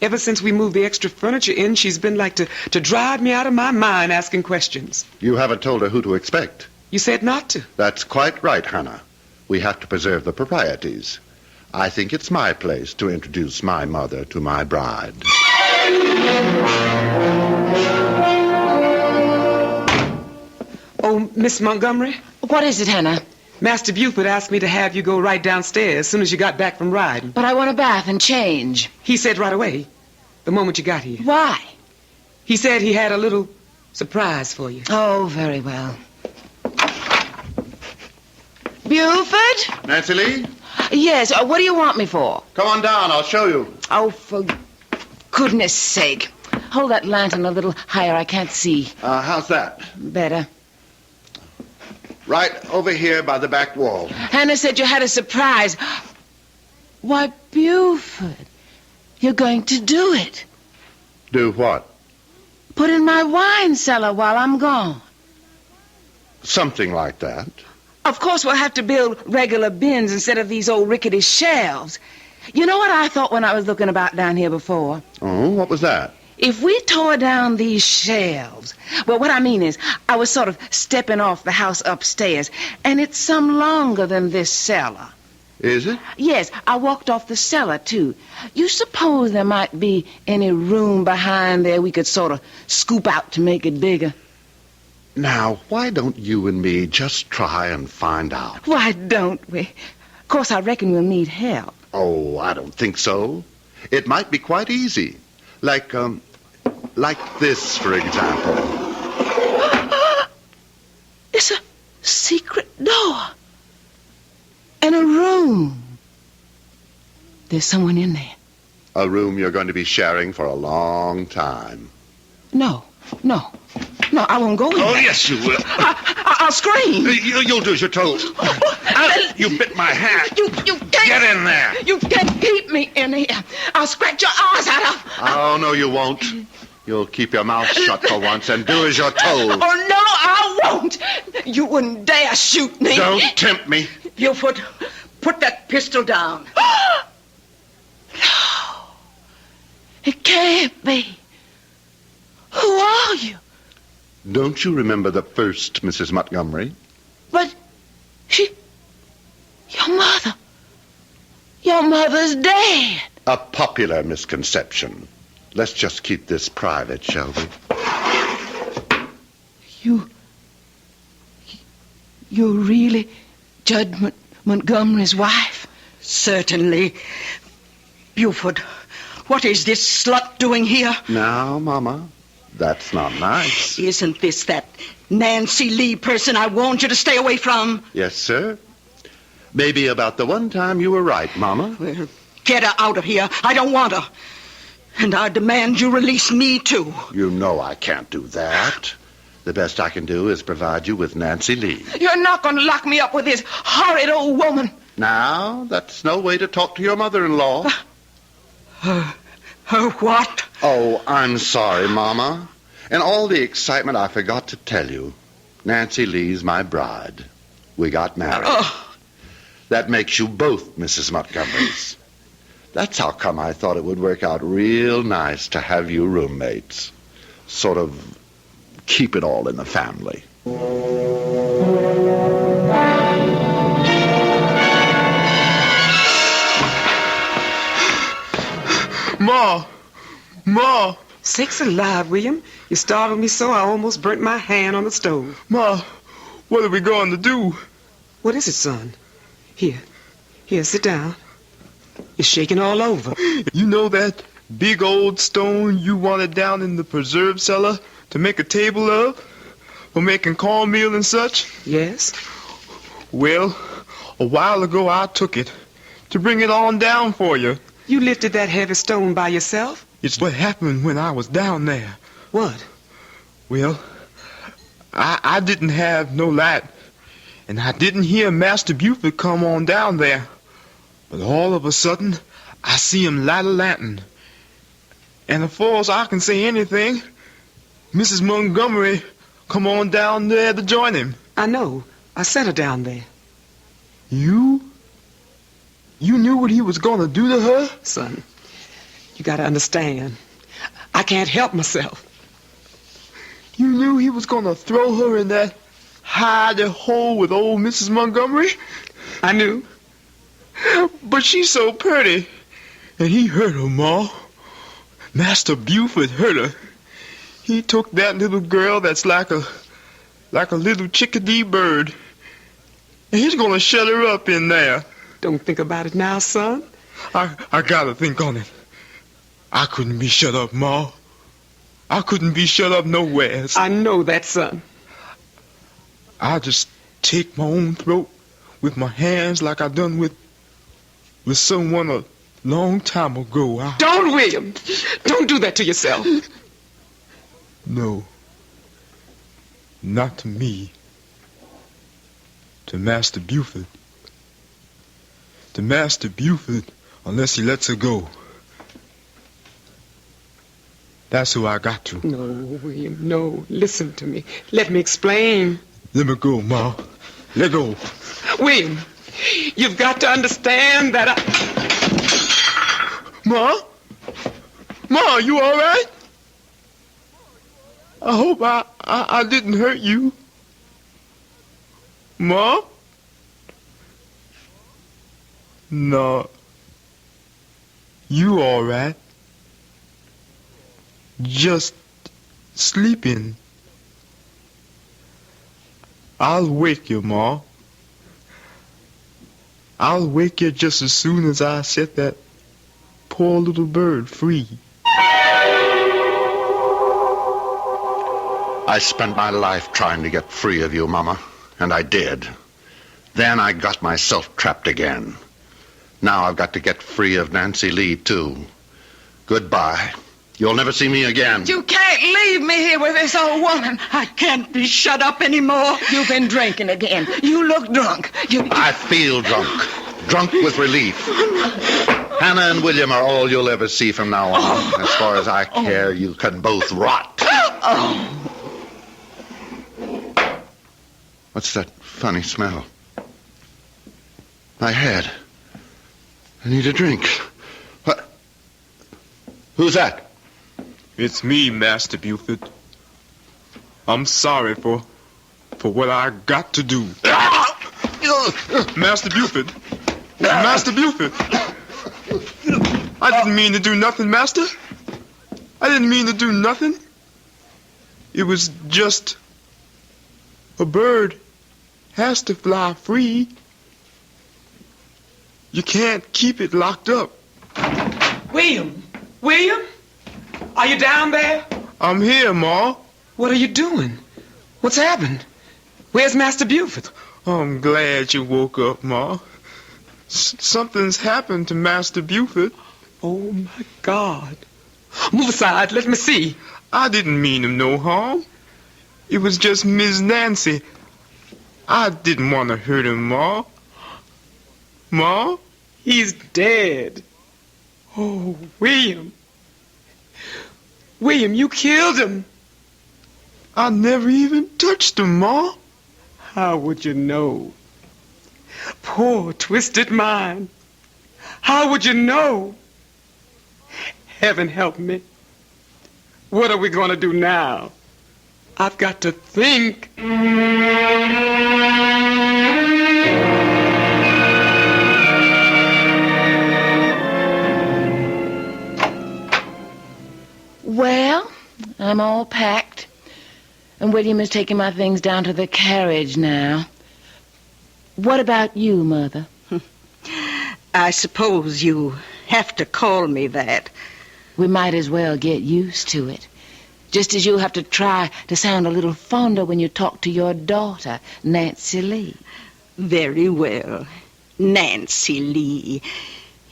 Speaker 15: Ever since we moved the extra furniture in, she's been like to drive me out of my mind asking questions.
Speaker 13: You haven't told her who to expect.
Speaker 15: You said not to.
Speaker 13: That's quite right, Hannah. We have to preserve the proprieties. I think it's my place to introduce my mother to my bride.
Speaker 15: Oh, Miss Montgomery?
Speaker 17: What is it, Hannah?
Speaker 15: Master Buford asked me to have you go right downstairs as soon as you got back from riding.
Speaker 17: But I want a bath and change.
Speaker 15: He said right away, the moment you got here.
Speaker 17: Why?
Speaker 15: He said he had a little surprise for you.
Speaker 17: Oh, very well. Buford?
Speaker 13: Nancy Lee?
Speaker 17: Yes, what do you want me for?
Speaker 13: Come on down, I'll show you.
Speaker 17: Oh, for goodness sake. Hold that lantern a little higher, I can't see.
Speaker 13: How's that?
Speaker 17: Better.
Speaker 13: Right over here by the back wall.
Speaker 17: Hannah said you had a surprise. Why, Buford, you're going to do it.
Speaker 13: Do what?
Speaker 17: Put in my wine cellar while I'm gone.
Speaker 13: Something like that.
Speaker 17: Of course, we'll have to build regular bins instead of these old rickety shelves. You know what I thought when I was looking about down here before?
Speaker 13: Oh, what was that?
Speaker 17: If we tore down these shelves, well, what I mean is, I was sort of stepping off the house upstairs, and it's some longer than this cellar.
Speaker 13: Is it?
Speaker 17: Yes, I walked off the cellar, too. You suppose there might be any room behind there we could sort of scoop out to make it bigger?
Speaker 13: Now, why don't you and me just try and find out?
Speaker 17: Why don't we? Of course, I reckon we'll need help.
Speaker 13: Oh, I don't think so. It might be quite easy. Like this, for example.
Speaker 17: It's a secret door. And a room. There's someone in there.
Speaker 13: A room you're going to be sharing for a long time.
Speaker 17: No, I won't go in
Speaker 13: Oh,
Speaker 17: there.
Speaker 13: yes, you will.
Speaker 17: I'll scream.
Speaker 13: You'll do as you're told. You bit my hat.
Speaker 17: You can't.
Speaker 13: Get in there.
Speaker 17: You can't keep me in here. I'll scratch your eyes out of.
Speaker 13: Oh, no, you won't. You'll keep your mouth shut for once and do as you're told.
Speaker 17: Oh, no, I won't. You wouldn't dare shoot me.
Speaker 13: Don't tempt me.
Speaker 14: Buford, put that pistol down.
Speaker 17: No. It can't be. Who are you?
Speaker 13: Don't you remember the first Mrs. Montgomery?
Speaker 17: But your mother's dead.
Speaker 13: A popular misconception. Let's just keep this private, shall we?
Speaker 17: You're really Judge Montgomery's wife?
Speaker 14: Certainly. Buford, what is this slut doing here?
Speaker 13: Now, Mama, that's not nice.
Speaker 14: Isn't this that Nancy Lee person I warned you to stay away from?
Speaker 13: Yes, sir. Maybe about the one time you were right, Mama.
Speaker 14: Well, get her out of here. I don't want her. And I demand you release me, too.
Speaker 13: You know I can't do that. The best I can do is provide you with Nancy Lee.
Speaker 17: You're not going to lock me up with this horrid old woman.
Speaker 13: Now, that's no way to talk to your mother-in-law.
Speaker 14: Her what?
Speaker 13: Oh, I'm sorry, Mama. In all the excitement, I forgot to tell you. Nancy Lee's my bride. We got married. That makes you both Mrs. Montgomery's. That's how come I thought it would work out real nice to have you roommates. Sort of keep it all in the family.
Speaker 16: Ma!
Speaker 15: Sakes alive, William. You startled me so I almost burnt my hand on the stove.
Speaker 16: Ma, what are we going to do?
Speaker 15: What is it, son? Here, sit down. You're shaking all over.
Speaker 16: You know that big old stone you wanted down in the preserve cellar to make a table of? For making cornmeal and such?
Speaker 15: Yes.
Speaker 16: Well, a while ago I took it to bring it on down for you.
Speaker 15: You lifted that heavy stone by yourself?
Speaker 16: It's what happened when I was down there.
Speaker 15: What?
Speaker 16: Well, I didn't have no light, and I didn't hear Master Buford come on down there. But all of a sudden, I see him light a lantern. And as far as I can say anything, Mrs. Montgomery come on down there to join him.
Speaker 15: I know. I sent her down there.
Speaker 16: You? You knew what he was going to do to her?
Speaker 15: Son, you got to understand. I can't help myself.
Speaker 16: You knew he was going to throw her in that hidey hole with old Mrs. Montgomery?
Speaker 15: I knew.
Speaker 16: But she's so pretty. And he hurt her, Ma. Master Buford hurt her. He took that little girl that's like a little chickadee bird. And he's going to shut her up in there.
Speaker 15: Don't think about it now, son.
Speaker 16: I got to think on it. I couldn't be shut up, Ma. I couldn't be shut up nowhere.
Speaker 15: I know that, son.
Speaker 16: I'll just take my own throat with my hands like I done with someone a long time ago.
Speaker 15: Don't, William. Don't do that to yourself.
Speaker 16: No. Not to me. To Master Buford. To Master Buford, unless he lets her go. That's who I got to.
Speaker 15: No, William, no. Listen to me. Let me explain.
Speaker 16: Let me go, Ma. Let go.
Speaker 15: William, you've got to understand that
Speaker 16: Ma? Ma, you all right? I hope I didn't hurt you. Ma? No. You all right? Just sleeping. I'll wake you, Ma. I'll wake you just as soon as I set that poor little bird free.
Speaker 13: I spent my life trying to get free of you, Mama, and I did. Then I got myself trapped again. Now I've got to get free of Nancy Lee, too. Goodbye. You'll never see me again.
Speaker 14: You can't leave me here with this old woman. I can't be shut up anymore.
Speaker 5: You've been drinking again. You look drunk.
Speaker 13: I feel drunk. Drunk with relief. Hannah and William are all you'll ever see from now on. As far as I care, you can both rot. What's that funny smell? My head. I need a drink. What? Who's that?
Speaker 16: It's me, Master Buford. I'm sorry for what I got to do. Master Buford. Master Buford. I didn't mean to do nothing, Master. I didn't mean to do nothing. It was just a bird has to fly free. You can't keep it locked up.
Speaker 15: William? William? Are you down there?
Speaker 16: I'm here, Ma.
Speaker 15: What are you doing? What's happened? Where's Master Buford?
Speaker 16: I'm glad you woke up, Ma. Something's happened to Master Buford.
Speaker 15: Oh, my God. Move aside. Let me see.
Speaker 16: I didn't mean him no harm. It was just Miss Nancy. I didn't want to hurt him, Ma. Ma?
Speaker 15: He's dead. Oh, William. William, you killed him.
Speaker 16: I never even touched him, Ma.
Speaker 15: How would you know? Poor twisted mind. How would you know? Heaven help me. What are we going to do now? I've got to think.
Speaker 17: Well, I'm all packed. And William is taking my things down to the carriage now. What about you, Mother?
Speaker 14: I suppose you have to call me that.
Speaker 17: We might as well get used to it. Just as you'll have to try to sound a little fonder when you talk to your daughter, Nancy Lee.
Speaker 14: Very well. Nancy Lee.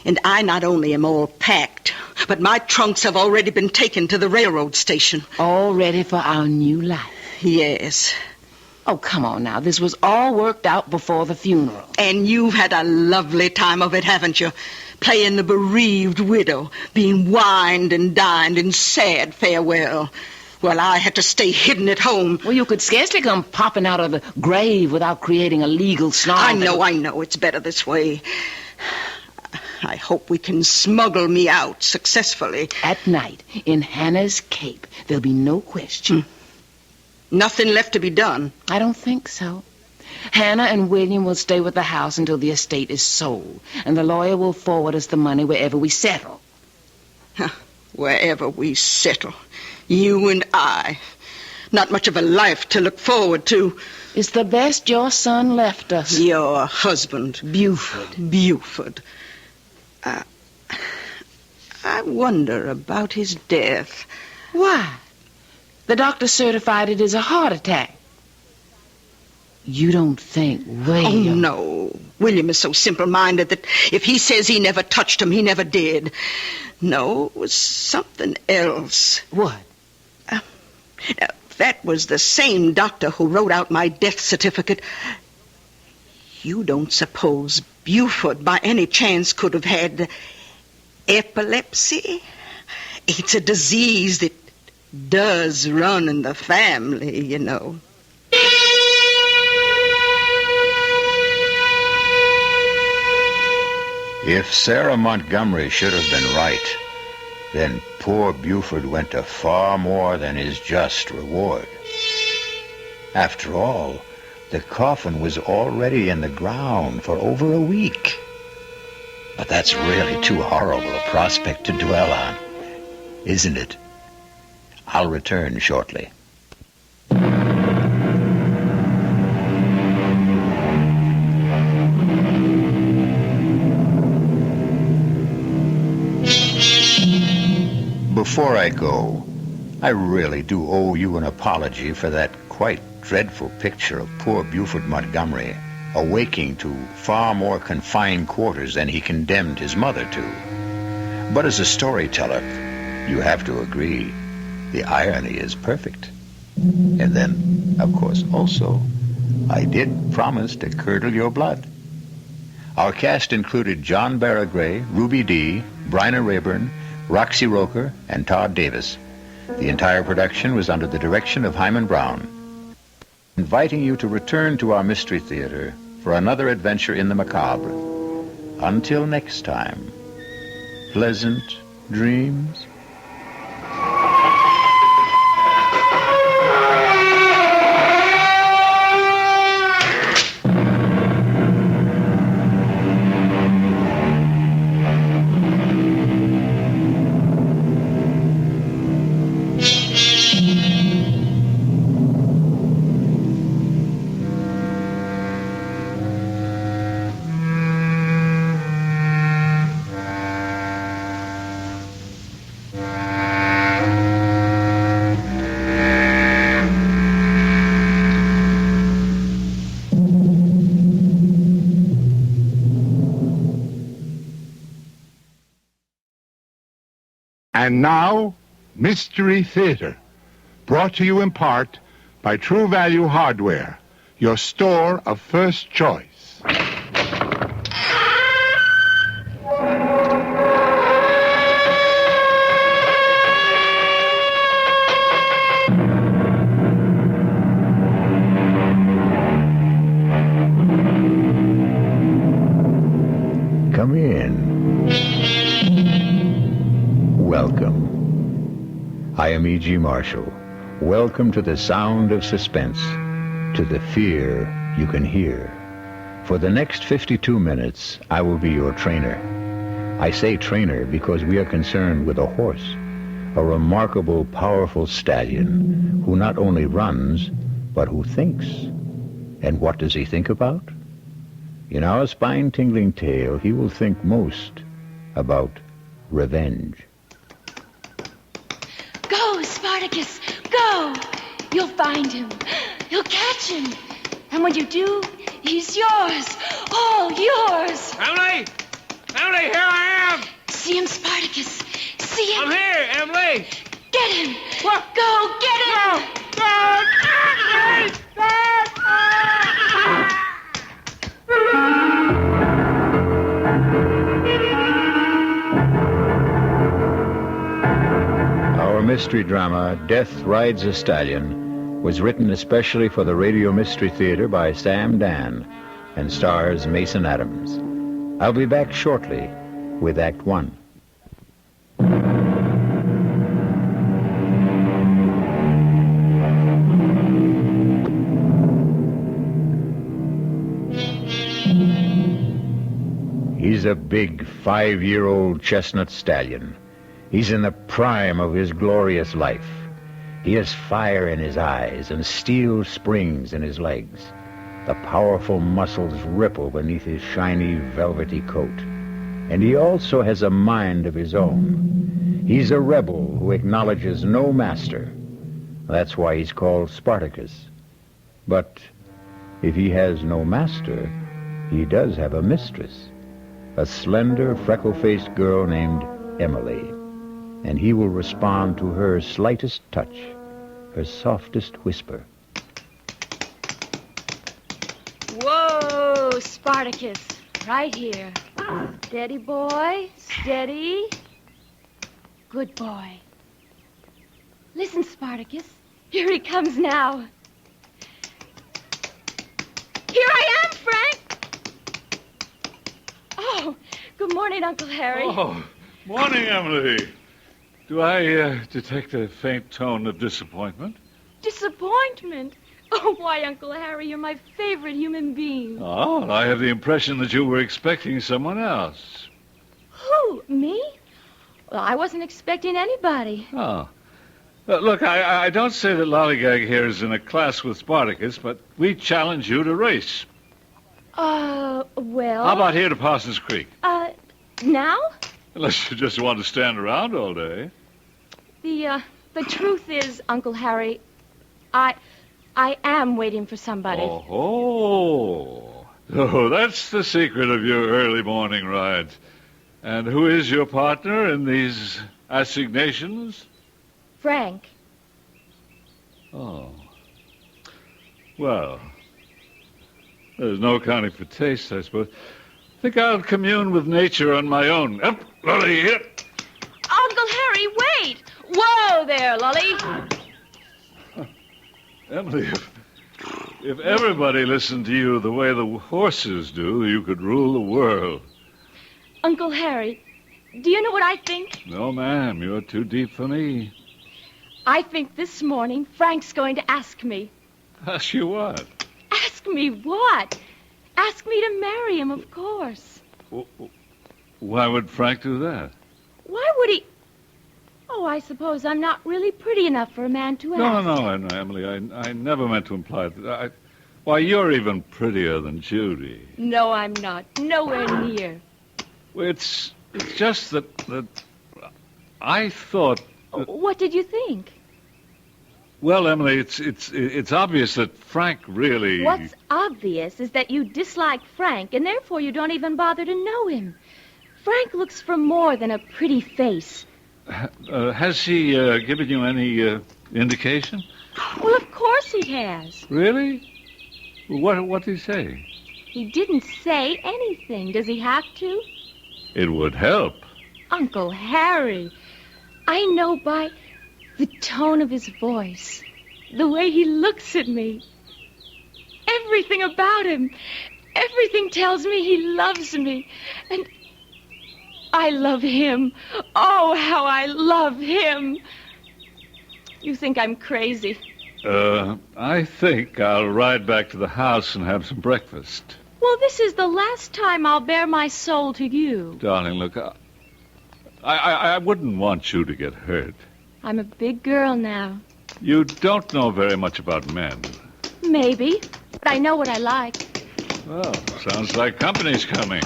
Speaker 14: And I not only am all packed, but my trunks have already been taken to the railroad station.
Speaker 17: All ready for our new life?
Speaker 14: Yes.
Speaker 17: Oh, come on now. This was all worked out before the funeral.
Speaker 14: And you've had a lovely time of it, haven't you? Playing the bereaved widow, being wined and dined in sad farewell. Well, I had to stay hidden at home.
Speaker 17: Well, you could scarcely come popping out of the grave without creating a legal snarl.
Speaker 14: I know. It's better this way. I hope we can smuggle me out successfully.
Speaker 17: At night, in Hannah's cape, there'll be no question.
Speaker 14: Nothing left to be done.
Speaker 17: I don't think so. Hannah and William will stay with the house until the estate is sold, and the lawyer will forward us the money wherever we settle.
Speaker 14: Wherever we settle. You and I. Not much of a life to look forward to.
Speaker 17: It's the best your son left us.
Speaker 14: Your husband.
Speaker 17: Buford.
Speaker 14: I wonder about his death.
Speaker 17: Why? The doctor certified it as a heart attack. You don't think William...
Speaker 14: Oh, no. William is so simple-minded that if he says he never touched him, he never did. No, it was something else.
Speaker 17: What?
Speaker 14: That was the same doctor who wrote out my death certificate. You don't suppose Buford by any chance could have had epilepsy? It's a disease that does run in the family, you know.
Speaker 1: If Sarah Montgomery should have been right, then poor Buford went to far more than his just reward. After all, the coffin was already in the ground for over a week. But that's really too horrible a prospect to dwell on, isn't it? I'll return shortly. Before I go, I really do owe you an apology for that quite dreadful picture of poor Buford Montgomery awaking to far more confined quarters than he condemned his mother to. But as a storyteller, you have to agree, the irony is perfect. And then, of course, also, I did promise to curdle your blood. Our cast included John Barragray, Ruby Dee, Bryna Rayburn, Roxy Roker, and Todd Davis. The entire production was under the direction of Hyman Brown. Inviting you to return to our Mystery Theater for another adventure in the macabre. Until next time, pleasant dreams.
Speaker 7: And now, Mystery Theater, brought to you in part by True Value Hardware, your store of first choice.
Speaker 1: Come in. Welcome. I am E.G. Marshall. Welcome to the sound of suspense, to the fear you can hear. For the next 52 minutes, I will be your trainer. I say trainer because we are concerned with a horse, a remarkable, powerful stallion who not only runs, but who thinks. And what does he think about? In our spine-tingling tale, he will think most about revenge.
Speaker 18: Go, Spartacus, go! You'll find him. You'll catch him. And when you do, he's yours. All yours.
Speaker 6: Emily! Emily, here I
Speaker 18: See him, Spartacus. See him.
Speaker 19: I'm here, Emily.
Speaker 18: Get him. What? Go, get him.
Speaker 1: Our mystery drama, Death Rides a Stallion, was written especially for the Radio Mystery Theater by Sam Dan and stars Mason Adams. I'll be back shortly with Act One. He's a big 5-year-old chestnut stallion. He's in the prime of his glorious life. He has fire in his eyes and steel springs in his legs. The powerful muscles ripple beneath his shiny, velvety coat. And he also has a mind of his own. He's a rebel who acknowledges no master. That's why he's called Spartacus. But if he has no master, he does have a mistress. A slender, freckle-faced girl named Emily. And he will respond to her slightest touch, her softest whisper.
Speaker 18: Whoa, Spartacus. Right here. Steady, boy. Steady. Good boy. Listen, Spartacus. Here he comes now. Here I am, Frank. Oh, good morning, Uncle Harry.
Speaker 20: Oh, morning, Emily. Do I detect a faint tone of disappointment?
Speaker 18: Disappointment? Oh, why, Uncle Harry, you're my favorite human being.
Speaker 20: Oh, I have the impression that you were expecting someone else.
Speaker 18: Who, me? Well, I wasn't expecting anybody.
Speaker 20: Oh. Look, I don't say that Lollygag here is in a class with Spartacus, but we challenge you to race.
Speaker 18: Well...
Speaker 20: How about here to Parsons Creek?
Speaker 18: Now?
Speaker 20: Unless you just want to stand around all day.
Speaker 18: The truth is, Uncle Harry, I am waiting for somebody.
Speaker 20: Oh, that's the secret of your early morning rides. And who is your partner in these assignations?
Speaker 18: Frank.
Speaker 20: Oh. Well, there's no accounting for taste, I suppose. I think I'll commune with nature on my own. Up, Lolly, here.
Speaker 18: Uncle Harry, wait! Whoa there, Lolly.
Speaker 20: Emily, if everybody listened to you the way the horses do, you could rule the world.
Speaker 18: Uncle Harry, do you know what I think?
Speaker 20: No, ma'am, you're too deep for me.
Speaker 18: I think this morning Frank's going to ask me.
Speaker 20: Ask you what?
Speaker 18: Ask me what? Ask me to marry him, of course.
Speaker 20: Why would Frank do that?
Speaker 18: Why would he... Oh, I suppose I'm not really pretty enough for a man to ask.
Speaker 20: No, Emily, I never meant to imply that. Why, you're even prettier than Judy.
Speaker 18: No, I'm not. Nowhere near.
Speaker 20: Well, it's just that I thought...
Speaker 18: What did you think?
Speaker 20: Well, Emily, it's obvious that Frank really...
Speaker 18: What's obvious is that you dislike Frank, and therefore you don't even bother to know him. Frank looks for more than a pretty face.
Speaker 20: Has he given you any indication?
Speaker 18: Well, of course he has.
Speaker 20: Really? What did he say?
Speaker 18: He didn't say anything. Does he have to?
Speaker 20: It would help.
Speaker 18: Uncle Harry, I know by the tone of his voice, the way he looks at me, everything about him, everything tells me he loves me, and I love him. Oh, how I love him. You think I'm crazy?
Speaker 20: I think I'll ride back to the house and have some breakfast.
Speaker 18: Well, this is the last time I'll bare my soul to you.
Speaker 20: Darling, look, I wouldn't want you to get hurt.
Speaker 18: I'm a big girl now.
Speaker 20: You don't know very much about men.
Speaker 18: Maybe, but I know what I like.
Speaker 20: Well, sounds like company's coming.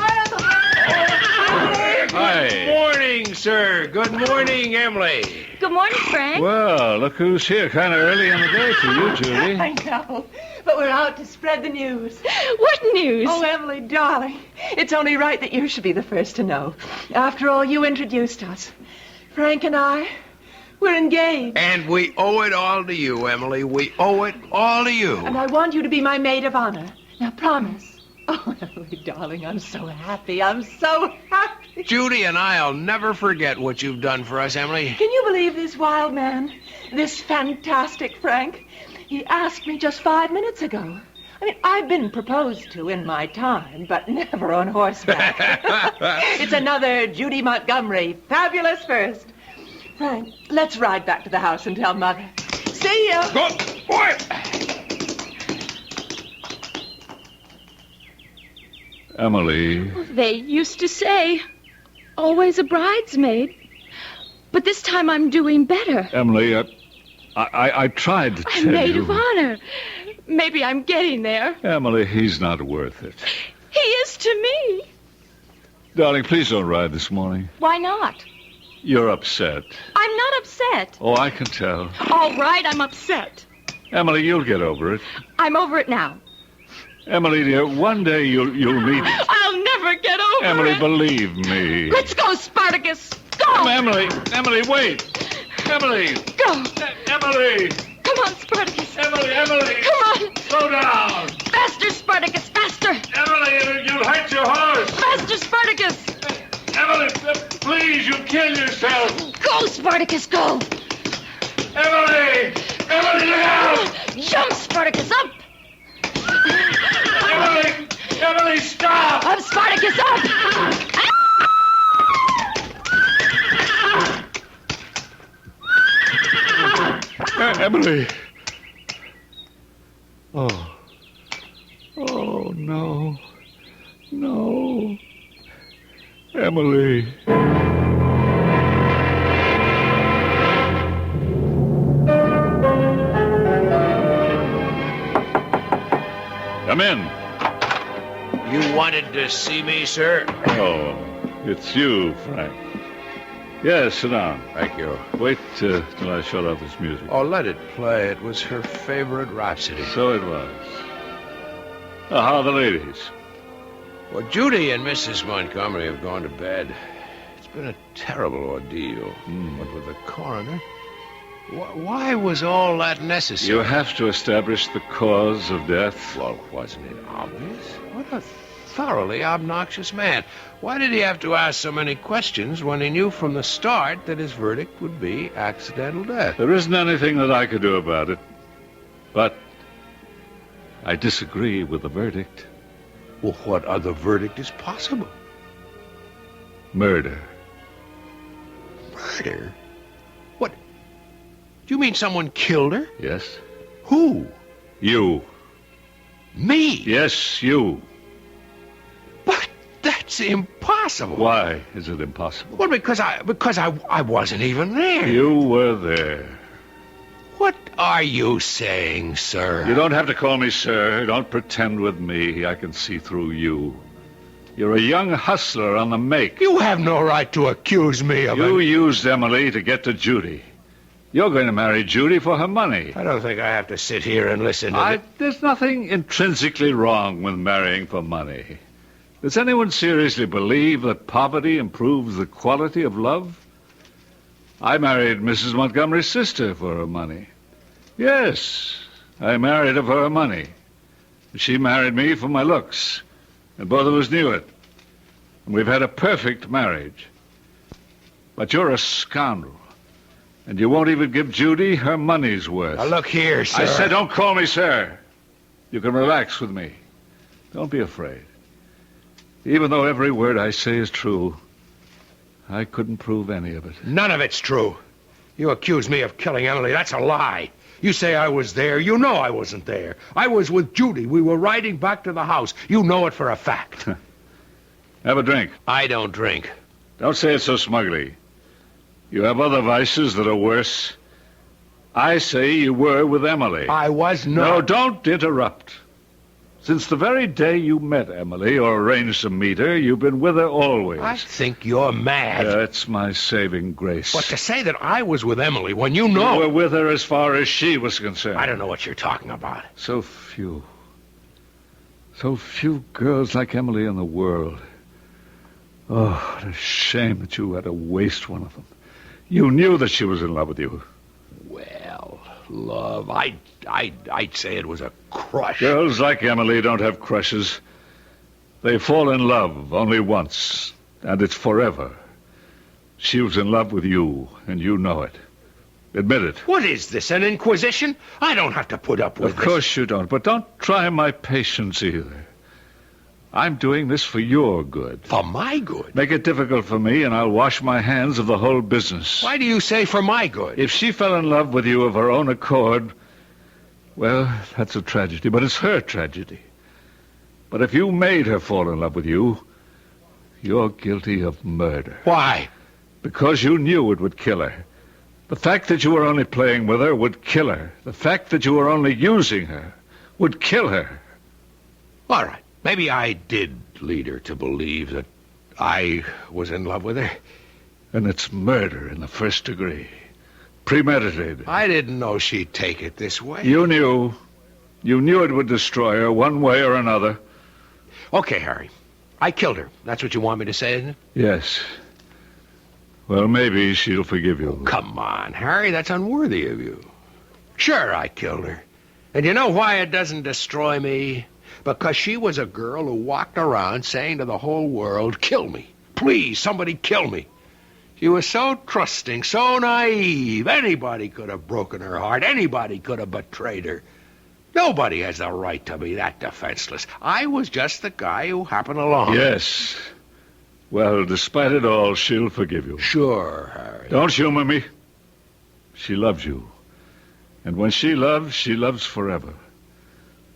Speaker 9: Hi. Good morning, sir. Good morning, Emily.
Speaker 18: Good morning, Frank.
Speaker 20: Well, look who's here. Kind of early in the day for you, Judy.
Speaker 5: I know, but we're out to spread the news.
Speaker 18: What news?
Speaker 5: Oh, Emily, darling, It's only right that you should be the first to know. After all, you introduced us. Frank and I, we're engaged.
Speaker 9: And we owe it all to you, Emily. We owe it all to you.
Speaker 5: And I want you to be my maid of honor. Now, promise. Oh, Emily, darling, I'm so happy. I'm so happy.
Speaker 9: Judy and I'll never forget what you've done for us, Emily.
Speaker 5: Can you believe this wild man? This fantastic Frank? He asked me just 5 minutes ago. I mean, I've been proposed to in my time, but never on horseback. It's another Judy Montgomery. Fabulous first. Frank, let's ride back to the house and tell Mother. See ya.
Speaker 9: Go, boy.
Speaker 20: Emily.
Speaker 18: They used to say, always a bridesmaid. But this time I'm doing better.
Speaker 20: Emily, I tried to tell you.
Speaker 18: I'm maid of honor. Maybe I'm getting there.
Speaker 20: Emily, he's not worth it.
Speaker 18: He is to me.
Speaker 20: Darling, please don't ride this morning.
Speaker 18: Why not?
Speaker 20: You're upset.
Speaker 18: I'm not upset.
Speaker 20: Oh, I can tell.
Speaker 18: All right, I'm upset.
Speaker 20: Emily, you'll get over it.
Speaker 18: I'm over it now.
Speaker 20: Emily, dear, one day you'll meet it.
Speaker 18: I'll never get over
Speaker 20: Emily,
Speaker 18: it.
Speaker 20: believe me.
Speaker 18: Let's go, Spartacus. Go.
Speaker 20: Emily, wait. Emily.
Speaker 18: Go.
Speaker 20: Emily.
Speaker 18: Come on, Spartacus.
Speaker 20: Emily.
Speaker 18: Come on.
Speaker 20: Slow down.
Speaker 18: Faster, Spartacus, faster.
Speaker 20: Emily, you'll hurt your horse.
Speaker 18: Faster, Spartacus.
Speaker 20: Emily, please, you'll kill yourself.
Speaker 18: Go, Spartacus, go.
Speaker 20: Emily, look out.
Speaker 18: Jump, Spartacus, up.
Speaker 20: Emily, stop.
Speaker 18: Up, Spartacus, up.
Speaker 20: Emily. Oh, no. No. Emily. Come in.
Speaker 9: You wanted to see me, sir?
Speaker 20: Oh, it's you, Frank. Yes, sit down.
Speaker 9: Thank you.
Speaker 20: Wait till I shut off this music.
Speaker 9: Oh, let it play. It was her favorite rhapsody.
Speaker 20: So it was. How are the ladies?
Speaker 9: Well, Judy and Mrs. Montgomery have gone to bed. It's been a terrible ordeal. But with the coroner, why was all that necessary?
Speaker 20: You have to establish the cause of death.
Speaker 9: Well, wasn't it obvious? What a thoroughly obnoxious man. Why did he have to ask so many questions when he knew from the start that his verdict would be accidental death?
Speaker 20: There isn't anything that I could do about it. But I disagree with the verdict.
Speaker 9: Well, what other verdict is possible?
Speaker 20: Murder.
Speaker 9: Murder? What? Do you mean someone killed her?
Speaker 20: Yes.
Speaker 9: Who?
Speaker 20: You.
Speaker 9: Me?
Speaker 20: Yes, you.
Speaker 9: But that's impossible.
Speaker 20: Why is it impossible?
Speaker 9: Well, because I wasn't even there.
Speaker 20: You were there.
Speaker 9: What are you saying, sir?
Speaker 20: You don't have to call me sir. Don't pretend with me. I can see through you. You're a young hustler on the make.
Speaker 9: You have no right to accuse me of it.
Speaker 20: You used Emily to get to Judy. You're going to marry Judy for her money.
Speaker 9: I don't think I have to sit here and listen to
Speaker 20: There's nothing intrinsically wrong with marrying for money. Does anyone seriously believe that poverty improves the quality of love? I married Mrs. Montgomery's sister for her money. Yes, I married her for her money. She married me for my looks, and both of us knew it. And we've had a perfect marriage. But you're a scoundrel, and you won't even give Judy her money's worth.
Speaker 9: Now, look here, sir.
Speaker 20: I said don't call me sir. You can relax with me. Don't be afraid. Even though every word I say is true, I couldn't prove any of it.
Speaker 9: None of it's true. You accuse me of killing Emily. That's a lie. You say I was there. You know I wasn't there. I was with Judy. We were riding back to the house. You know it for a fact.
Speaker 20: Have a drink.
Speaker 9: I don't drink.
Speaker 20: Don't say it so smugly. You have other vices that are worse. I say you were with Emily.
Speaker 9: I was not.
Speaker 20: No, don't interrupt. Since the very day you met Emily or arranged to meet her, you've been with her always.
Speaker 9: I think you're mad.
Speaker 20: That's my saving grace.
Speaker 9: But to say that I was with Emily when you know...
Speaker 20: You were with her as far as she was concerned.
Speaker 9: I don't know what you're talking about.
Speaker 20: So few. So few girls like Emily in the world. Oh, what a shame that you had to waste one of them. You knew that she was in love with you.
Speaker 9: Well, love, I'd say it was a crush.
Speaker 20: Girls like Emily don't have crushes. They fall in love only once, and it's forever. She was in love with you, and you know it. Admit it.
Speaker 9: What is this, an inquisition? I don't have to put up with
Speaker 20: this. Of course you don't, but don't try my patience either. I'm doing this for your good.
Speaker 9: For my good?
Speaker 20: Make it difficult for me, and I'll wash my hands of the whole business.
Speaker 9: Why do you say for my good?
Speaker 20: If she fell in love with you of her own accord, well, that's a tragedy, but it's her tragedy. But if you made her fall in love with you, you're guilty of murder.
Speaker 9: Why?
Speaker 20: Because you knew it would kill her. The fact that you were only playing with her would kill her. The fact that you were only using her would kill her.
Speaker 9: All right. Maybe I did lead her to believe that I was in love with her.
Speaker 20: And it's murder in the first degree. Premeditated.
Speaker 9: I didn't know she'd take it this way.
Speaker 20: You knew. You knew it would destroy her one way or another.
Speaker 9: Okay, Harry. I killed her. That's what you want me to say, isn't it?
Speaker 20: Yes. Well, maybe she'll forgive you.
Speaker 9: Oh, come on, Harry. That's unworthy of you. Sure, I killed her. And you know why it doesn't destroy me? Because she was a girl who walked around saying to the whole world, kill me. Please, somebody kill me. She was so trusting, so naive. Anybody could have broken her heart. Anybody could have betrayed her. Nobody has the right to be that defenseless. I was just the guy who happened along.
Speaker 20: Yes. Well, despite it all, she'll forgive you.
Speaker 9: Sure, Harry.
Speaker 20: Don't humor me. She loves you. And when she loves forever.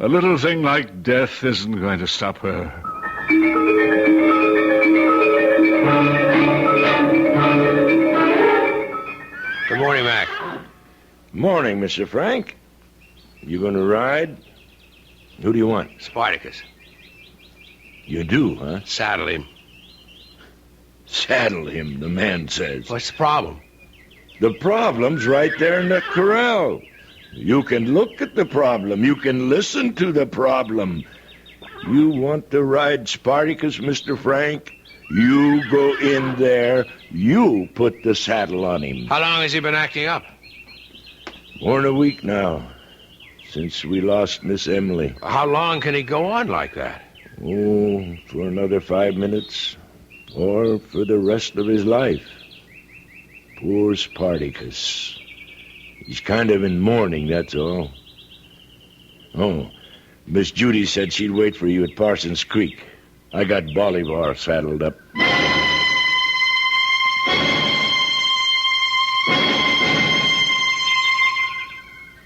Speaker 20: A little thing like death isn't going to stop her.
Speaker 9: Good morning, Mac.
Speaker 19: Morning, Mr. Frank. You gonna ride? Who do you want?
Speaker 9: Spartacus.
Speaker 19: You do, huh?
Speaker 9: Saddle him.
Speaker 19: Saddle him, the man says.
Speaker 9: What's the problem?
Speaker 19: The problem's right there in the corral. You can look at the problem. You can listen to the problem. You want to ride Spartacus, Mr. Frank? You go in there. You put the saddle on him.
Speaker 9: How long has he been acting up?
Speaker 19: More than a week now, since we lost Miss Emily.
Speaker 9: How long can he go on like that?
Speaker 19: Oh, for another 5 minutes. Or for the rest of his life. Poor Spartacus. He's kind of in mourning, that's all. Oh, Miss Judy said she'd wait for you at Parsons Creek. I got Bolivar saddled up.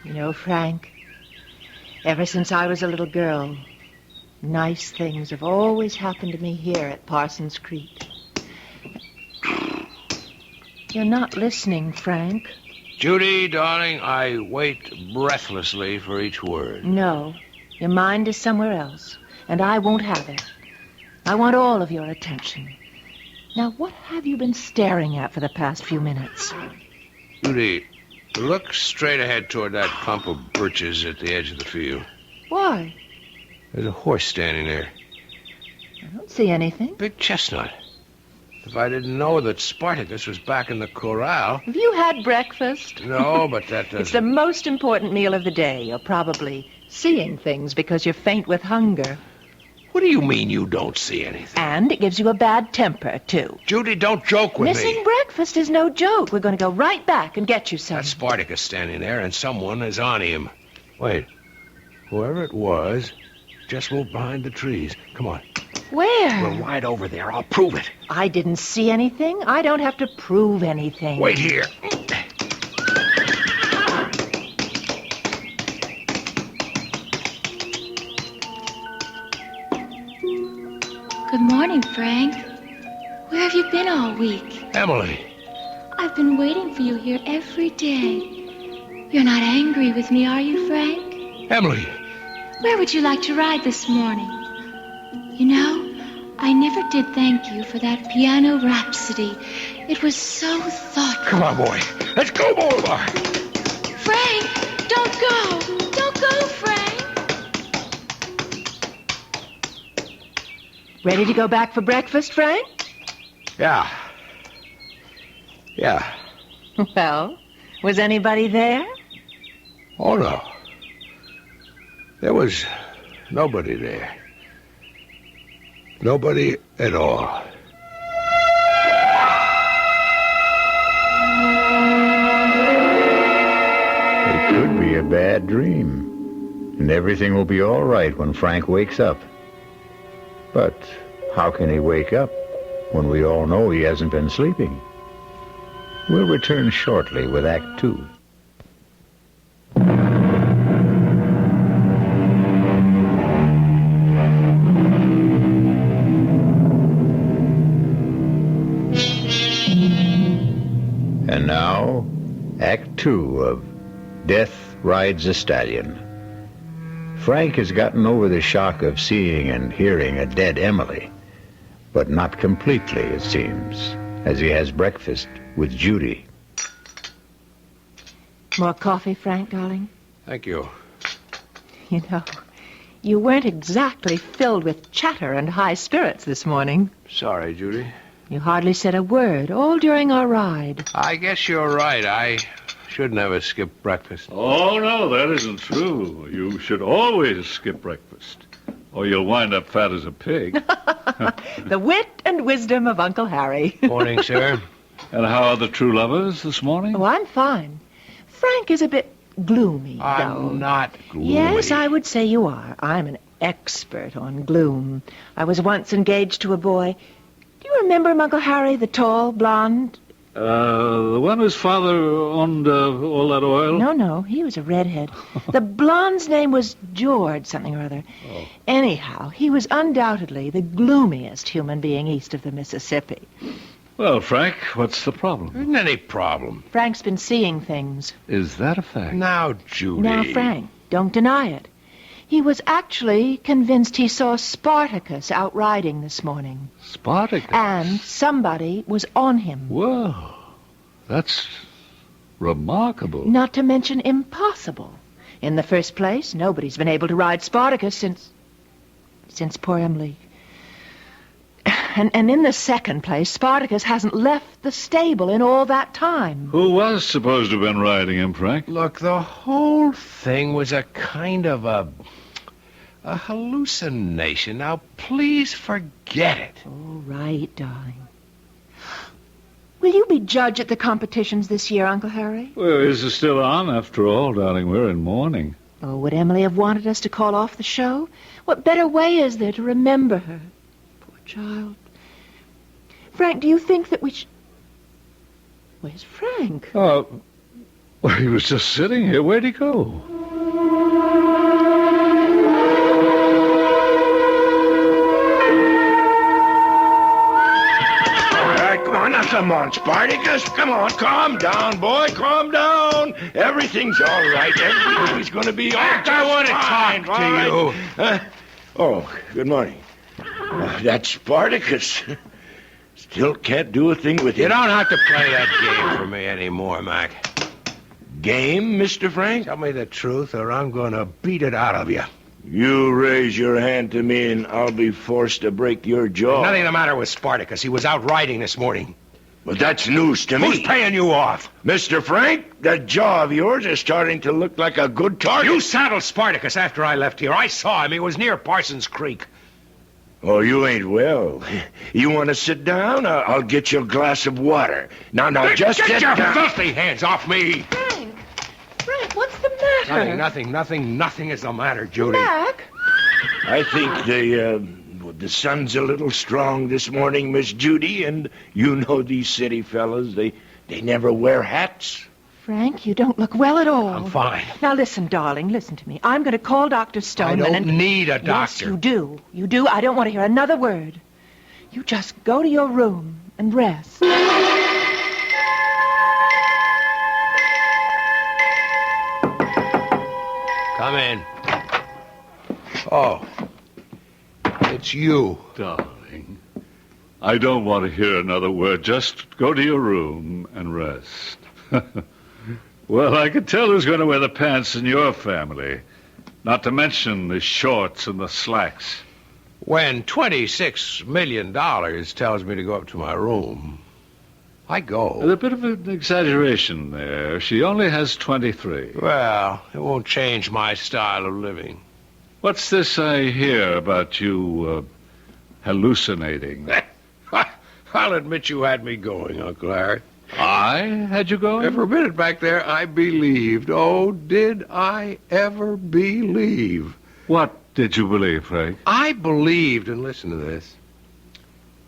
Speaker 5: You know, Frank, ever since I was a little girl, nice things have always happened to me here at Parsons Creek. You're not listening, Frank.
Speaker 9: Judy, darling, I wait breathlessly for each word.
Speaker 5: No, your mind is somewhere else, and I won't have it. I want all of your attention. Now, what have you been staring at for the past few minutes?
Speaker 9: Judy, look straight ahead toward that clump of birches at the edge of the field.
Speaker 5: Why?
Speaker 9: There's a horse standing there.
Speaker 5: I don't see anything.
Speaker 9: Big chestnut. If I didn't know that Spartacus was back in the corral...
Speaker 5: Have you had breakfast?
Speaker 9: No, but that doesn't...
Speaker 5: It's the most important meal of the day. You're probably seeing things because you're faint with hunger.
Speaker 9: What do you mean you don't see anything?
Speaker 5: And it gives you a bad temper, too.
Speaker 9: Judy, don't joke with me.
Speaker 5: Missing breakfast is no joke. We're going to go right back and get you some.
Speaker 9: That's Spartacus standing there, and someone is on him. Wait. Whoever it was just moved behind the trees. Come on.
Speaker 5: Where?
Speaker 9: We're right over there. I'll prove it.
Speaker 5: I didn't see anything. I don't have to prove anything.
Speaker 9: Wait here.
Speaker 18: Good morning, Frank. Where have you been all week?
Speaker 9: Emily.
Speaker 18: I've been waiting for you here every day. You're not angry with me, are you, Frank?
Speaker 9: Emily.
Speaker 18: Where would you like to ride this morning? You know, I never did thank you for that piano rhapsody. It was so thoughtful.
Speaker 9: Come on, boy. Let's go, Bolivar.
Speaker 18: Frank, don't go. Don't go, Frank.
Speaker 5: Ready to go back for breakfast, Frank?
Speaker 9: Yeah.
Speaker 5: Well, was anybody there?
Speaker 9: Oh, no. There was nobody there. Nobody at all.
Speaker 1: It could be a bad dream. And everything will be all right when Frank wakes up. But how can he wake up when we all know he hasn't been sleeping? We'll return shortly with Act 2. And now, Act 2 of Death Rides a Stallion. Frank has gotten over the shock of seeing and hearing a dead Emily, but not completely, it seems, as he has breakfast with Judy.
Speaker 5: More coffee, Frank, darling?
Speaker 9: Thank you.
Speaker 5: You know, you weren't exactly filled with chatter and high spirits this morning.
Speaker 9: Sorry, Judy.
Speaker 5: You hardly said a word, all during our ride.
Speaker 9: I guess you're right. I should never skip breakfast.
Speaker 20: Oh, no, that isn't true. You should always skip breakfast, or you'll wind up fat as a pig.
Speaker 5: The wit and wisdom of Uncle Harry.
Speaker 9: Morning, sir.
Speaker 20: And how are the true lovers this morning?
Speaker 5: Oh, I'm fine. Frank is a bit gloomy, though.
Speaker 9: I'm not gloomy.
Speaker 5: Yes, I would say you are. I'm an expert on gloom. I was once engaged to a boy. Do you remember him, Uncle Harry, the tall, blonde?
Speaker 20: The one whose father owned all that oil?
Speaker 5: No, he was a redhead. The blonde's name was George something or other.
Speaker 20: Oh.
Speaker 5: Anyhow, he was undoubtedly the gloomiest human being east of the Mississippi.
Speaker 20: Well, Frank, what's the problem?
Speaker 9: Isn't any problem.
Speaker 5: Frank's been seeing things.
Speaker 20: Is that a fact?
Speaker 9: Now, Judy.
Speaker 5: Now, Frank, don't deny it. He was actually convinced he saw Spartacus out riding this morning.
Speaker 20: Spartacus?
Speaker 5: And somebody was on him.
Speaker 20: Whoa, that's remarkable.
Speaker 5: Not to mention impossible. In the first place, nobody's been able to ride Spartacus since poor Emily. And in the second place, Spartacus hasn't left the stable in all that time.
Speaker 20: Who was supposed to have been riding him, Frank?
Speaker 9: Look, the whole thing was a kind of a hallucination. Now, please forget it.
Speaker 5: All right, darling. Will you be judge at the competitions this year, Uncle Harry?
Speaker 20: Well, is it still on? After all, darling, we're in mourning.
Speaker 5: Oh, would Emily have wanted us to call off the show? What better way is there to remember her? Poor child. Frank, do you think that we should... Where's Frank?
Speaker 20: Well, he was just sitting here. Where'd he go?
Speaker 19: Come on, Spartacus. Come on, calm down, boy. Calm down. Everything's all right. Everything's going to be all right.
Speaker 9: I want to talk to you.
Speaker 19: Oh, good morning. That's Spartacus. Still can't do a thing with him.
Speaker 9: You don't have to play that game for me anymore, Mac.
Speaker 19: Game, Mr. Frank?
Speaker 9: Tell me the truth, or I'm going to beat it out of you.
Speaker 19: You raise your hand to me, and I'll be forced to break your jaw.
Speaker 9: Nothing the matter with Spartacus. He was out riding this morning.
Speaker 19: But that's news to me.
Speaker 9: Who's paying you off?
Speaker 19: Mr. Frank, that jaw of yours is starting to look like a good target.
Speaker 9: You saddled Spartacus after I left here. I saw him. He was near Parsons Creek.
Speaker 19: Oh, you ain't well. You want to sit down? I'll get you a glass of water. Now, just
Speaker 9: get
Speaker 19: sit
Speaker 9: your
Speaker 19: down.
Speaker 9: filthy hands off me.
Speaker 5: Frank, what's the matter?
Speaker 9: Nothing is the matter, Judy.
Speaker 5: Mac?
Speaker 19: I think the sun's a little strong this morning, Miss Judy, and you know these city fellas, they never wear hats.
Speaker 5: Frank, you don't look well at all.
Speaker 9: I'm fine.
Speaker 5: Now listen, darling, listen to me. I'm going to call Dr. Stoneman.
Speaker 9: I don't need a doctor.
Speaker 5: Yes, you do. You do. I don't want to hear another word. You just go to your room and rest.
Speaker 9: Come in. Oh, it's you.
Speaker 20: Darling, I don't want to hear another word. Just go to your room and rest. Well, I can tell who's going to wear the pants in your family. Not to mention the shorts and the slacks.
Speaker 9: When $26 million tells me to go up to my room, I go.
Speaker 20: There's a bit of an exaggeration there. She only has 23.
Speaker 9: Well, it won't change my style of living.
Speaker 20: What's this I hear about you hallucinating?
Speaker 9: I'll admit you had me going, Uncle Harry.
Speaker 20: I had you going?
Speaker 9: For a minute back there, I believed. Oh, did I ever believe?
Speaker 20: What did you believe, Frank?
Speaker 9: I believed, and listen to this,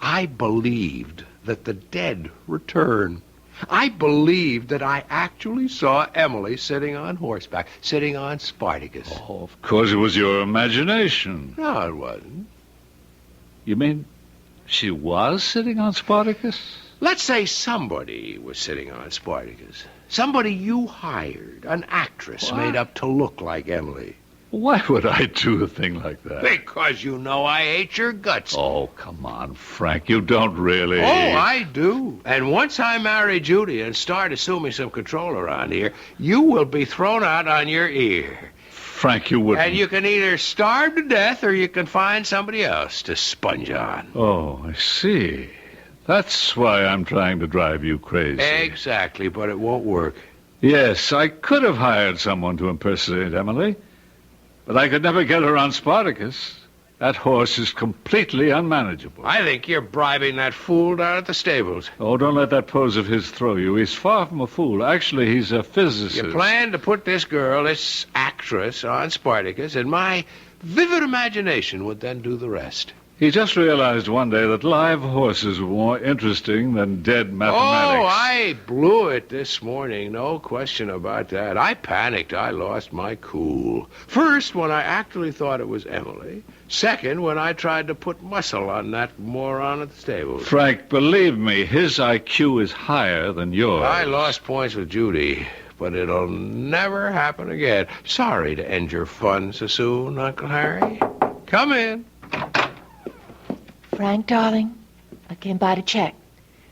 Speaker 9: I believed that the dead return. I believed that I actually saw Emily sitting on horseback, sitting on Spartacus.
Speaker 20: Oh, of course it was your imagination.
Speaker 9: No, it wasn't.
Speaker 20: You mean she was sitting on Spartacus?
Speaker 9: Let's say somebody was sitting on Spartacus. Somebody you hired, an actress made up to look like Emily.
Speaker 20: Why would I do a thing like that?
Speaker 9: Because you know I hate your guts.
Speaker 20: Oh, come on, Frank. You don't really.
Speaker 9: Oh, I do. And once I marry Judy and start assuming some control around here, you will be thrown out on your ear.
Speaker 20: Frank, you wouldn't.
Speaker 9: And you can either starve to death or you can find somebody else to sponge on.
Speaker 20: Oh, I see. That's why I'm trying to drive you crazy.
Speaker 9: Exactly, but it won't work.
Speaker 20: Yes, I could have hired someone to impersonate Emily. But I could never get her on Spartacus. That horse is completely unmanageable.
Speaker 9: I think you're bribing that fool down at the stables.
Speaker 20: Oh, don't let that pose of his throw you. He's far from a fool. Actually, he's a physicist.
Speaker 9: You plan to put this girl, this actress, on Spartacus, and my vivid imagination would then do the rest.
Speaker 20: He just realized one day that live horses were more interesting than dead mathematics.
Speaker 9: Oh, I blew it this morning. No question about that. I panicked. I lost my cool. First, when I actually thought it was Emily. Second, when I tried to put muscle on that moron at the stables.
Speaker 20: Frank, believe me, his IQ is higher than yours.
Speaker 9: I lost points with Judy, but it'll never happen again. Sorry to end your fun so soon, Uncle Harry. Come in.
Speaker 21: Frank, darling, I came by to check.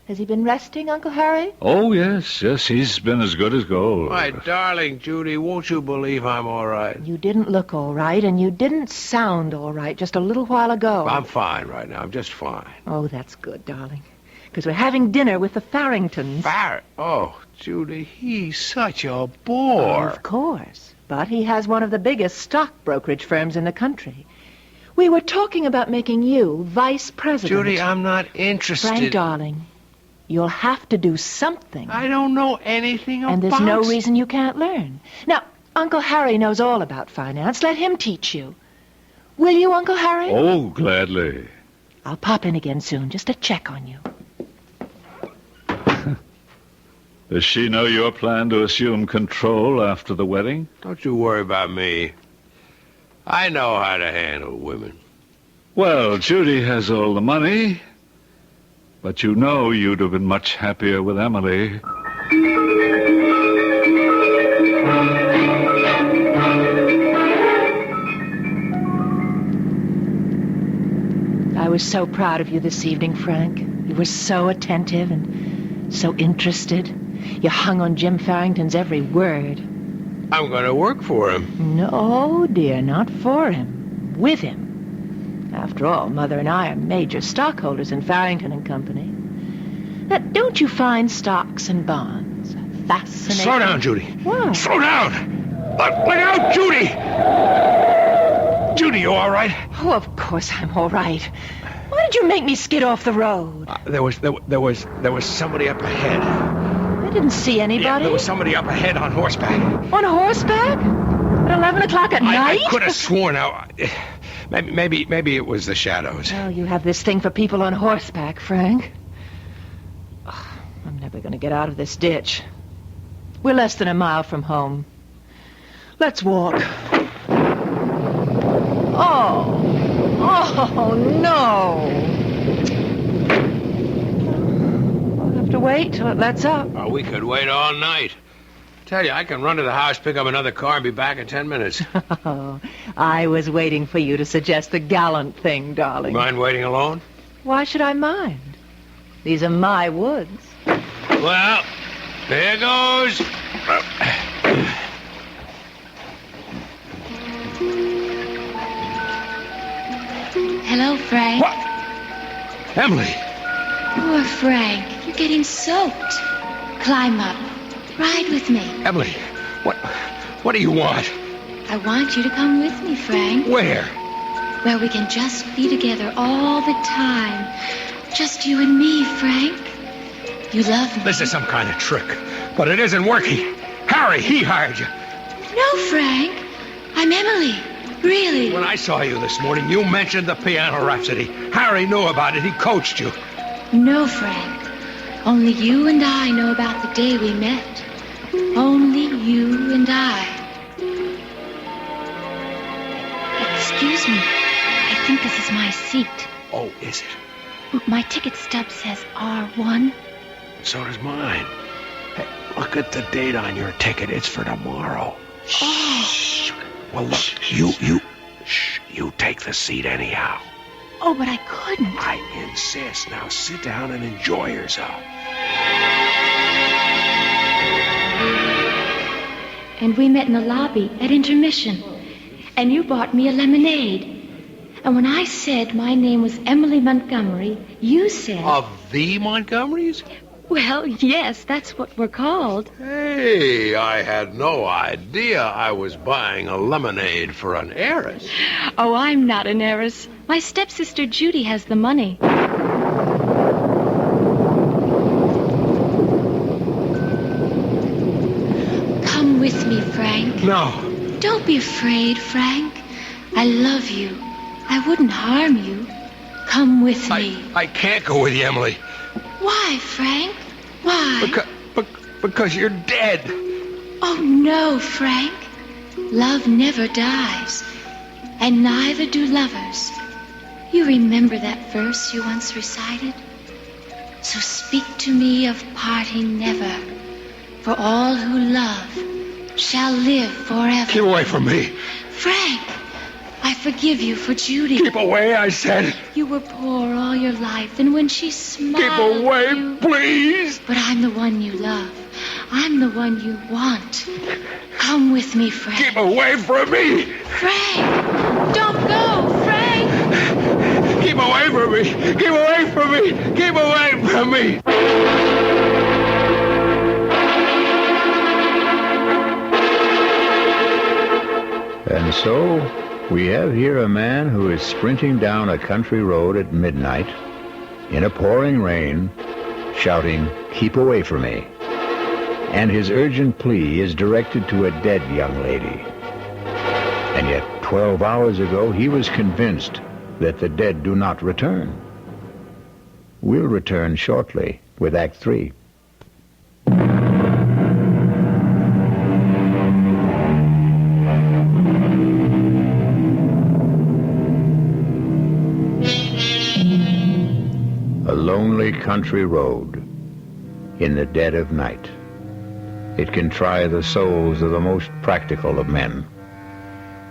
Speaker 21: Has he been resting, Uncle Harry?
Speaker 20: Oh, yes, he's been as good as gold.
Speaker 9: My darling Judy, won't you believe I'm all right?
Speaker 21: You didn't look all right, and you didn't sound all right just a little while ago.
Speaker 9: I'm fine right now. I'm just fine.
Speaker 21: Oh, that's good, darling. Because we're having dinner with the Farringtons.
Speaker 9: Oh, Judy, he's such a bore.
Speaker 21: Of course. But he has one of the biggest stock brokerage firms in the country. We were talking about making you vice president.
Speaker 9: Judy, I'm not interested.
Speaker 21: Frank, darling, you'll have to do something.
Speaker 9: I don't know anything about...
Speaker 21: And there's no reason you can't learn. Now, Uncle Harry knows all about finance. Let him teach you. Will you, Uncle Harry?
Speaker 20: Oh, gladly.
Speaker 21: I'll pop in again soon, just to check on you.
Speaker 20: Does she know your plan to assume control after the wedding?
Speaker 9: Don't you worry about me. I know how to handle women.
Speaker 20: Well, Judy has all the money, but you know you'd have been much happier with Emily.
Speaker 21: I was so proud of you this evening, Frank. You were so attentive and so interested. You hung on Jim Farrington's every word.
Speaker 9: I'm going to work for him.
Speaker 21: No, dear, not for him. With him. After all, Mother and I are major stockholders in Farrington and Company. Now, don't you find stocks and bonds fascinating?
Speaker 9: Slow down, Judy.
Speaker 21: What?
Speaker 9: Slow down! Look out, Judy! Judy, you all right?
Speaker 21: Oh, of course I'm all right. Why did you make me skid off the road?
Speaker 9: There was somebody up ahead.
Speaker 21: I didn't see anybody.
Speaker 9: Yeah, there was somebody up ahead on horseback.
Speaker 21: On horseback? At 11 o'clock at night?
Speaker 9: I could have sworn. Now, maybe it was the shadows.
Speaker 21: Well, you have this thing for people on horseback, Frank. Oh, I'm never going to get out of this ditch. We're less than a mile from home. Let's walk. Oh, no. We'll have to wait till it lets up.
Speaker 9: Oh, we could wait all night. Tell you, I can run to the house, pick up another car, and be back in 10 minutes.
Speaker 21: Oh, I was waiting for you to suggest the gallant thing, darling.
Speaker 9: Mind waiting alone?
Speaker 21: Why should I mind? These are my woods.
Speaker 9: Well, there goes.
Speaker 21: Hello,
Speaker 18: Hello, Frank.
Speaker 19: What? Emily!
Speaker 18: Poor Frank. You're getting soaked. Climb up. Ride with me.
Speaker 19: Emily, what do you want?
Speaker 18: I want you to come with me, Frank.
Speaker 19: Where?
Speaker 18: Where we can just be together all the time. Just you and me, Frank. You love me.
Speaker 19: This is some kind of trick, but it isn't working. Harry, he hired you.
Speaker 18: No, Frank. I'm Emily. Really.
Speaker 19: When I saw you this morning, you mentioned the piano rhapsody. Harry knew about it. He coached you.
Speaker 18: No, Frank. Only you and I know about the day we met. Only you and I. Excuse me. I think this is my seat.
Speaker 19: Oh, is it?
Speaker 18: My ticket stub says R1.
Speaker 19: So does mine. Hey, look at the date on your ticket. It's for tomorrow.
Speaker 18: Oh.
Speaker 19: Well, look, you take the seat anyhow.
Speaker 18: Oh, but I couldn't.
Speaker 19: I insist. Now sit down and enjoy yourself.
Speaker 18: And we met in the lobby at intermission. And you bought me a lemonade. And when I said my name was Emily Montgomery, you said...
Speaker 19: Of the Montgomerys?
Speaker 18: Well, yes, that's what we're called.
Speaker 2: Hey, I had no idea I was buying a lemonade for an heiress.
Speaker 18: Oh, I'm not an heiress. My stepsister Judy has the money. Come with me, Frank.
Speaker 19: No.
Speaker 18: Don't be afraid, Frank. I love you. I wouldn't harm you. Come with me.
Speaker 19: I can't go with you, Emily.
Speaker 18: Why, Frank? Why?
Speaker 19: Because you're dead.
Speaker 18: Oh, no, Frank. Love never dies. And neither do lovers. You remember that verse you once recited? So speak to me of parting never. For all who love shall live forever.
Speaker 19: Keep away from me.
Speaker 18: Frank, I forgive you for Judy.
Speaker 19: Keep away, I said.
Speaker 18: You were poor all your life, and when she smiled...
Speaker 19: Keep away, please.
Speaker 18: But I'm the one you love. I'm the one you want. Come with me, Frank.
Speaker 19: Keep away from me.
Speaker 18: Frank, don't go, Frank.
Speaker 19: Keep away from me. Keep away from me. Keep away from me.
Speaker 1: And so, we have here a man who is sprinting down a country road at midnight, in a pouring rain, shouting, "Keep away from me." And his urgent plea is directed to a dead young lady. And yet, 12 hours ago, he was convinced that the dead do not return. We'll return shortly with Act 3. A lonely country road in the dead of night. It can try the souls of the most practical of men.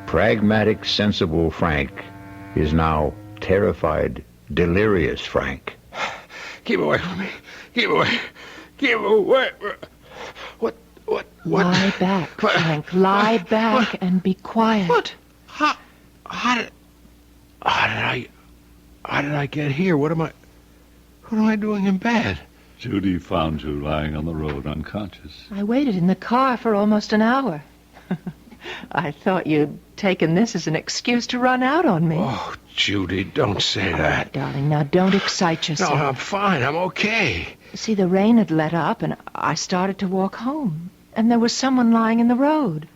Speaker 1: Pragmatic, sensible Frank is now terrified, delirious Frank.
Speaker 19: Keep away from me. Keep away. Keep away. What?
Speaker 21: Lie back, Frank. Lie back and be quiet.
Speaker 19: What? How did I get here? What am I doing in bed?
Speaker 20: Judy found you lying on the road unconscious.
Speaker 21: I waited in the car for almost an hour. I thought you'd taken this as an excuse to run out on me.
Speaker 19: Oh, Judy, don't say that.
Speaker 21: Darling, now don't excite yourself.
Speaker 19: No, I'm fine. I'm okay.
Speaker 21: See, the rain had let up, and I started to walk home. And there was someone lying in the road.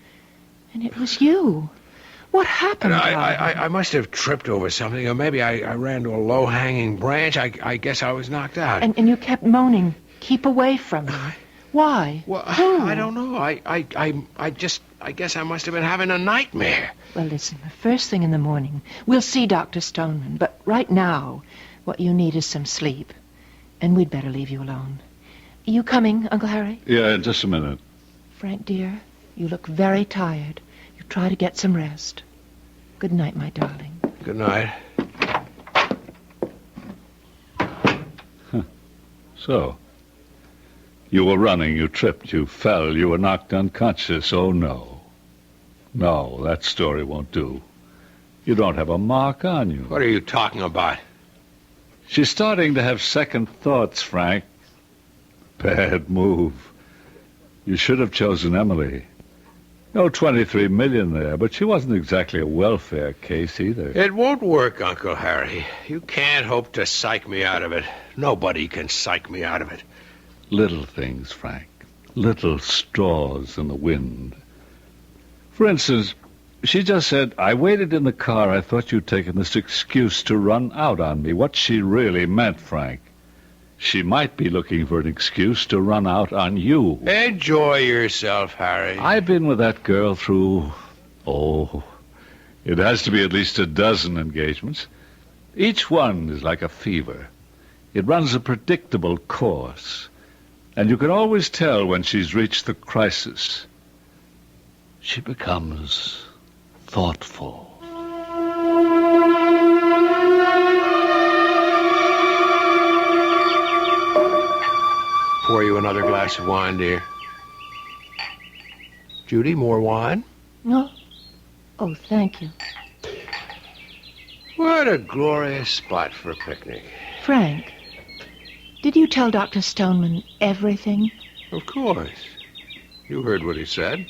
Speaker 21: And it was you. What happened?
Speaker 19: I must have tripped over something, or maybe I ran to a low-hanging branch. I guess I was knocked out.
Speaker 21: And you kept moaning, "Keep away from me." Why?
Speaker 19: Well,
Speaker 21: Who?
Speaker 19: I don't know. I guess I must have been having a nightmare.
Speaker 21: Well, listen, the first thing in the morning, we'll see Dr. Stoneman. But right now, what you need is some sleep. And we'd better leave you alone. Are you coming, Uncle Harry?
Speaker 20: Yeah, just a minute.
Speaker 21: Frank, dear, you look very tired. You try to get some rest. Good night, my darling.
Speaker 19: Good night.
Speaker 20: So, you were running, you tripped, you fell, you were knocked unconscious. Oh, no. No, that story won't do. You don't have a mark on you.
Speaker 2: What are you talking about?
Speaker 20: She's starting to have second thoughts, Frank. Bad move. You should have chosen Emily. No, 23 million there, but she wasn't exactly a welfare case either.
Speaker 2: It won't work, Uncle Harry. You can't hope to psych me out of it. Nobody can psych me out of it.
Speaker 20: Little things, Frank. Little straws in the wind. For instance, she just said, I waited in the car. I thought you'd taken this excuse to run out on me. What she really meant, Frank, she might be looking for an excuse to run out on you.
Speaker 2: Enjoy yourself, Harry.
Speaker 20: I've been with that girl through, it has to be at least a dozen engagements. Each one is like a fever. It runs a predictable course. And you can always tell when she's reached the crisis. She becomes thoughtful.
Speaker 2: Pour you another glass of wine, dear. Judy, more wine?
Speaker 21: No. Oh, thank you.
Speaker 2: What a glorious spot for a picnic.
Speaker 21: Frank, did you tell Dr. Stoneman everything?
Speaker 2: Of course. You heard what he said.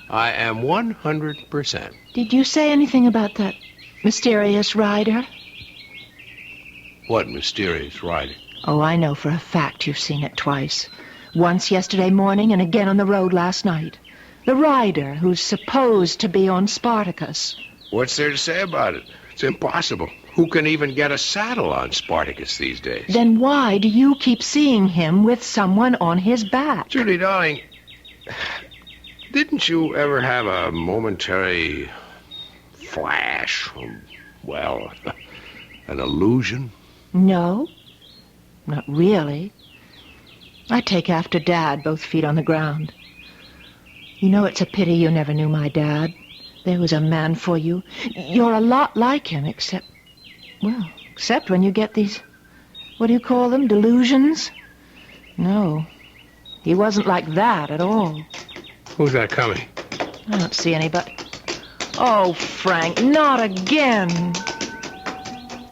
Speaker 2: I am 100%.
Speaker 21: Did you say anything about that mysterious rider?
Speaker 2: What mysterious rider?
Speaker 21: Oh, I know for a fact you've seen it twice. Once yesterday morning and again on the road last night. The rider who's supposed to be on Spartacus.
Speaker 2: What's there to say about it? It's impossible. Who can even get a saddle on Spartacus these days?
Speaker 21: Then why do you keep seeing him with someone on his back?
Speaker 2: Judy, darling, didn't you ever have a momentary flash? Well, an illusion?
Speaker 21: No, not really. I take after Dad, both feet on the ground. You know, it's a pity you never knew my dad. There was a man for you. You're a lot like him, except when you get these, what do you call them, delusions? No, he wasn't like that at all.
Speaker 2: Who's that coming?
Speaker 21: I don't see anybody. Oh, Frank, not again.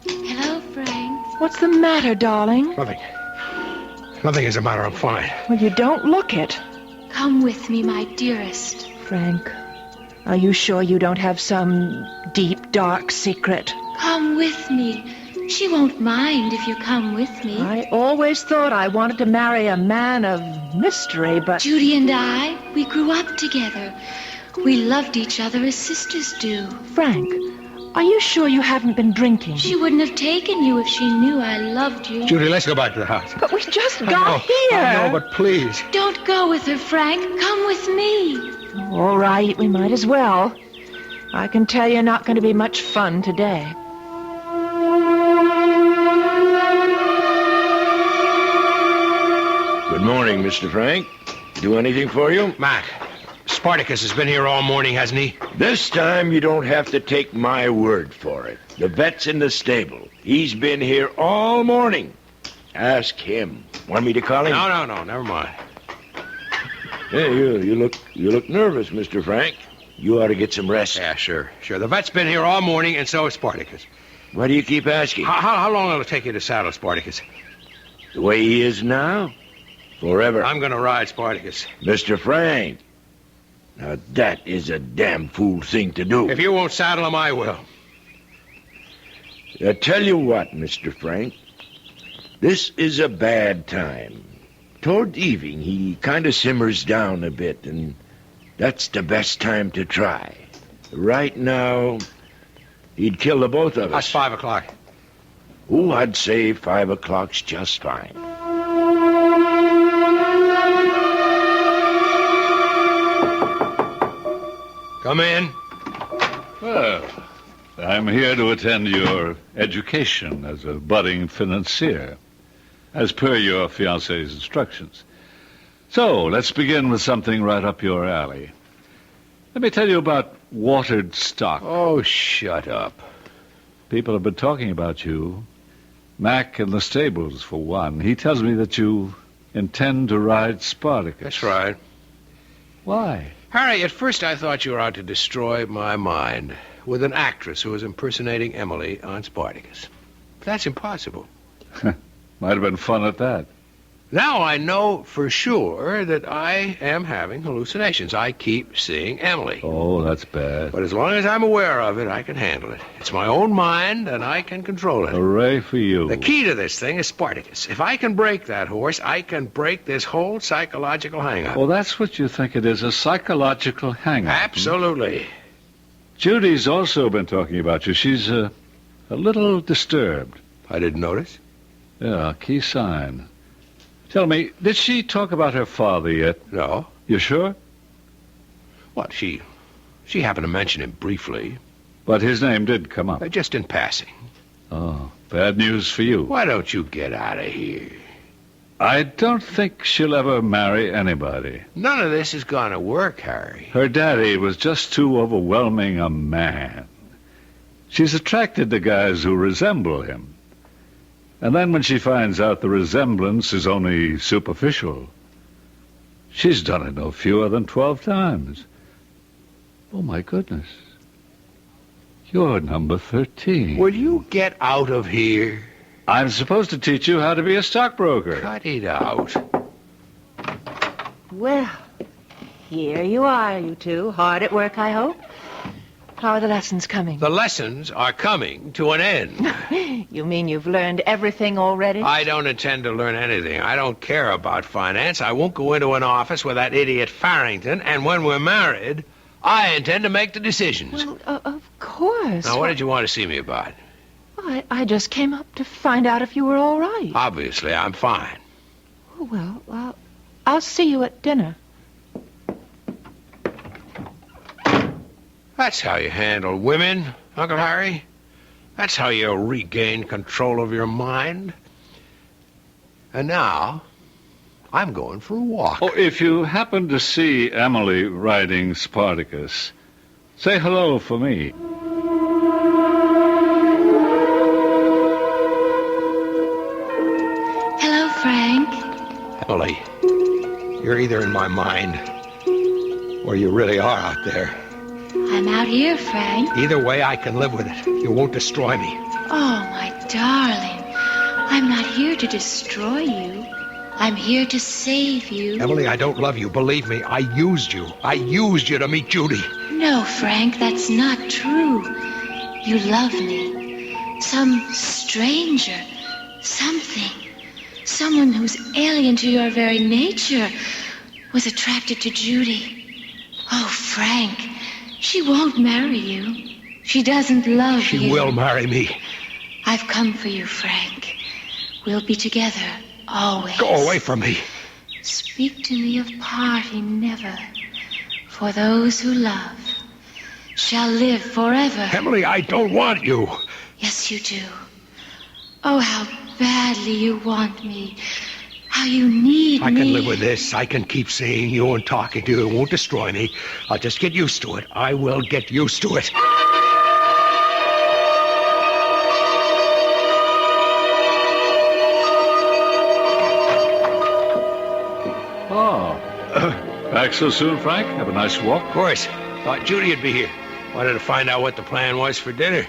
Speaker 18: Hello, Frank.
Speaker 21: What's the matter, darling?
Speaker 2: Nothing. Nothing is the matter. I'm fine.
Speaker 21: Well, you don't look it.
Speaker 18: Come with me, my dearest.
Speaker 21: Frank, are you sure you don't have some deep, dark secret?
Speaker 18: Come with me. She won't mind if you come with me.
Speaker 21: I always thought I wanted to marry a man of mystery, but...
Speaker 18: Judy and I, we grew up together. We loved each other as sisters do.
Speaker 21: Frank, are you sure you haven't been drinking?
Speaker 18: She wouldn't have taken you if she knew I loved you.
Speaker 2: Judy, let's go back to the house.
Speaker 21: But we just got here.
Speaker 2: I know, but please.
Speaker 18: Don't go with her, Frank. Come with me.
Speaker 21: All right, we might as well. I can tell you're not going to be much fun today.
Speaker 19: Good morning, Mr. Frank. Do anything for you?
Speaker 2: Mac, Spartacus has been here all morning, hasn't he?
Speaker 19: This time you don't have to take my word for it. The vet's in the stable. He's been here all morning. Ask him. Want me to call him?
Speaker 2: No, never mind.
Speaker 19: Hey, you look nervous, Mr. Frank. You ought to get some rest.
Speaker 2: Yeah, sure. The vet's been here all morning, and so is Spartacus.
Speaker 19: Why do you keep asking?
Speaker 2: How long will it take you to saddle Spartacus?
Speaker 19: The way he is now? Forever.
Speaker 2: I'm going to ride Spartacus.
Speaker 19: Mr. Frank, now that is a damn fool thing to do.
Speaker 2: If you won't saddle him, I will.
Speaker 19: I tell you what, Mr. Frank, this is a bad time. Toward evening, he kind of simmers down a bit, and that's the best time to try. Right now, he'd kill the both of us.
Speaker 2: That's 5 o'clock.
Speaker 19: Oh, I'd say 5 o'clock's just fine.
Speaker 2: Come in.
Speaker 20: Well, I'm here to attend your education as a budding financier, as per your fiancé's instructions. So, let's begin with something right up your alley. Let me tell you about watered stock.
Speaker 2: Oh, shut up.
Speaker 20: People have been talking about you. Mac in the stables, for one. He tells me that you intend to ride Spartacus.
Speaker 2: That's right.
Speaker 20: Why?
Speaker 2: Harry, at first I thought you were out to destroy my mind. with an actress who was impersonating Emily on Spartacus. That's impossible.
Speaker 20: Might have been fun at that.
Speaker 2: Now I know for sure that I am having hallucinations. I keep seeing Emily.
Speaker 20: Oh, that's bad.
Speaker 2: But as long as I'm aware of it, I can handle it. It's my own mind, and I can control it.
Speaker 20: Hooray for you.
Speaker 2: The key to this thing is Spartacus. If I can break that horse, I can break this whole psychological hang-up.
Speaker 20: Well, that's what you think it is, a psychological hang-up.
Speaker 2: Absolutely.
Speaker 20: Judy's also been talking about you. She's a little disturbed.
Speaker 2: I didn't notice.
Speaker 20: Yeah, key sign. Tell me, did she talk about her father yet?
Speaker 2: No.
Speaker 20: You sure?
Speaker 2: Well, she happened to mention him briefly.
Speaker 20: But his name did come up.
Speaker 2: Just in passing.
Speaker 20: Oh, bad news for you.
Speaker 2: Why don't you get out of here?
Speaker 20: I don't think she'll ever marry anybody.
Speaker 2: None of this is going to work, Harry.
Speaker 20: Her daddy was just too overwhelming a man. She's attracted to guys who resemble him. And then when she finds out the resemblance is only superficial, she's done it no fewer than 12 times. Oh, my goodness. You're number 13.
Speaker 2: Will you get out of here?
Speaker 20: I'm supposed to teach you how to be a stockbroker.
Speaker 2: Cut it out.
Speaker 21: Well, here you are, you two. Hard at work, I hope. How are the lessons coming?
Speaker 2: The lessons are coming to an end.
Speaker 21: You mean you've learned everything already?
Speaker 2: I don't intend to learn anything. I don't care about finance. I won't go into an office with that idiot Farrington. And when we're married, I intend to make the decisions.
Speaker 21: Well, of course.
Speaker 2: Now, what did you want to see me about?
Speaker 21: I just came up to find out if you were all right.
Speaker 2: Obviously, I'm fine.
Speaker 21: Oh, well, I'll see you at dinner.
Speaker 2: That's how you handle women, Uncle Harry. That's how you regain control of your mind. And now, I'm going for a walk.
Speaker 20: Oh, if you happen to see Emily riding Spartacus, say hello for me.
Speaker 11: Hello, Frank.
Speaker 2: Emily, you're either in my mind or you really are out there.
Speaker 11: I'm out here, Frank.
Speaker 2: Either way, I can live with it. You won't destroy me.
Speaker 11: Oh, my darling. I'm not here to destroy you. I'm here to save you.
Speaker 2: Emily, I don't love you. Believe me, I used you. I used you to meet Judy.
Speaker 11: No, Frank, that's not true. You love me. Some stranger. Something. Someone who's alien to your very nature was attracted to Judy. Oh, Frank, she won't marry you. She doesn't love you.
Speaker 2: She will marry me.
Speaker 11: I've come for you, Frank. We'll be together, always.
Speaker 2: Go away from me.
Speaker 11: Speak to me of parting never. For those who love shall live forever.
Speaker 2: Emily, I don't want you.
Speaker 11: Yes, you do. Oh, how badly you want me. How you need me.
Speaker 2: I can live with this. I can keep seeing you and talking to you. It won't destroy me. I'll just get used to it. I will get used to it.
Speaker 20: Back so soon, Frank? Have a nice walk?
Speaker 2: Of course. Thought Judy'd be here. Wanted to find out what the plan was for dinner.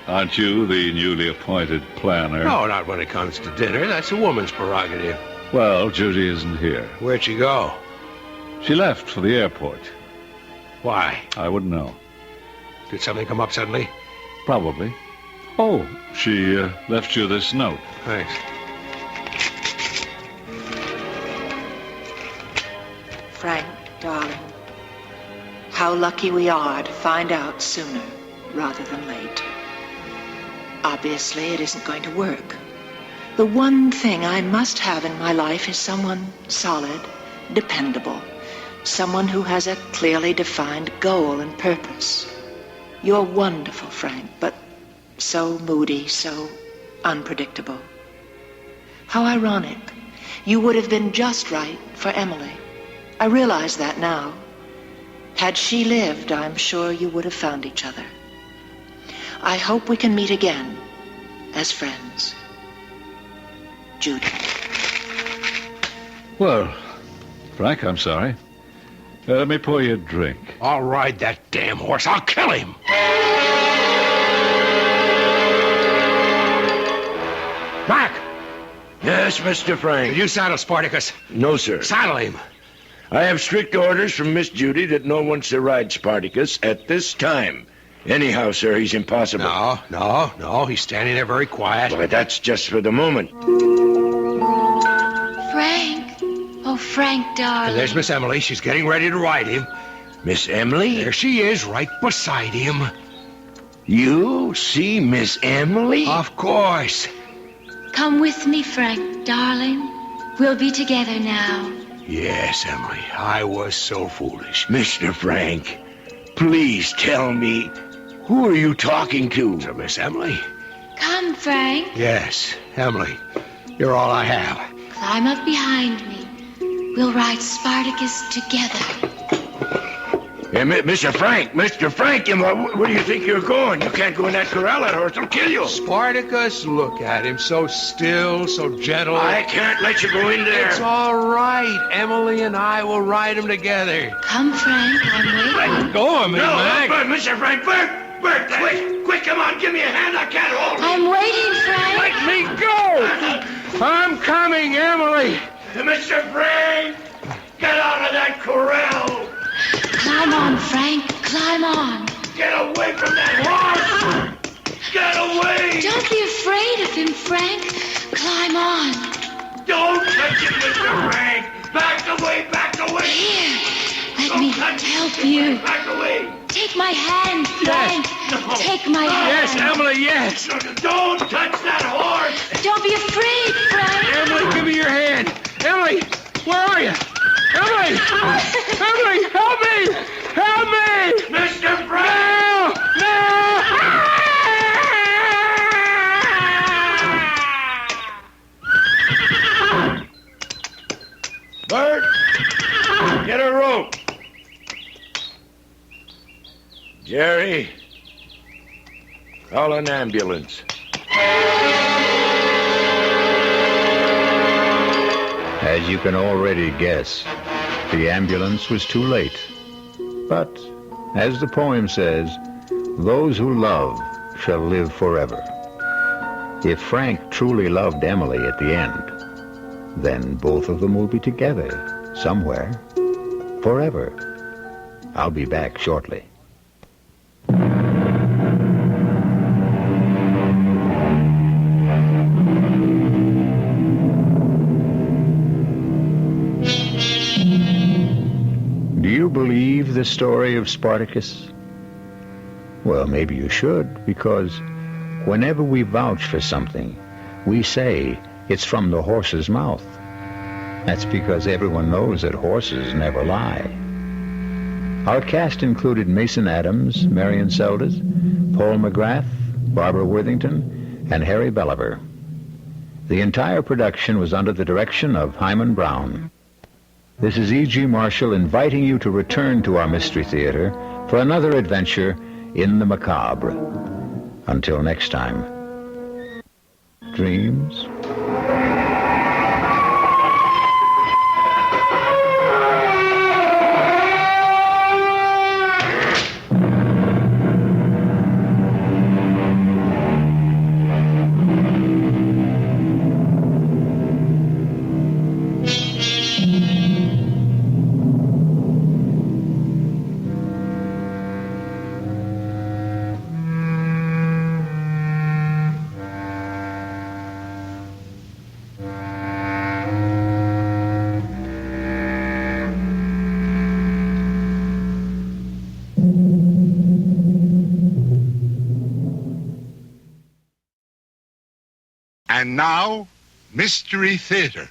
Speaker 20: Aren't you the newly appointed planner?
Speaker 2: No, not when it comes to dinner. That's a woman's prerogative.
Speaker 20: Well, Judy isn't here.
Speaker 2: Where'd she go?
Speaker 20: She left for the airport.
Speaker 2: Why?
Speaker 20: I wouldn't know.
Speaker 2: Did something come up suddenly?
Speaker 20: Probably. Oh, she left you this note.
Speaker 2: Thanks.
Speaker 14: Frank, darling, how lucky we are to find out sooner rather than late. Obviously, it isn't going to work. The one thing I must have in my life is someone solid, dependable, someone who has a clearly defined goal and purpose. You're wonderful, Frank, but so moody, so unpredictable. How ironic. You would have been just right for Emily. I realize that now. Had she lived, I'm sure you would have found each other. I hope we can meet again as friends. Judy.
Speaker 20: Well, Frank, I'm sorry. Let me pour you a drink.
Speaker 2: I'll ride that damn horse. I'll kill him. Mac!
Speaker 19: Yes, Mr. Frank.
Speaker 2: Did you saddle Spartacus?
Speaker 19: No, sir.
Speaker 2: Saddle him.
Speaker 19: I have strict orders from Miss Judy that no one's to ride Spartacus at this time. Anyhow, sir, he's impossible.
Speaker 2: No. He's standing there very quiet.
Speaker 19: But that's just for the moment.
Speaker 11: Frank. Oh, Frank, darling.
Speaker 2: And there's Miss Emily. She's getting ready to ride him.
Speaker 19: Miss Emily?
Speaker 2: There she is, right beside him.
Speaker 19: You see Miss Emily?
Speaker 2: Of course.
Speaker 18: Come with me, Frank, darling. We'll be together now.
Speaker 2: Yes, Emily. I was so foolish.
Speaker 19: Mr. Frank, please tell me, who are you talking to?
Speaker 2: To Miss Emily.
Speaker 18: Come, Frank.
Speaker 2: Yes, Emily. You're all I have.
Speaker 18: Climb up behind me. We'll ride Spartacus together.
Speaker 19: Mr. Frank, where do you think you're going? You can't go in that corral. That horse will kill you.
Speaker 2: Spartacus, look at him. So still, so gentle.
Speaker 19: I can't let you go in there.
Speaker 2: It's all right. Emily and I will ride him together.
Speaker 18: Come, Frank. I'm waiting.
Speaker 2: Let go of me, Mac.
Speaker 19: No, Mr. Frank. Bert, quick, come on. Give me a hand. I can't hold you.
Speaker 18: I'm waiting, Frank.
Speaker 2: Let me go. I'm coming, Emily.
Speaker 19: Mr. Frank, get out of that corral.
Speaker 18: Climb on, Frank. Climb on.
Speaker 19: Get away from that horse! Get away!
Speaker 18: Don't be afraid of him, Frank. Climb on.
Speaker 19: Don't touch him, Mr. Frank! Back away!
Speaker 18: Here, let me help you.
Speaker 19: Back away!
Speaker 18: Take my hand, Frank.
Speaker 19: Yes. No.
Speaker 18: Take my hand.
Speaker 2: Yes, Emily, yes.
Speaker 19: Don't touch that horse!
Speaker 18: Don't be afraid, Frank.
Speaker 2: Emily, give me your hand. Emily, where are you? Emily! Emily, help me! Help me!
Speaker 19: Mr. Frank!
Speaker 2: No!
Speaker 19: Bert, get a rope. Jerry, call an ambulance.
Speaker 1: As you can already guess, the ambulance was too late. But, as the poem says, those who love shall live forever. If Frank truly loved Emily at the end, then both of them will be together somewhere, forever. I'll be back shortly. Do you believe the story of Spartacus? Well, maybe you should, because whenever we vouch for something, we say it's from the horse's mouth. That's because everyone knows that horses never lie. Our cast included Mason Adams, Marion Seldes, Paul McGrath, Barbara Worthington, and Harry Belliver. The entire production was under the direction of Hyman Brown. This is E.G. Marshall inviting you to return to our Mystery Theater for another adventure in the macabre. Until next time, dreams.
Speaker 7: And now, Mystery Theater,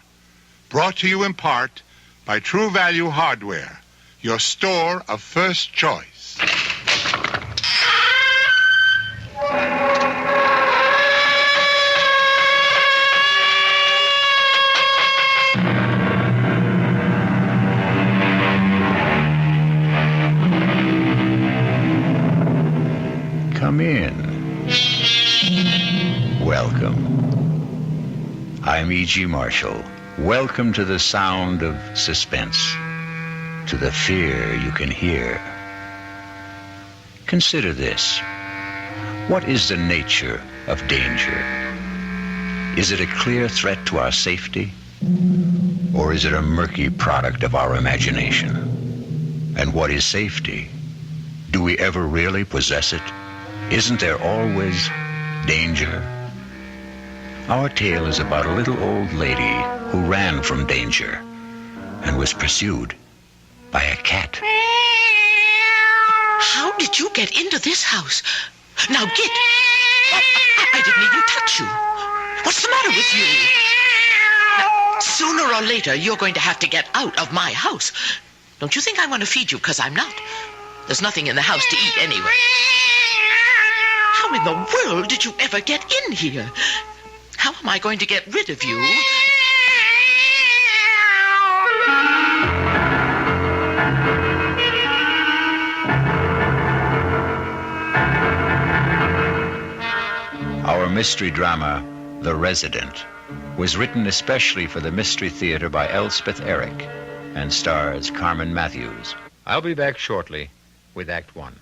Speaker 7: brought to you in part by True Value Hardware, your store of first choice.
Speaker 1: Come in. Welcome. I'm E.G. Marshall. Welcome to the sound of suspense, to the fear you can hear. Consider this. What is the nature of danger? Is it a clear threat to our safety? Or is it a murky product of our imagination? And what is safety? Do we ever really possess it? Isn't there always danger? Our tale is about a little old lady who ran from danger and was pursued by a cat.
Speaker 17: How did you get into this house? Now get. I didn't even touch you. What's the matter with you? Now, sooner or later, you're going to have to get out of my house. Don't you think I want to feed you? Because I'm not. There's nothing in the house to eat anyway. How in the world did you ever get in here? How am I going to get rid of you?
Speaker 1: Our mystery drama, The Resident, was written especially for the Mystery Theater by Elspeth Eric and stars Carmen Matthews. I'll be back shortly with Act One.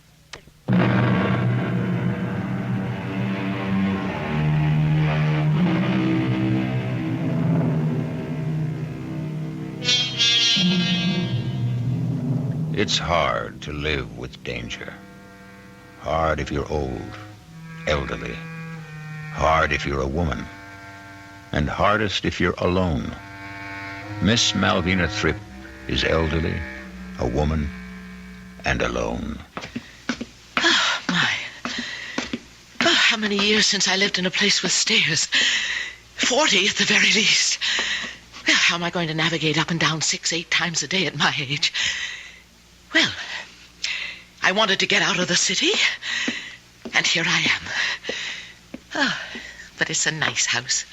Speaker 1: It's hard to live with danger. Hard if you're old, elderly. Hard if you're a woman. And hardest if you're alone. Miss Malvina Thripp is elderly, a woman, and alone.
Speaker 17: Oh, my. Oh, how many years since I lived in a place with stairs? 40 at the very least. Well, how am I going to navigate up and down 6-8 times a day at my age? Well, I wanted to get out of the city, and here I am. Oh, but it's a nice house.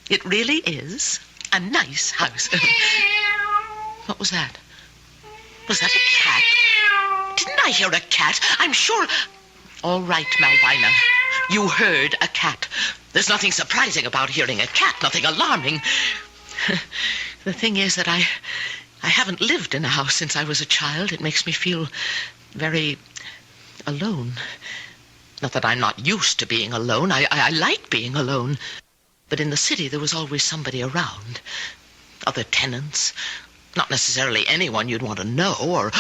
Speaker 17: It really is a nice house. What was that? Was that a cat? Didn't I hear a cat? I'm sure... All right, Malvina. You heard a cat. There's nothing surprising about hearing a cat, nothing alarming. The thing is that I haven't lived in a house since I was a child. It makes me feel very alone. Not that I'm not used to being alone. I like being alone. But in the city, there was always somebody around. Other tenants. Not necessarily anyone you'd want to know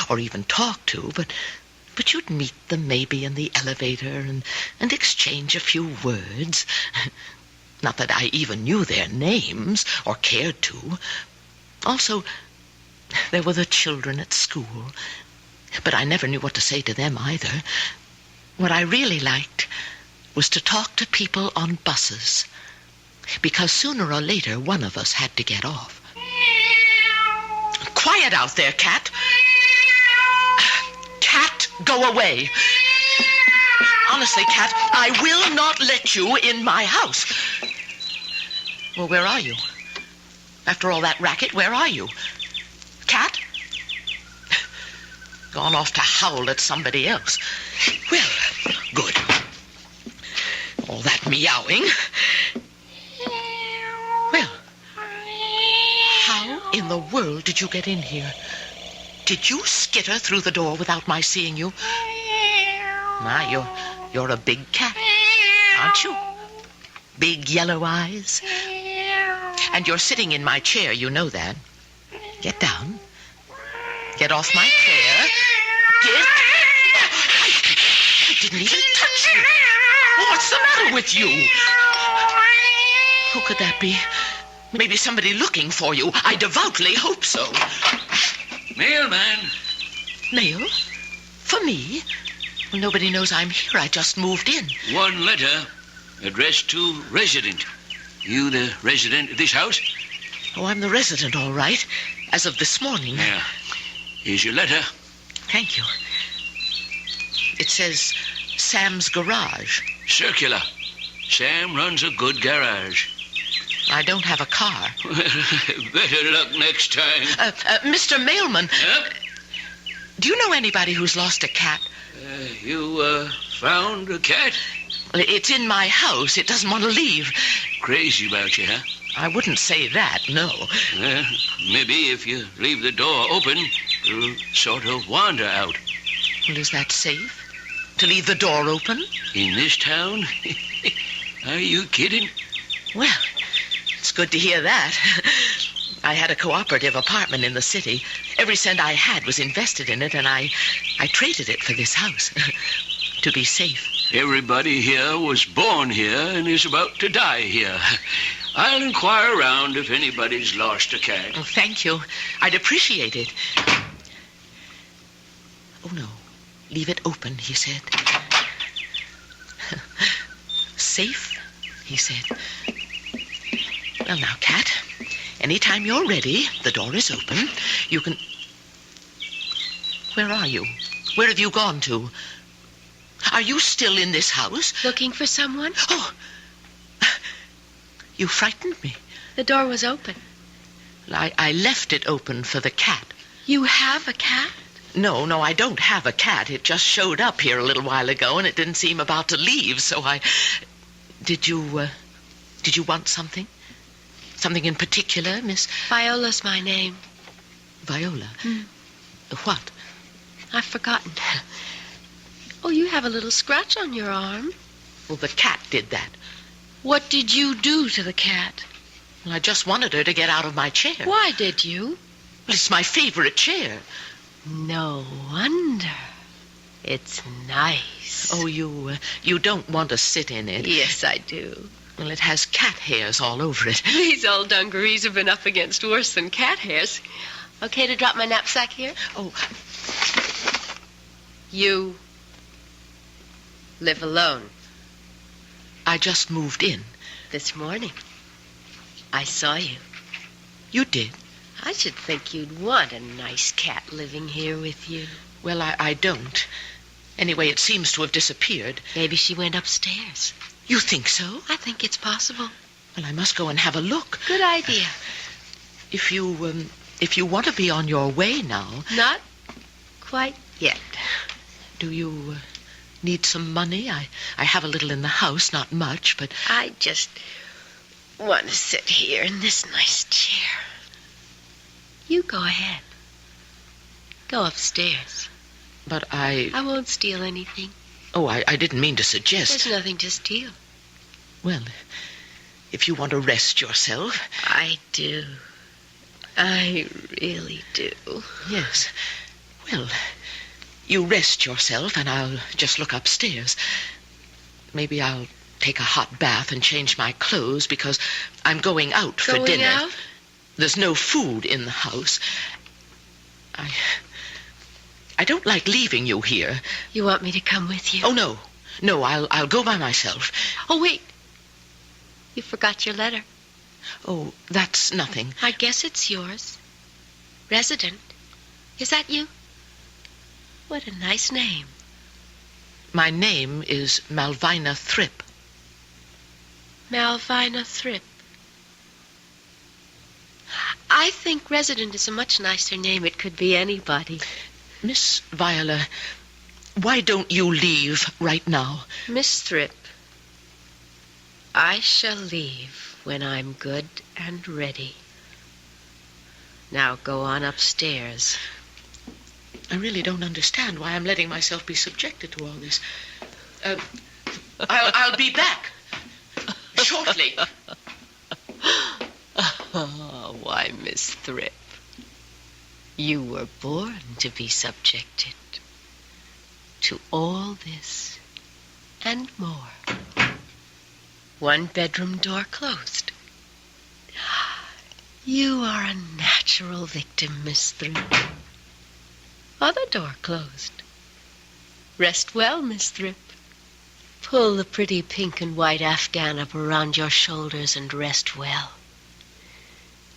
Speaker 17: or even talk to, but you'd meet them maybe in the elevator and exchange a few words. Not that I even knew their names or cared to. Also, there were the children at school. But I never knew what to say to them either. What I really liked was to talk to people on buses. Because sooner or later, one of us had to get off. Quiet out there, Cat. Cat, go away. Honestly, Cat, I will not let you in my house. Well, where are you? After all that racket, where are you? Cat? Gone off to howl at somebody else. Well, good. All that meowing. Well, how in the world did you get in here? Did you skitter through the door without my seeing you? My, you're a big cat, aren't you? Big yellow eyes. And you're sitting in my chair, you know that. Get down. Get off my chair. Get... I didn't even touch you. What's the matter with you? Who could that be? Maybe somebody looking for you. I devoutly hope so.
Speaker 4: Mailman.
Speaker 17: Mail? For me? Well, nobody knows I'm here. I just moved in.
Speaker 4: One letter addressed to resident. You the resident of this house?
Speaker 17: Oh, I'm the resident, all right. As of this morning.
Speaker 4: Yeah. Here's your letter.
Speaker 17: Thank you. It says Sam's Garage.
Speaker 4: Circular. Sam runs a good garage.
Speaker 17: I don't have a car.
Speaker 4: Better luck next time.
Speaker 17: Mr. Mailman.
Speaker 4: Yep?
Speaker 17: Do you know anybody who's lost a cat?
Speaker 4: You found a cat?
Speaker 17: Well, it's in my house. It doesn't want to leave.
Speaker 4: Crazy about you, huh?
Speaker 17: I wouldn't say that, no.
Speaker 4: Maybe if you leave the door open, it'll sort of wander out.
Speaker 17: Well, is that safe? To leave the door open?
Speaker 4: In this town? Are you kidding?
Speaker 17: Well,
Speaker 3: It's good to hear that. I had a cooperative apartment in the city. Every cent I had was invested in it, and I traded it for this house to be safe.
Speaker 4: Everybody here was born here and is about to die here. I'll inquire around if anybody's lost a cat.
Speaker 3: Oh, thank you. I'd appreciate it. Oh, no. Leave it open, he said. Safe, he said. Well, now, Cat, anytime you're ready, the door is open. You can... Where are you? Where have you gone to? Are you still in this house?
Speaker 11: Looking for someone?
Speaker 3: Oh, you frightened me.
Speaker 11: The door was open.
Speaker 3: I left it open for the cat.
Speaker 11: You have a cat?
Speaker 3: No, I don't have a cat. It just showed up here a little while ago, and it didn't seem about to leave, so I... Did you want something? Something in particular, Miss...
Speaker 11: Viola's my name.
Speaker 3: Viola? What?
Speaker 11: I've forgotten. Oh, you have a little scratch on your arm.
Speaker 3: Well, the cat did that.
Speaker 11: What did you do to the cat?
Speaker 3: Well, I just wanted her to get out of my chair.
Speaker 11: Why did you?
Speaker 3: Well, it's my favorite chair.
Speaker 11: No wonder. It's nice.
Speaker 3: Oh, you don't want to sit in it?
Speaker 11: Yes, I do.
Speaker 3: Well, it has cat hairs all over it.
Speaker 11: These old dungarees have been up against worse than cat hairs. Okay to drop my knapsack here?
Speaker 3: Oh.
Speaker 11: You live alone?
Speaker 3: I just moved in.
Speaker 11: This morning. I saw you.
Speaker 3: You did?
Speaker 11: I should think you'd want a nice cat living here with you.
Speaker 3: Well, I don't. Anyway, it seems to have disappeared.
Speaker 11: Maybe she went upstairs.
Speaker 3: You think so?
Speaker 11: I think it's possible.
Speaker 3: Well, I must go and have a look.
Speaker 11: Good idea.
Speaker 3: If you want to be on your way now...
Speaker 11: Not quite yet.
Speaker 3: Do you need some money? I have a little in the house, not much, but...
Speaker 11: I just want to sit here in this nice chair. You go ahead. Go upstairs.
Speaker 3: But I
Speaker 11: won't steal anything.
Speaker 3: Oh, I didn't mean to suggest...
Speaker 11: There's nothing to steal.
Speaker 3: Well, if you want to rest yourself...
Speaker 11: I do. I really do.
Speaker 3: Yes. Well, you rest yourself, and I'll just look upstairs. Maybe I'll take a hot bath and change my clothes, because I'm going out for dinner.
Speaker 11: Going out?
Speaker 3: There's no food in the house. I don't like leaving you here.
Speaker 11: You want me to come with you?
Speaker 3: Oh, no. No, I'll go by myself.
Speaker 11: Oh, wait. You forgot your letter.
Speaker 3: Oh, that's nothing.
Speaker 11: I guess it's yours. Resident. Is that you? What a nice name.
Speaker 3: My name is Malvina Thrip.
Speaker 11: Malvina Thrip. I think Resident is a much nicer name. It could be anybody.
Speaker 3: Miss Viola, why don't you leave right now?
Speaker 11: Miss Thrip, I shall leave when I'm good and ready. Now go on upstairs.
Speaker 3: I really don't understand why I'm letting myself be subjected to all this. I'll be back shortly.
Speaker 11: Oh, why, Miss Thrip, you were born to be subjected to all this and more. One bedroom door closed. You are a natural victim, Miss Thrip. Other door closed. Rest well, Miss Thrip. Pull the pretty pink and white afghan up around your shoulders and rest well.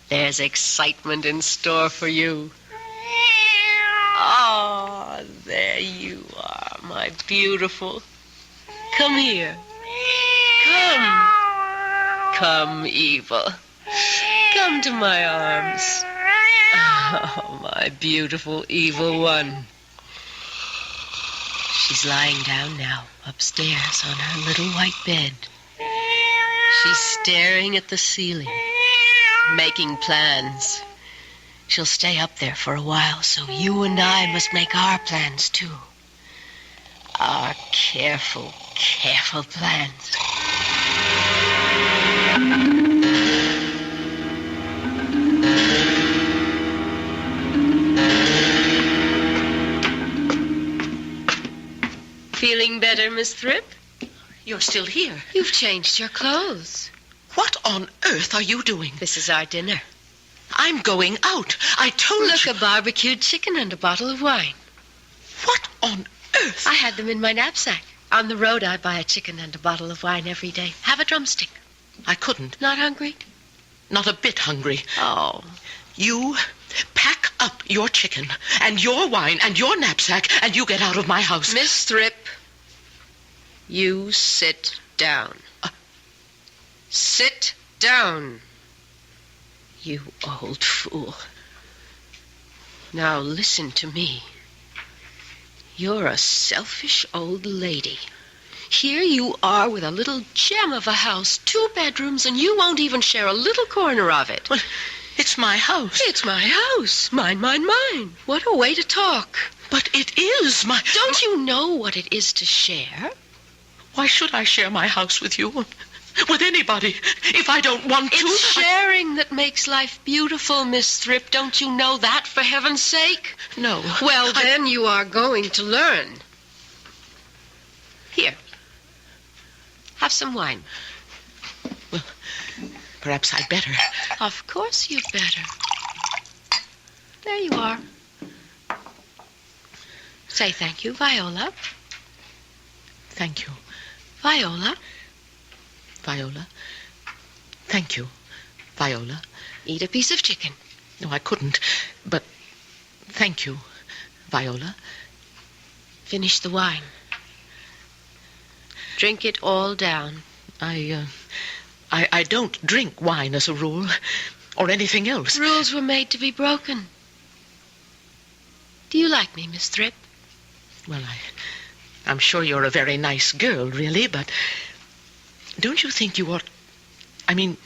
Speaker 11: There's excitement in store for you. Oh, there you are, my beautiful. Come here. Come, Evil. Come to my arms. Oh, my beautiful evil one. She's lying down now, upstairs on her little white bed. She's staring at the ceiling, making plans. She'll stay up there for a while, so you and I must make our plans, too. Our careful, careful plans. Feeling better, Miss Thrip?
Speaker 3: You're still here.
Speaker 11: You've changed your clothes.
Speaker 3: What on earth are you doing?
Speaker 11: This is our dinner.
Speaker 3: I'm going out. I told you.
Speaker 11: Look, a barbecued chicken and a bottle of wine.
Speaker 3: What on earth?
Speaker 11: I had them in my knapsack. On the road, I buy a chicken and a bottle of wine every day. Have a drumstick.
Speaker 3: I couldn't.
Speaker 11: Not hungry?
Speaker 3: Not a bit hungry.
Speaker 11: Oh.
Speaker 3: You pack up your chicken and your wine and your knapsack and you get out of my house.
Speaker 11: Miss Thrip, you sit down. Sit down. You old fool. Now listen to me. You're a selfish old lady. Here you are with a little gem of a house, 2 bedrooms, and you won't even share a little corner of it.
Speaker 3: Well, it's my house.
Speaker 11: It's my house. Mine, mine, mine. What a way to talk.
Speaker 3: But it is my...
Speaker 11: Don't you know what it is to share?
Speaker 3: Why should I share my house with you? With anybody, if I don't want to?
Speaker 11: It's sharing that makes life beautiful, Miss Thrip. Don't you know that, for heaven's sake?
Speaker 3: No.
Speaker 11: Well, then you are going to learn. Here. Have some wine.
Speaker 3: Well, perhaps I'd better.
Speaker 11: Of course you'd better. There you are. Say thank you, Viola.
Speaker 3: Thank you.
Speaker 11: Viola.
Speaker 3: Viola. Thank you, Viola.
Speaker 11: Eat a piece of chicken.
Speaker 3: No, I couldn't. But thank you, Viola.
Speaker 11: Finish the wine. Drink it all down.
Speaker 3: I don't drink wine as a rule, or anything else.
Speaker 11: Rules were made to be broken. Do you like me, Miss Thrip?
Speaker 3: Well, I'm sure you're a very nice girl, really, but don't you think you ought... I mean,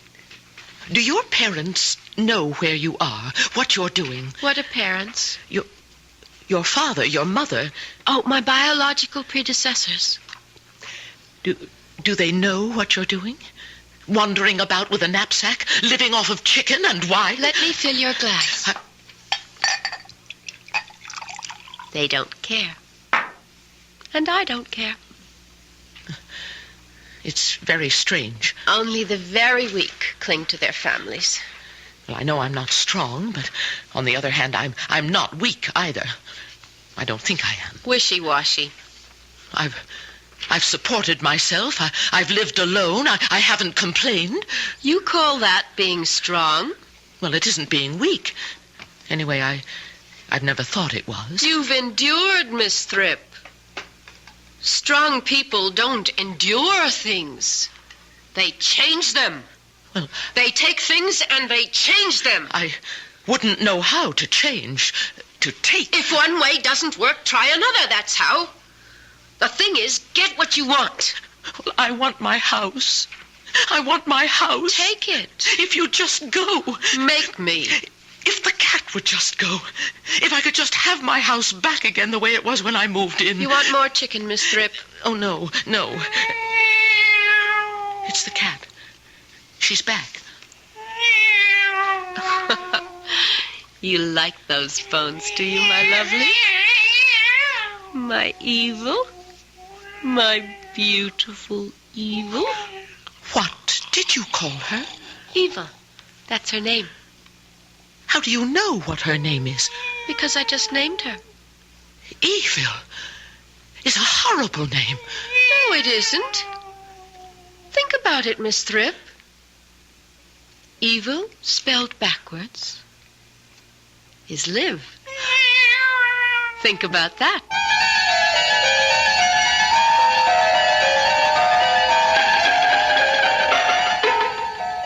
Speaker 3: do your parents know where you are, what you're doing?
Speaker 11: What are parents?
Speaker 3: Your father, your mother.
Speaker 11: Oh, my biological predecessors.
Speaker 3: Do they know what you're doing? Wandering about with a knapsack, living off of chicken and wine?
Speaker 11: Let me fill your glass. They don't care. And I don't care.
Speaker 3: It's very strange.
Speaker 11: Only the very weak cling to their families.
Speaker 3: Well, I know I'm not strong, but on the other hand, I'm not weak either. I don't think I am.
Speaker 11: Wishy-washy.
Speaker 3: I've supported myself. I've lived alone. I haven't complained.
Speaker 11: You call that being strong?
Speaker 3: Well, it isn't being weak. Anyway, I've never thought it was.
Speaker 11: You've endured, Miss Thrip. Strong people don't endure things. They change them.
Speaker 3: Well,
Speaker 11: they take things and they change them.
Speaker 3: I wouldn't know how to change. To take.
Speaker 11: If one way doesn't work, try another, that's how. The thing is, get what you want.
Speaker 3: Well, I want my house. I want my house.
Speaker 11: Take it.
Speaker 3: If you just go.
Speaker 11: Make me.
Speaker 3: If the cat would just go. If I could just have my house back again the way it was when I moved in.
Speaker 11: You want more chicken, Miss Thrip?
Speaker 3: Oh, no. It's the cat. She's back.
Speaker 11: You like those bones, do you, my lovely? My evil? My beautiful evil?
Speaker 3: What did you call her?
Speaker 11: Eva. That's her name.
Speaker 3: How do you know what her name is?
Speaker 11: Because I just named her.
Speaker 3: Evil is a horrible name.
Speaker 11: No, it isn't. Think about it, Miss Thrip. Evil, spelled backwards, is live. Think about that.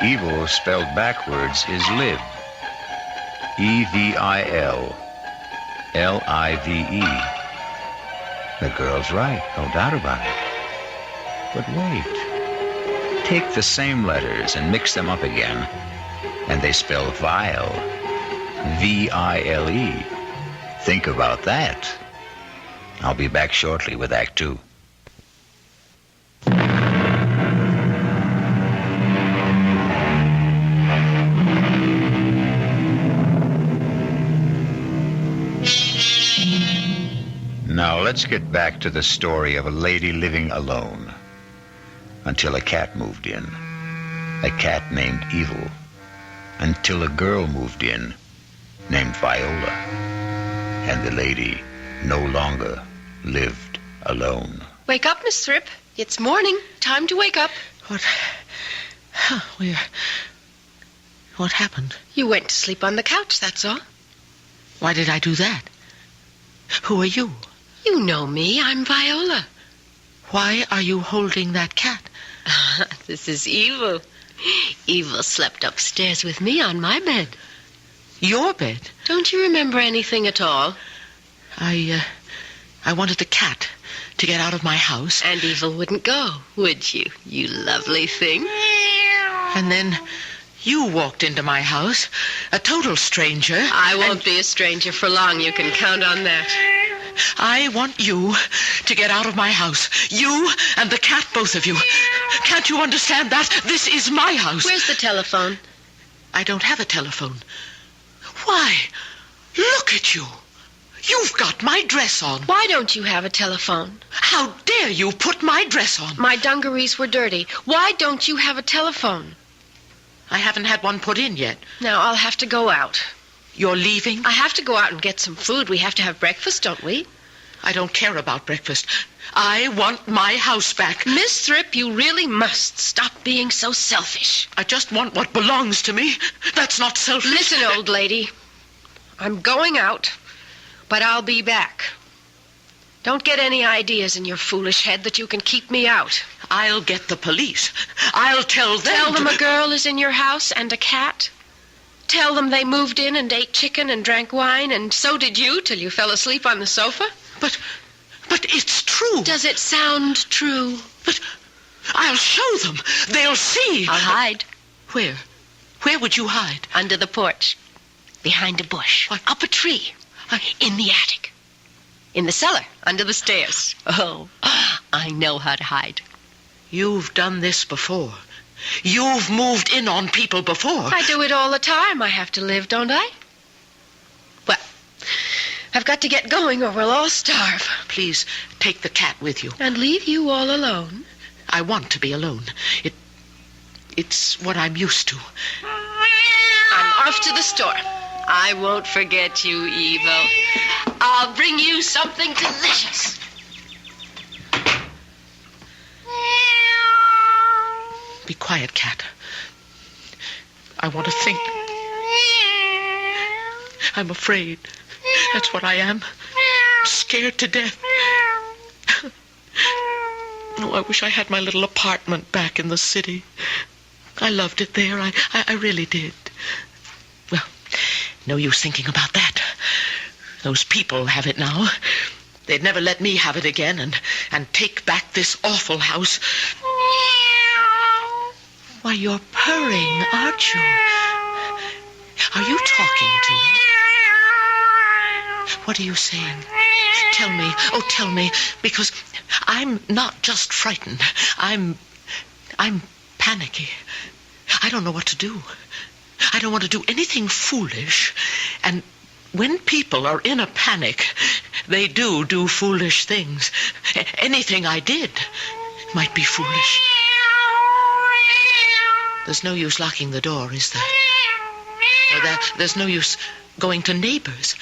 Speaker 1: Evil spelled backwards is live. E-V-I-L. L-I-V-E. The girl's right, no doubt about it. But wait. Take the same letters and mix them up again, and they spell vile. V-I-L-E. Think about that. I'll be back shortly with Act 2. Now let's get back to the story of a lady living alone until a cat moved in. A cat named Evil. Until a girl moved in named Viola. And the lady no longer lived alone.
Speaker 11: Wake up, Miss Thrip. It's morning. Time to wake up.
Speaker 3: What happened?
Speaker 11: You went to sleep on the couch, that's all.
Speaker 3: Why did I do that? Who are you?
Speaker 11: You know me. I'm Viola.
Speaker 3: Why are you holding that cat?
Speaker 11: This is Evil. Evil slept upstairs with me on my bed.
Speaker 3: Your bed?
Speaker 11: Don't you remember anything at all?
Speaker 3: I wanted the cat to get out of my house.
Speaker 11: And Evil wouldn't go, would you? You lovely thing.
Speaker 3: And then you walked into my house, a total stranger.
Speaker 11: I won't be a stranger for long. You can count on that.
Speaker 3: I want you to get out of my house. You and the cat, both of you. Can't you understand that? This is my house.
Speaker 11: Where's the telephone?
Speaker 3: I don't have a telephone. Why? Look at you. You've got my dress on.
Speaker 11: Why don't you have a telephone?
Speaker 3: How dare you put my dress on?
Speaker 11: My dungarees were dirty. Why don't you have a telephone?
Speaker 3: I haven't had one put in yet.
Speaker 11: Now I'll have to go out.
Speaker 3: You're leaving?
Speaker 11: I have to go out and get some food. We have to have breakfast, don't we?
Speaker 3: I don't care about breakfast. I want my house back.
Speaker 11: Miss Thrip, you really must stop being so selfish.
Speaker 3: I just want what belongs to me. That's not selfish.
Speaker 11: Listen, old lady. I'm going out, but I'll be back. Don't get any ideas in your foolish head that you can keep me out.
Speaker 3: I'll get the police. I'll tell them.
Speaker 11: Tell them a girl is in your house and a cat. Tell them they moved in and ate chicken and drank wine, and so did you till you fell asleep on the sofa.
Speaker 3: But it's true.
Speaker 11: Does it sound true?
Speaker 3: But I'll show them. They'll see.
Speaker 11: I'll hide.
Speaker 3: Where? Where would you hide?
Speaker 11: Under the porch. Behind a bush.
Speaker 3: What?
Speaker 11: Up a tree. In the attic. In the cellar. Under the stairs. Oh, I know how to hide.
Speaker 3: You've done this before. You've moved in on people before.
Speaker 11: I do it all the time. I have to live, don't I? Well, I've got to get going or we'll all starve.
Speaker 3: Please take the cat with you.
Speaker 11: And leave you all alone?
Speaker 3: I want to be alone. It's what I'm used to.
Speaker 11: I'm off to the store. I won't forget you, Evil. I'll bring you something delicious.
Speaker 3: Be quiet, cat. I want to think. I'm afraid. That's what I am. Scared to death. Oh, I wish I had my little apartment back in the city. I loved it there. I really did. Well, no use thinking about that. Those people have it now. They'd never let me have it again and take back this awful house. Why, you're purring, aren't you? Are you talking to me? What are you saying? Tell me. Oh, tell me. Because I'm not just frightened. I'm panicky. I don't know what to do. I don't want to do anything foolish. And when people are in a panic, they do foolish things. Anything I did might be foolish. There's no use locking the door, is there? There's no use going to neighbors.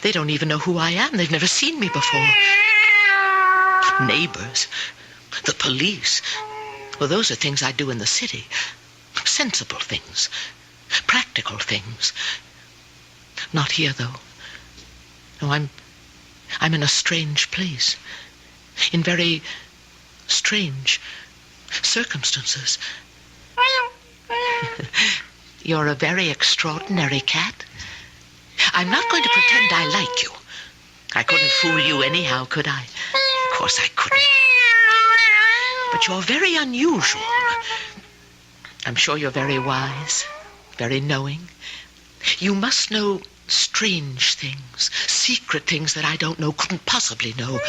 Speaker 3: They don't even know who I am. They've never seen me before. Neighbors. The police. Well, those are things I do in the city. Sensible things. Practical things. Not here, though. No, I'm in a strange place. In very strange circumstances. You're a very extraordinary cat. I'm not going to pretend I like you. I couldn't fool you anyhow, could I? Of course I couldn't. But you're very unusual. I'm sure you're very wise, very knowing. You must know strange things, secret things that I don't know, couldn't possibly know.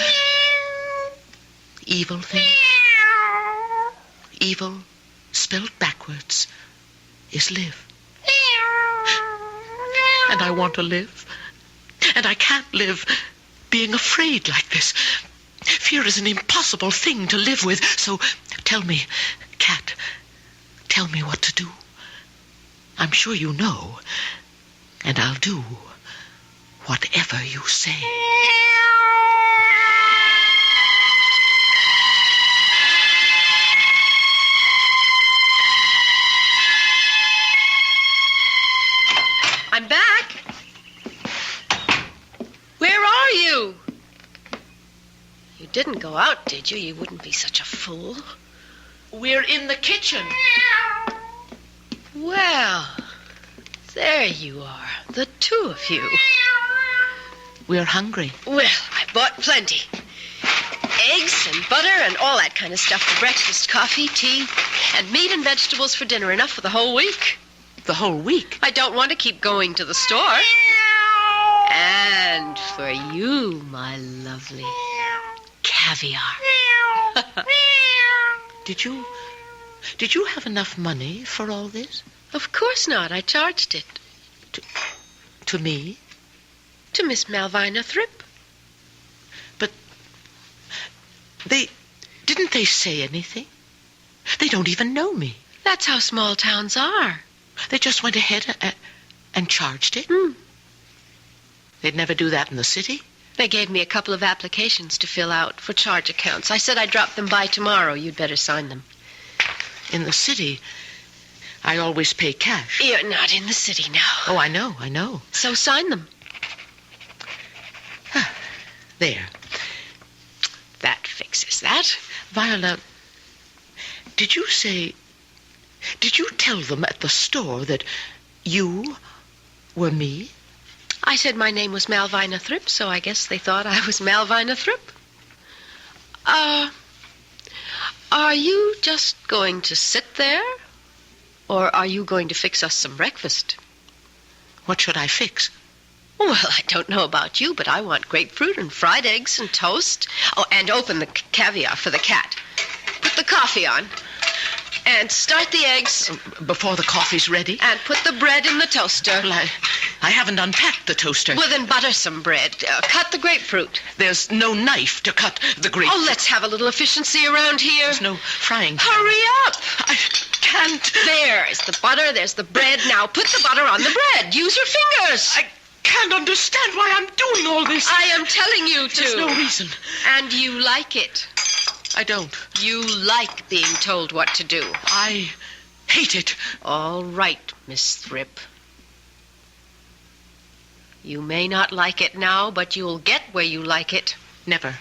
Speaker 3: Evil things. Evil, spelled backwards, is live. And I want to live. And I can't live being afraid like this. Fear is an impossible thing to live with. So tell me, Cat, tell me what to do. I'm sure you know, and I'll do whatever you say.
Speaker 11: I'm back. Where are you? You didn't go out, did you? You wouldn't be such a fool.
Speaker 3: We're in the kitchen.
Speaker 11: Well, there you are, the two of you.
Speaker 3: We're hungry.
Speaker 11: Well, I bought plenty. Eggs and butter and all that kind of stuff for breakfast, coffee, tea, and meat and vegetables for dinner. Enough for the whole week.
Speaker 3: The whole week?
Speaker 11: I don't want to keep going to the store. And for you, my lovely, caviar.
Speaker 3: Did you have enough money for all this?
Speaker 11: Of course not. I charged it.
Speaker 3: To me?
Speaker 11: To Miss Malvina Thrip.
Speaker 3: But didn't they say anything? They don't even know me.
Speaker 11: That's how small towns are.
Speaker 3: They just went ahead and charged it? They'd never do that in the city?
Speaker 11: They gave me a couple of applications to fill out for charge accounts. I said I'd drop them by tomorrow. You'd better sign them.
Speaker 3: In the city, I always pay cash.
Speaker 11: You're not in the city now.
Speaker 3: Oh, I know.
Speaker 11: So sign them.
Speaker 3: There.
Speaker 11: That fixes that.
Speaker 3: Viola, did you tell them at the store that you were me?
Speaker 11: I said my name was Malvina Thrip, so I guess they thought I was Malvina Thrip. Are you just going to sit there? Or are you going to fix us some breakfast?
Speaker 3: What should I fix?
Speaker 11: Well, I don't know about you, but I want grapefruit and fried eggs and toast. Oh, and open the caviar for the cat. Put the coffee on. And start the eggs.
Speaker 3: Before the coffee's ready?
Speaker 11: And put the bread in the toaster.
Speaker 3: Well, I haven't unpacked the toaster.
Speaker 11: Well, then butter some bread. Cut the grapefruit.
Speaker 3: There's no knife to cut the grapefruit.
Speaker 11: Oh, let's have a little efficiency around here.
Speaker 3: There's no frying pan.
Speaker 11: Hurry up!
Speaker 3: I can't.
Speaker 11: There's the butter, there's the bread. Now put the butter on the bread. Use your fingers.
Speaker 3: I can't understand why I'm doing all this.
Speaker 11: I am telling you to.
Speaker 3: There's no reason.
Speaker 11: And you like it.
Speaker 3: I don't.
Speaker 11: You like being told what to do.
Speaker 3: I hate it.
Speaker 11: All right, Miss Thrip. You may not like it now, but you'll get where you like it.
Speaker 3: Never.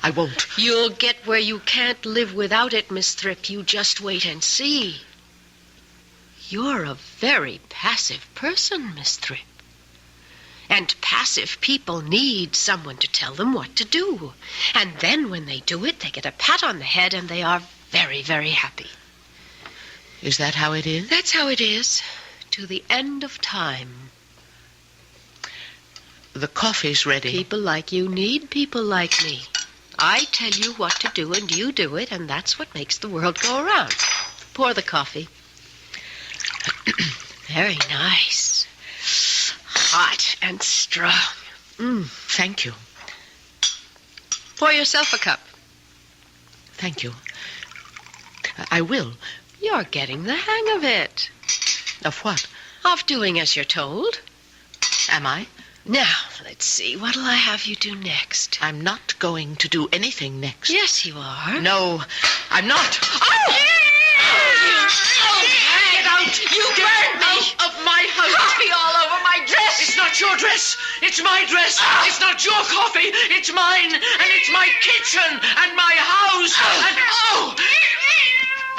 Speaker 3: I won't.
Speaker 11: You'll get where you can't live without it, Miss Thrip. You just wait and see. You're a very passive person, Miss Thrip. And passive people need someone to tell them what to do. And then when they do it, they get a pat on the head and they are very, very happy.
Speaker 3: Is that how it is?
Speaker 11: That's how it is. To the end of time.
Speaker 3: The coffee's ready.
Speaker 11: People like you need people like me. I tell you what to do and you do it, and that's what makes the world go around. Pour the coffee. Very nice. Hot and strong.
Speaker 3: Thank you.
Speaker 11: Pour yourself a cup.
Speaker 3: Thank you. I will.
Speaker 11: You're getting the hang of it.
Speaker 3: Of what?
Speaker 11: Of doing as you're told.
Speaker 3: Am I?
Speaker 11: Now, let's see. What'll I have you do next?
Speaker 3: I'm not going to do anything next.
Speaker 11: Yes, you are.
Speaker 3: No, I'm not.
Speaker 11: Oh!
Speaker 3: Get out!
Speaker 11: You burned me!
Speaker 3: Out of my house!
Speaker 11: Coffee all over my dress!
Speaker 3: It's not your dress! It's my dress! It's not your coffee! It's mine! And it's my kitchen! And my house! And...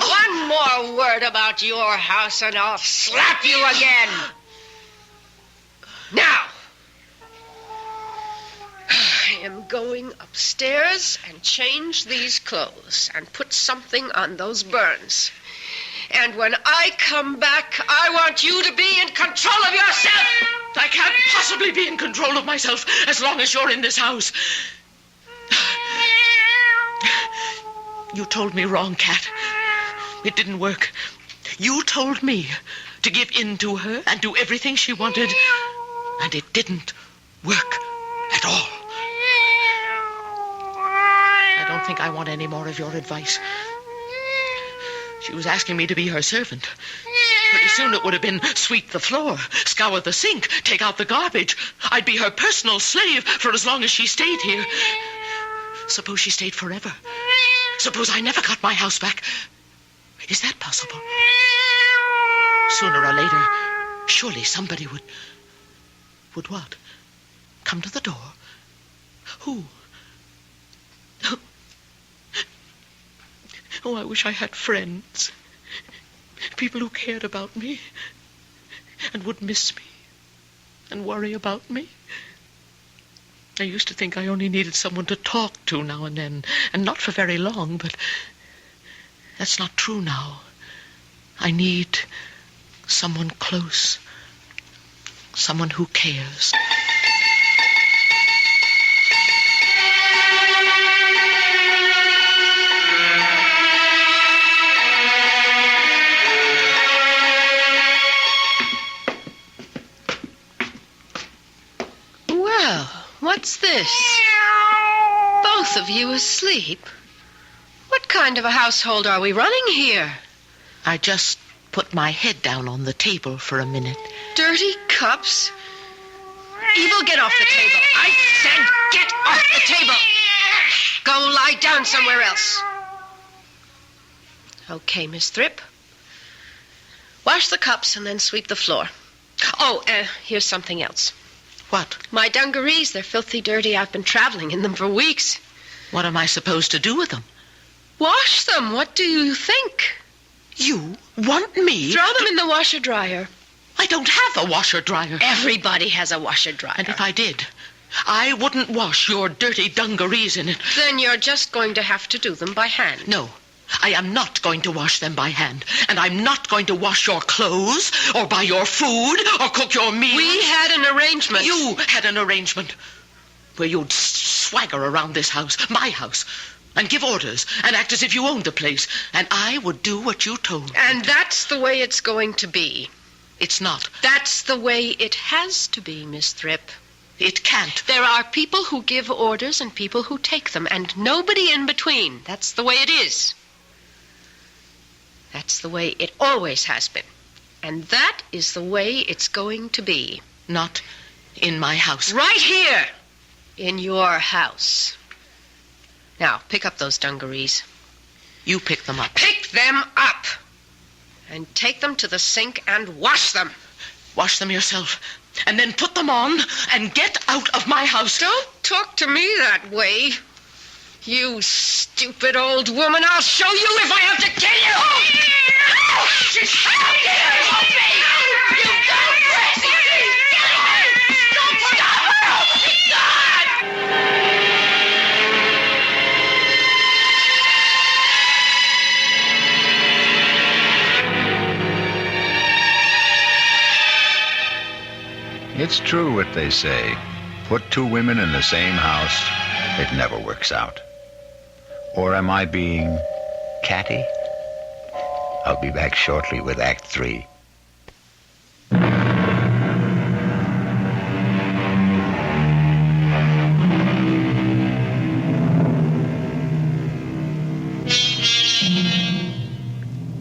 Speaker 11: One more word about your house and I'll slap you again! Now! I am going upstairs and change these clothes and put something on those burns. And when I come back, I want you to be in control of yourself!
Speaker 3: I can't possibly be in control of myself as long as you're in this house. You told me wrong, Cat. It didn't work. You told me to give in to her and do everything she wanted. And it didn't work at all. think I want any more of your advice. She was asking me to be her servant. Pretty soon it would have been sweep the floor, scour the sink, take out the garbage. I'd be her personal slave for as long as she stayed here. Suppose she stayed forever. Suppose I never got my house back. Is that possible? Sooner or later, surely somebody would... Would what? Come to the door? Who? Oh, I wish I had friends. People who cared about me and would miss me and worry about me. I used to think I only needed someone to talk to now and then, and not for very long, but that's not true now. I need someone close, someone who cares.
Speaker 11: What's this? Both of you asleep? What kind of a household are we running here?
Speaker 3: I just put my head down on the table for a minute.
Speaker 11: Dirty cups? Evil, get off the table. I said get off the table. Go lie down somewhere else. Okay, Miss Thrip. Wash the cups and then sweep the floor. Oh, here's something else.
Speaker 3: What?
Speaker 11: My dungarees, they're filthy dirty. I've been traveling in them for weeks.
Speaker 3: What am I supposed to do with them?
Speaker 11: Wash them. What do you think?
Speaker 3: You want me?
Speaker 11: Throw them in the washer-dryer.
Speaker 3: I don't have a washer-dryer.
Speaker 11: Everybody has a washer-dryer.
Speaker 3: And if I did, I wouldn't wash your dirty dungarees in it.
Speaker 11: Then you're just going to have to do them by hand.
Speaker 3: No. I am not going to wash them by hand. And I'm not going to wash your clothes, or buy your food, or cook your meals.
Speaker 11: We had an arrangement.
Speaker 3: You had an arrangement where you'd swagger around this house, my house, and give orders, and act as if you owned the place, and I would do what you told me.
Speaker 11: And that's the way it's going to be.
Speaker 3: It's not.
Speaker 11: That's the way it has to be, Miss Thrip.
Speaker 3: It can't.
Speaker 11: There are people who give orders and people who take them, and nobody in between. That's the way it is. That's the way it always has been. And that is the way it's going to be.
Speaker 3: Not in my house.
Speaker 11: Right here! In your house. Now, pick up those dungarees.
Speaker 3: You pick them up.
Speaker 11: Pick them up! And take them to the sink and wash them.
Speaker 3: Wash them yourself. And then put them on and get out of my house.
Speaker 11: Don't talk to me that way. You stupid old woman, I'll show you if I have to kill you! How dare you! You go crazy! Don't stop her!
Speaker 1: God! It's true what they say. Put two women in the same house, it never works out. Or am I being catty? I'll be back shortly with Act 3.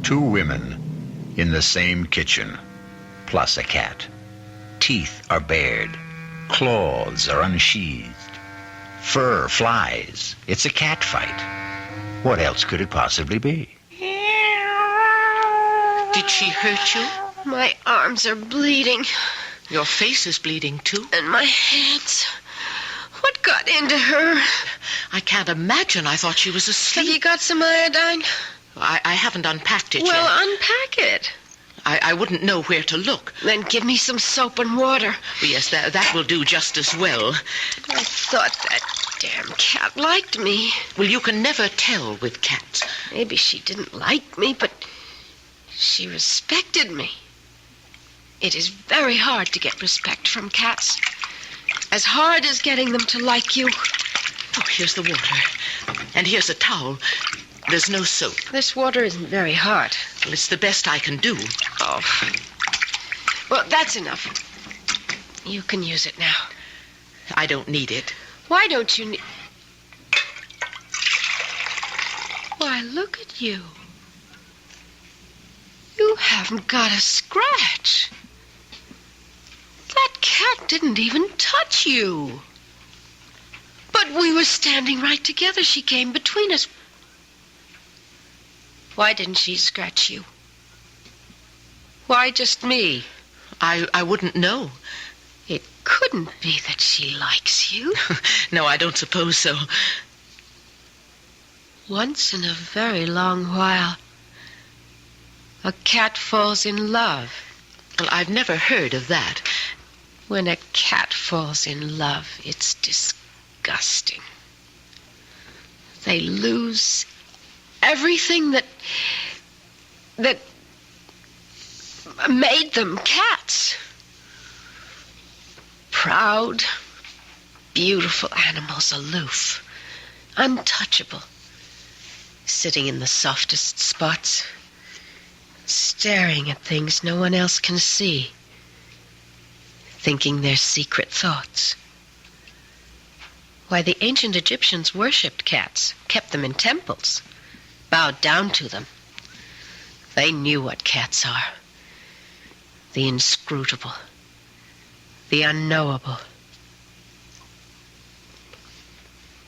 Speaker 1: Two women in the same kitchen, plus a cat. Teeth are bared, claws are unsheathed, fur flies. It's a cat fight. What else could it possibly be?
Speaker 3: Did she hurt you?
Speaker 11: My arms are bleeding.
Speaker 3: Your face is bleeding, too.
Speaker 11: And my hands. What got into her?
Speaker 3: I can't imagine. I thought she was asleep.
Speaker 11: Have you got some iodine?
Speaker 3: I haven't unpacked it yet.
Speaker 11: Well, unpack it.
Speaker 3: I wouldn't know where to look.
Speaker 11: Then give me some soap and water.
Speaker 3: Yes, that will do just as well.
Speaker 11: I thought that damn cat liked me.
Speaker 3: Well, you can never tell with cats.
Speaker 11: Maybe she didn't like me, but she respected me. It is very hard to get respect from cats. As hard as getting them to like you.
Speaker 3: Oh, here's the water. And here's a towel. There's no soap.
Speaker 11: This water isn't very hard.
Speaker 3: Well, it's the best I can do.
Speaker 11: Oh. Well, that's enough. You can use it now.
Speaker 3: I don't need it.
Speaker 11: Why don't you need... Why, look at you. You haven't got a scratch. That cat didn't even touch you. But we were standing right together. She came between us. Why didn't she scratch you? Why just me?
Speaker 3: I wouldn't know.
Speaker 11: It couldn't be that she likes you.
Speaker 3: No, I don't suppose so.
Speaker 11: Once in a very long while, a cat falls in love.
Speaker 3: Well, I've never heard of that.
Speaker 11: When a cat falls in love, it's disgusting. They lose everything that made them cats. Proud, beautiful animals, aloof, untouchable, sitting in the softest spots, staring at things no one else can see, thinking their secret thoughts. Why, the ancient Egyptians worshipped cats, kept them in temples, bowed down to them. They knew what cats are. The inscrutable, the unknowable.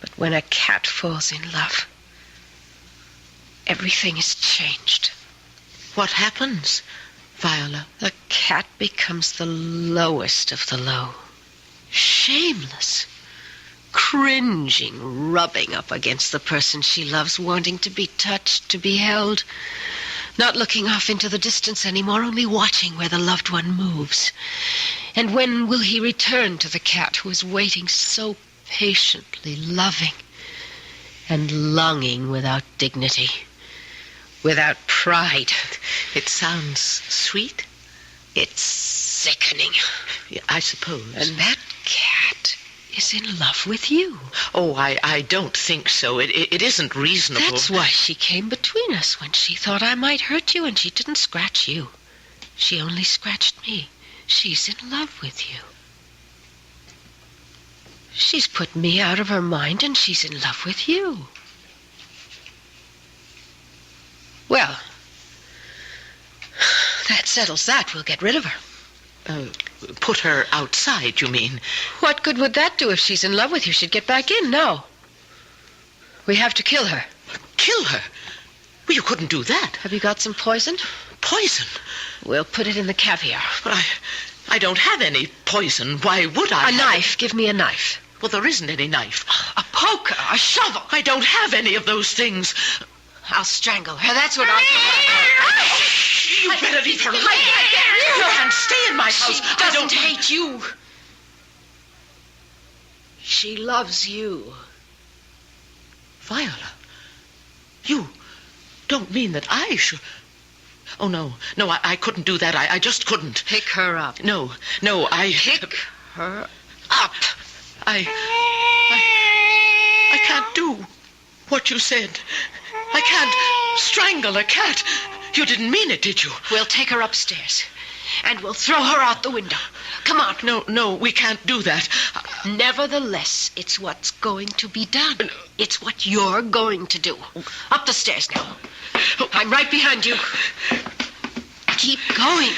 Speaker 11: But when a cat falls in love, everything is changed.
Speaker 3: What happens, Viola?
Speaker 11: The cat becomes the lowest of the low. Shameless, cringing, rubbing up against the person she loves, wanting to be touched, to be held, not looking off into the distance anymore, only watching where the loved one moves. And when will he return to the cat who is waiting so patiently, loving and longing without dignity, without pride?
Speaker 3: It sounds sweet.
Speaker 11: It's sickening.
Speaker 3: Yeah, I suppose.
Speaker 11: And that cat is in love with you.
Speaker 3: Oh, I don't think so. It isn't reasonable.
Speaker 11: That's why she came between us when she thought I might hurt you, and she didn't scratch you. She only scratched me. She's in love with you. She's put me out of her mind, and she's in love with you. Well, that settles that. We'll get rid of her.
Speaker 3: Put her outside, you mean?
Speaker 11: What good would that do if she's in love with you? She'd get back in. No. We have to kill her.
Speaker 3: Kill her? Well, you couldn't do that.
Speaker 11: Have you got some poison?
Speaker 3: Poison?
Speaker 11: We'll put it in the caviar.
Speaker 3: But I don't have any poison. Why would I?
Speaker 11: A knife. Give me a knife.
Speaker 3: Well, there isn't any knife.
Speaker 11: A poker, a shovel.
Speaker 3: I don't have any of those things.
Speaker 11: I'll strangle her. That's what I'll do.
Speaker 3: You better leave her alone. You can't stay in my house.
Speaker 11: She doesn't hate you. She loves you.
Speaker 3: Viola, you don't mean that I should... Oh, no, I couldn't do that. I just couldn't.
Speaker 11: Pick her up.
Speaker 3: No, I...
Speaker 11: Pick her up.
Speaker 3: I can't do what you said. I can't strangle a cat. You didn't mean it, did you?
Speaker 11: We'll take her upstairs, and we'll throw her out the window. Come on.
Speaker 3: No, we can't do that.
Speaker 11: Nevertheless, it's what's going to be done. It's what you're going to do. Up the stairs now. I'm right behind you. Keep going.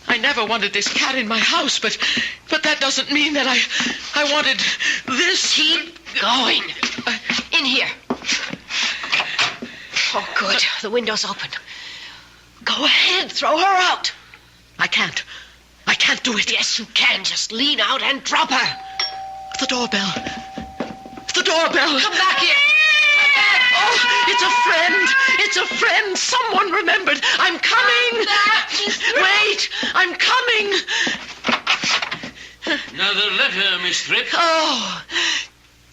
Speaker 3: I never wanted this cat in my house, but that doesn't mean that I wanted this.
Speaker 11: Keep going. In here. Oh, good. The window's open. Go ahead. Throw her out.
Speaker 3: I can't do it.
Speaker 11: Yes, you can. Just lean out and drop her.
Speaker 3: The doorbell. The doorbell.
Speaker 11: Come back here. Come back.
Speaker 3: Oh, it's a friend. It's a friend. Someone remembered. I'm coming. Wait. I'm coming.
Speaker 4: Another letter, Miss Tripp.
Speaker 3: Oh,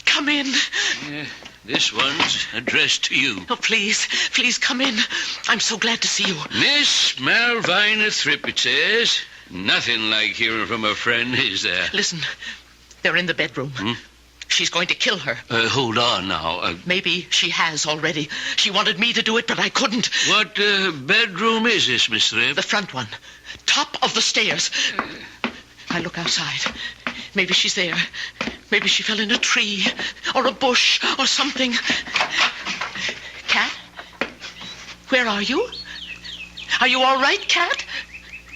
Speaker 3: come in.
Speaker 4: This one's addressed to you.
Speaker 3: Oh, please come in. I'm so glad to see you.
Speaker 4: Miss Malvina Tripp, it says. Nothing like hearing from a friend, is there?
Speaker 3: Listen, they're in the bedroom. She's going to kill her.
Speaker 4: Hold on now.
Speaker 3: Maybe she has already. She wanted me to do it, but I couldn't.
Speaker 4: What bedroom is this, Miss Tripp?
Speaker 3: The front one. Top of the stairs. I look outside. Maybe she's there. Maybe she fell in a tree or a bush or something. Cat? Where are you? Are you all right, Cat?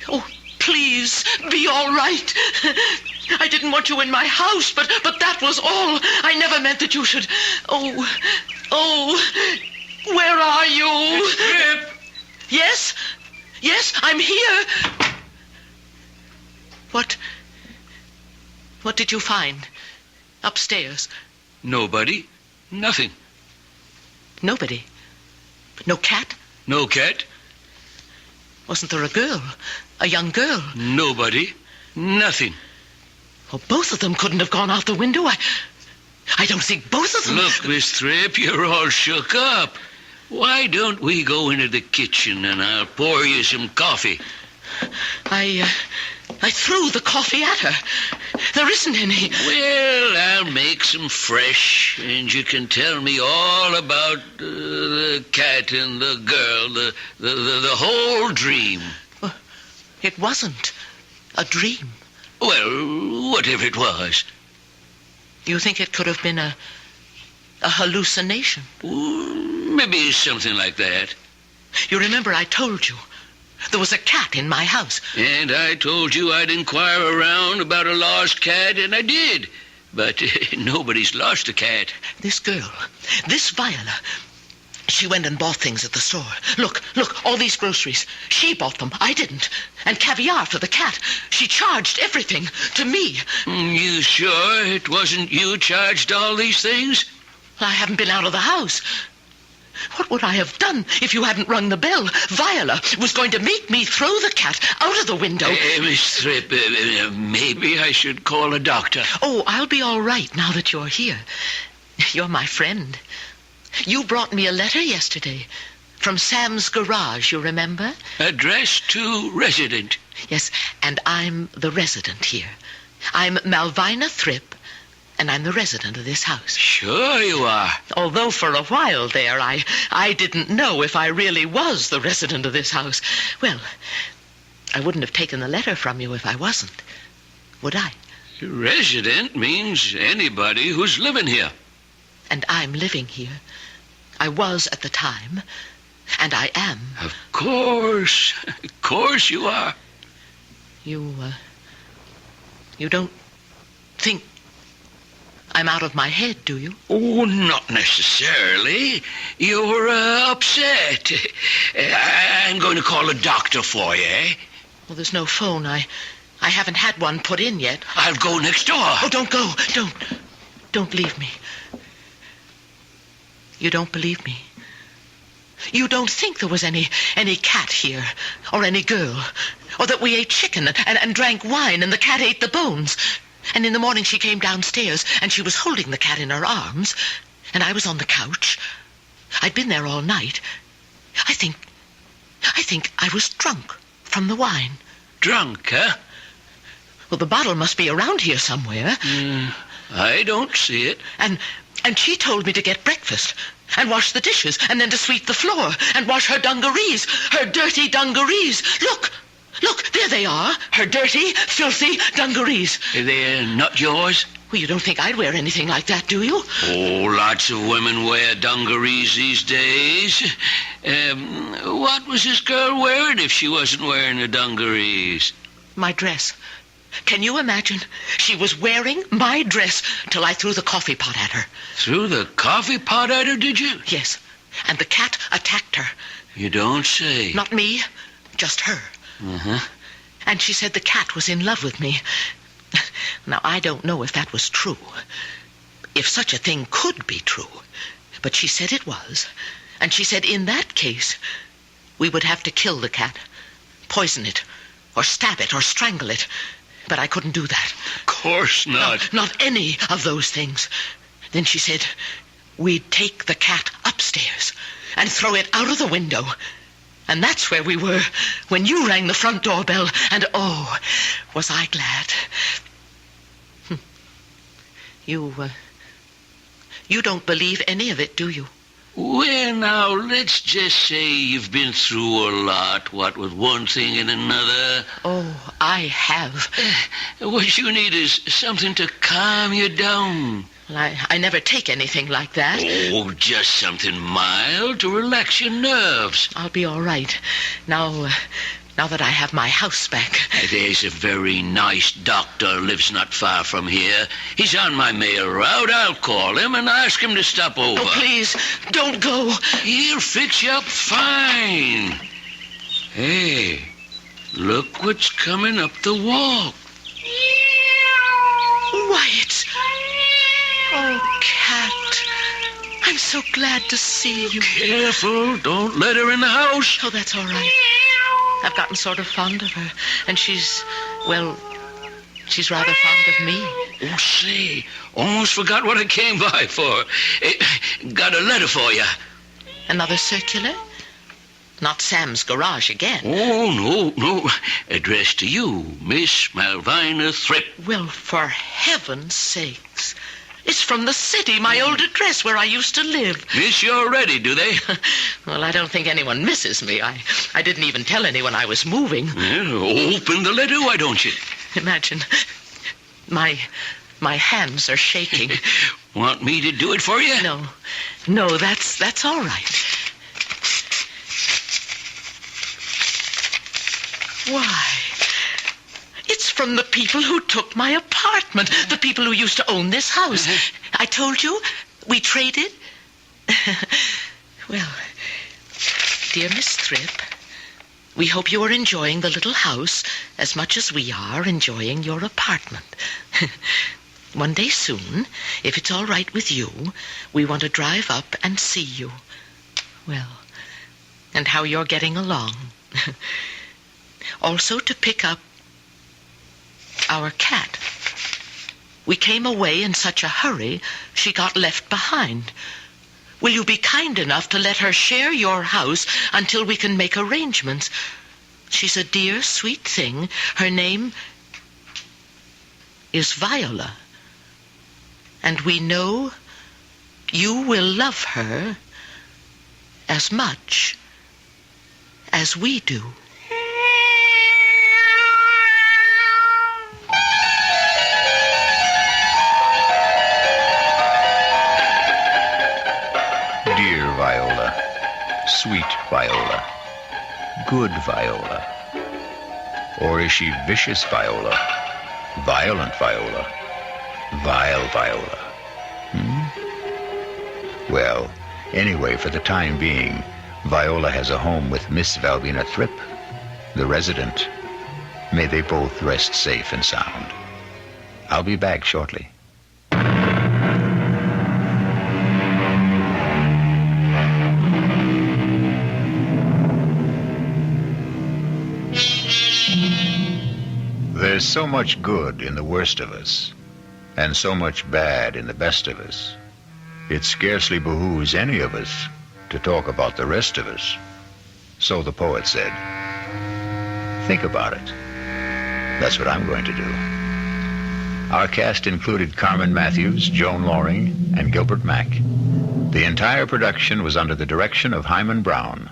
Speaker 3: Oh, please, be all right. I didn't want you in my house, but that was all. I never meant that you should... Oh, where are you?
Speaker 4: Strip!
Speaker 3: Yes, I'm here. What did you find upstairs?
Speaker 4: Nobody. Nothing.
Speaker 3: Nobody? No cat?
Speaker 4: No cat.
Speaker 3: Wasn't there a girl? A young girl?
Speaker 4: Nobody. Nothing.
Speaker 3: Well, both of them couldn't have gone out the window. I don't think both of them...
Speaker 4: Look, Miss Thripp, you're all shook up. Why don't we go into the kitchen and I'll pour you some coffee?
Speaker 3: I threw the coffee at her. There isn't any.
Speaker 4: Well, I'll make some fresh, and you can tell me all about the cat and the girl, the whole dream.
Speaker 3: Well, it wasn't a dream.
Speaker 4: Well, whatever it was.
Speaker 3: You think it could have been a hallucination?
Speaker 4: Maybe something like that.
Speaker 3: You remember I told you there was a cat in my house.
Speaker 4: And I told you I'd inquire around about a lost cat, and I did. But nobody's lost a cat.
Speaker 3: This girl, this Viola, she went and bought things at the store. Look, all these groceries. She bought them. I didn't. And caviar for the cat. She charged everything to me.
Speaker 4: You sure it wasn't you charged all these things?
Speaker 3: I haven't been out of the house. What would I have done if you hadn't rung the bell? Viola was going to make me throw the cat out of the window.
Speaker 4: Miss Thripp, maybe I should call a doctor.
Speaker 3: Oh, I'll be all right now that you're here. You're my friend. You brought me a letter yesterday from Sam's garage, you remember?
Speaker 4: Addressed to resident.
Speaker 3: Yes, and I'm the resident here. I'm Malvina Thripp, and I'm the resident of this house.
Speaker 4: Sure you are.
Speaker 3: Although for a while there, I didn't know if I really was the resident of this house. Well, I wouldn't have taken the letter from you if I wasn't, would I?
Speaker 4: Resident means anybody who's living here.
Speaker 3: And I'm living here. I was at the time, and I am.
Speaker 4: Of course you are.
Speaker 3: You don't think I'm out of my head, do you?
Speaker 4: Oh, not necessarily. You're upset. I'm going to call a doctor for you, eh?
Speaker 3: Well, there's no phone. I haven't had one put in yet.
Speaker 4: I'll go next door.
Speaker 3: Oh, don't go. Don't leave me. You don't believe me. You don't think there was any cat here, or any girl, or that we ate chicken and drank wine and the cat ate the bones. And in the morning she came downstairs and she was holding the cat in her arms, and I was on the couch. I'd been there all night. I think I was drunk from the wine.
Speaker 4: Drunk, huh?
Speaker 3: Well, the bottle must be around here somewhere.
Speaker 4: I don't see it.
Speaker 3: And she told me to get breakfast and wash the dishes and then to sweep the floor and wash her dungarees, her dirty dungarees. Look, there they are, her dirty, filthy dungarees.
Speaker 4: They're not yours?
Speaker 3: Well, you don't think I'd wear anything like that, do you?
Speaker 4: Oh, lots of women wear dungarees these days. What was this girl wearing if she wasn't wearing the dungarees?
Speaker 3: My dress. Can you imagine? She was wearing my dress till I threw the coffee pot at her.
Speaker 4: Threw the coffee pot at her, did you?
Speaker 3: Yes, and the cat attacked her.
Speaker 4: You don't say.
Speaker 3: Not me, just her.
Speaker 4: Uh-huh.
Speaker 3: And she said the cat was in love with me. Now, I don't know if that was true, if such a thing could be true, but she said it was. And she said in that case, we would have to kill the cat, poison it, or stab it, or strangle it. But I couldn't do that.
Speaker 4: Of course not.
Speaker 3: Not any of those things. Then she said we'd take the cat upstairs and throw it out of the window. And that's where we were when you rang the front doorbell, and oh, was I glad. You don't believe any of it, do you?
Speaker 4: Well, now, let's just say you've been through a lot, what with one thing and another.
Speaker 3: Oh, I have.
Speaker 4: What you need is something to calm you down.
Speaker 3: Well, I never take anything like that.
Speaker 4: Oh, just something mild to relax your nerves.
Speaker 3: I'll be all right. Now that I have my house back.
Speaker 4: There's a very nice doctor lives not far from here. He's on my mail route. I'll call him and ask him to stop over.
Speaker 3: Oh, please, don't go.
Speaker 4: He'll fix you up fine. Hey, look what's coming up the walk.
Speaker 3: Why, it's... Oh, Cat. I'm so glad to see you.
Speaker 4: Careful, don't let her in the house.
Speaker 3: Oh, that's all right. I've gotten sort of fond of her, and she's rather fond of me.
Speaker 4: Oh, say, almost forgot what I came by for. Got a letter for you.
Speaker 3: Another circular? Not Sam's garage again.
Speaker 4: Oh, no. Addressed to you, Miss Malvina Thripp.
Speaker 3: Well, for heaven's sakes. It's from the city, my old address where I used to live.
Speaker 4: Miss you already, do they?
Speaker 3: Well, I don't think anyone misses me. I didn't even tell anyone I was moving.
Speaker 4: Well, open the letter, why don't you?
Speaker 3: Imagine, my hands are shaking.
Speaker 4: Want me to do it for you?
Speaker 3: No, that's all right. Why? It's from the people who took my apartment, the people who used to own this house. I told you, we traded. Well, dear Miss Thripp, we hope you are enjoying the little house as much as we are enjoying your apartment. One day soon, if it's all right with you, we want to drive up and see you. Well, and how you're getting along. Also to pick up our cat. We came away in such a hurry, she got left behind. Will you be kind enough to let her share your house until we can make arrangements? She's a dear, sweet thing. Her name is Viola. And we know you will love her as much as we do.
Speaker 1: Dear Viola, sweet Viola, good Viola. Or is she vicious Viola, violent Viola, vile Viola? Well, anyway, for the time being, Viola has a home with Miss Malvina Thripp, the resident. May they both rest safe and sound. I'll be back shortly. There's so much good in the worst of us, and so much bad in the best of us. It scarcely behooves any of us to talk about the rest of us. So the poet said. Think about it. That's what I'm going to do. Our cast included Carmen Matthews, Joan Loring, and Gilbert Mack. The entire production was under the direction of Hyman Brown.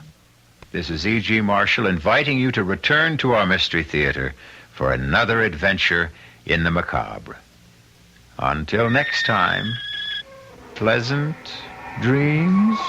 Speaker 1: This is E.G. Marshall inviting you to return to our Mystery Theater for another adventure in the macabre. Until next time, pleasant dreams.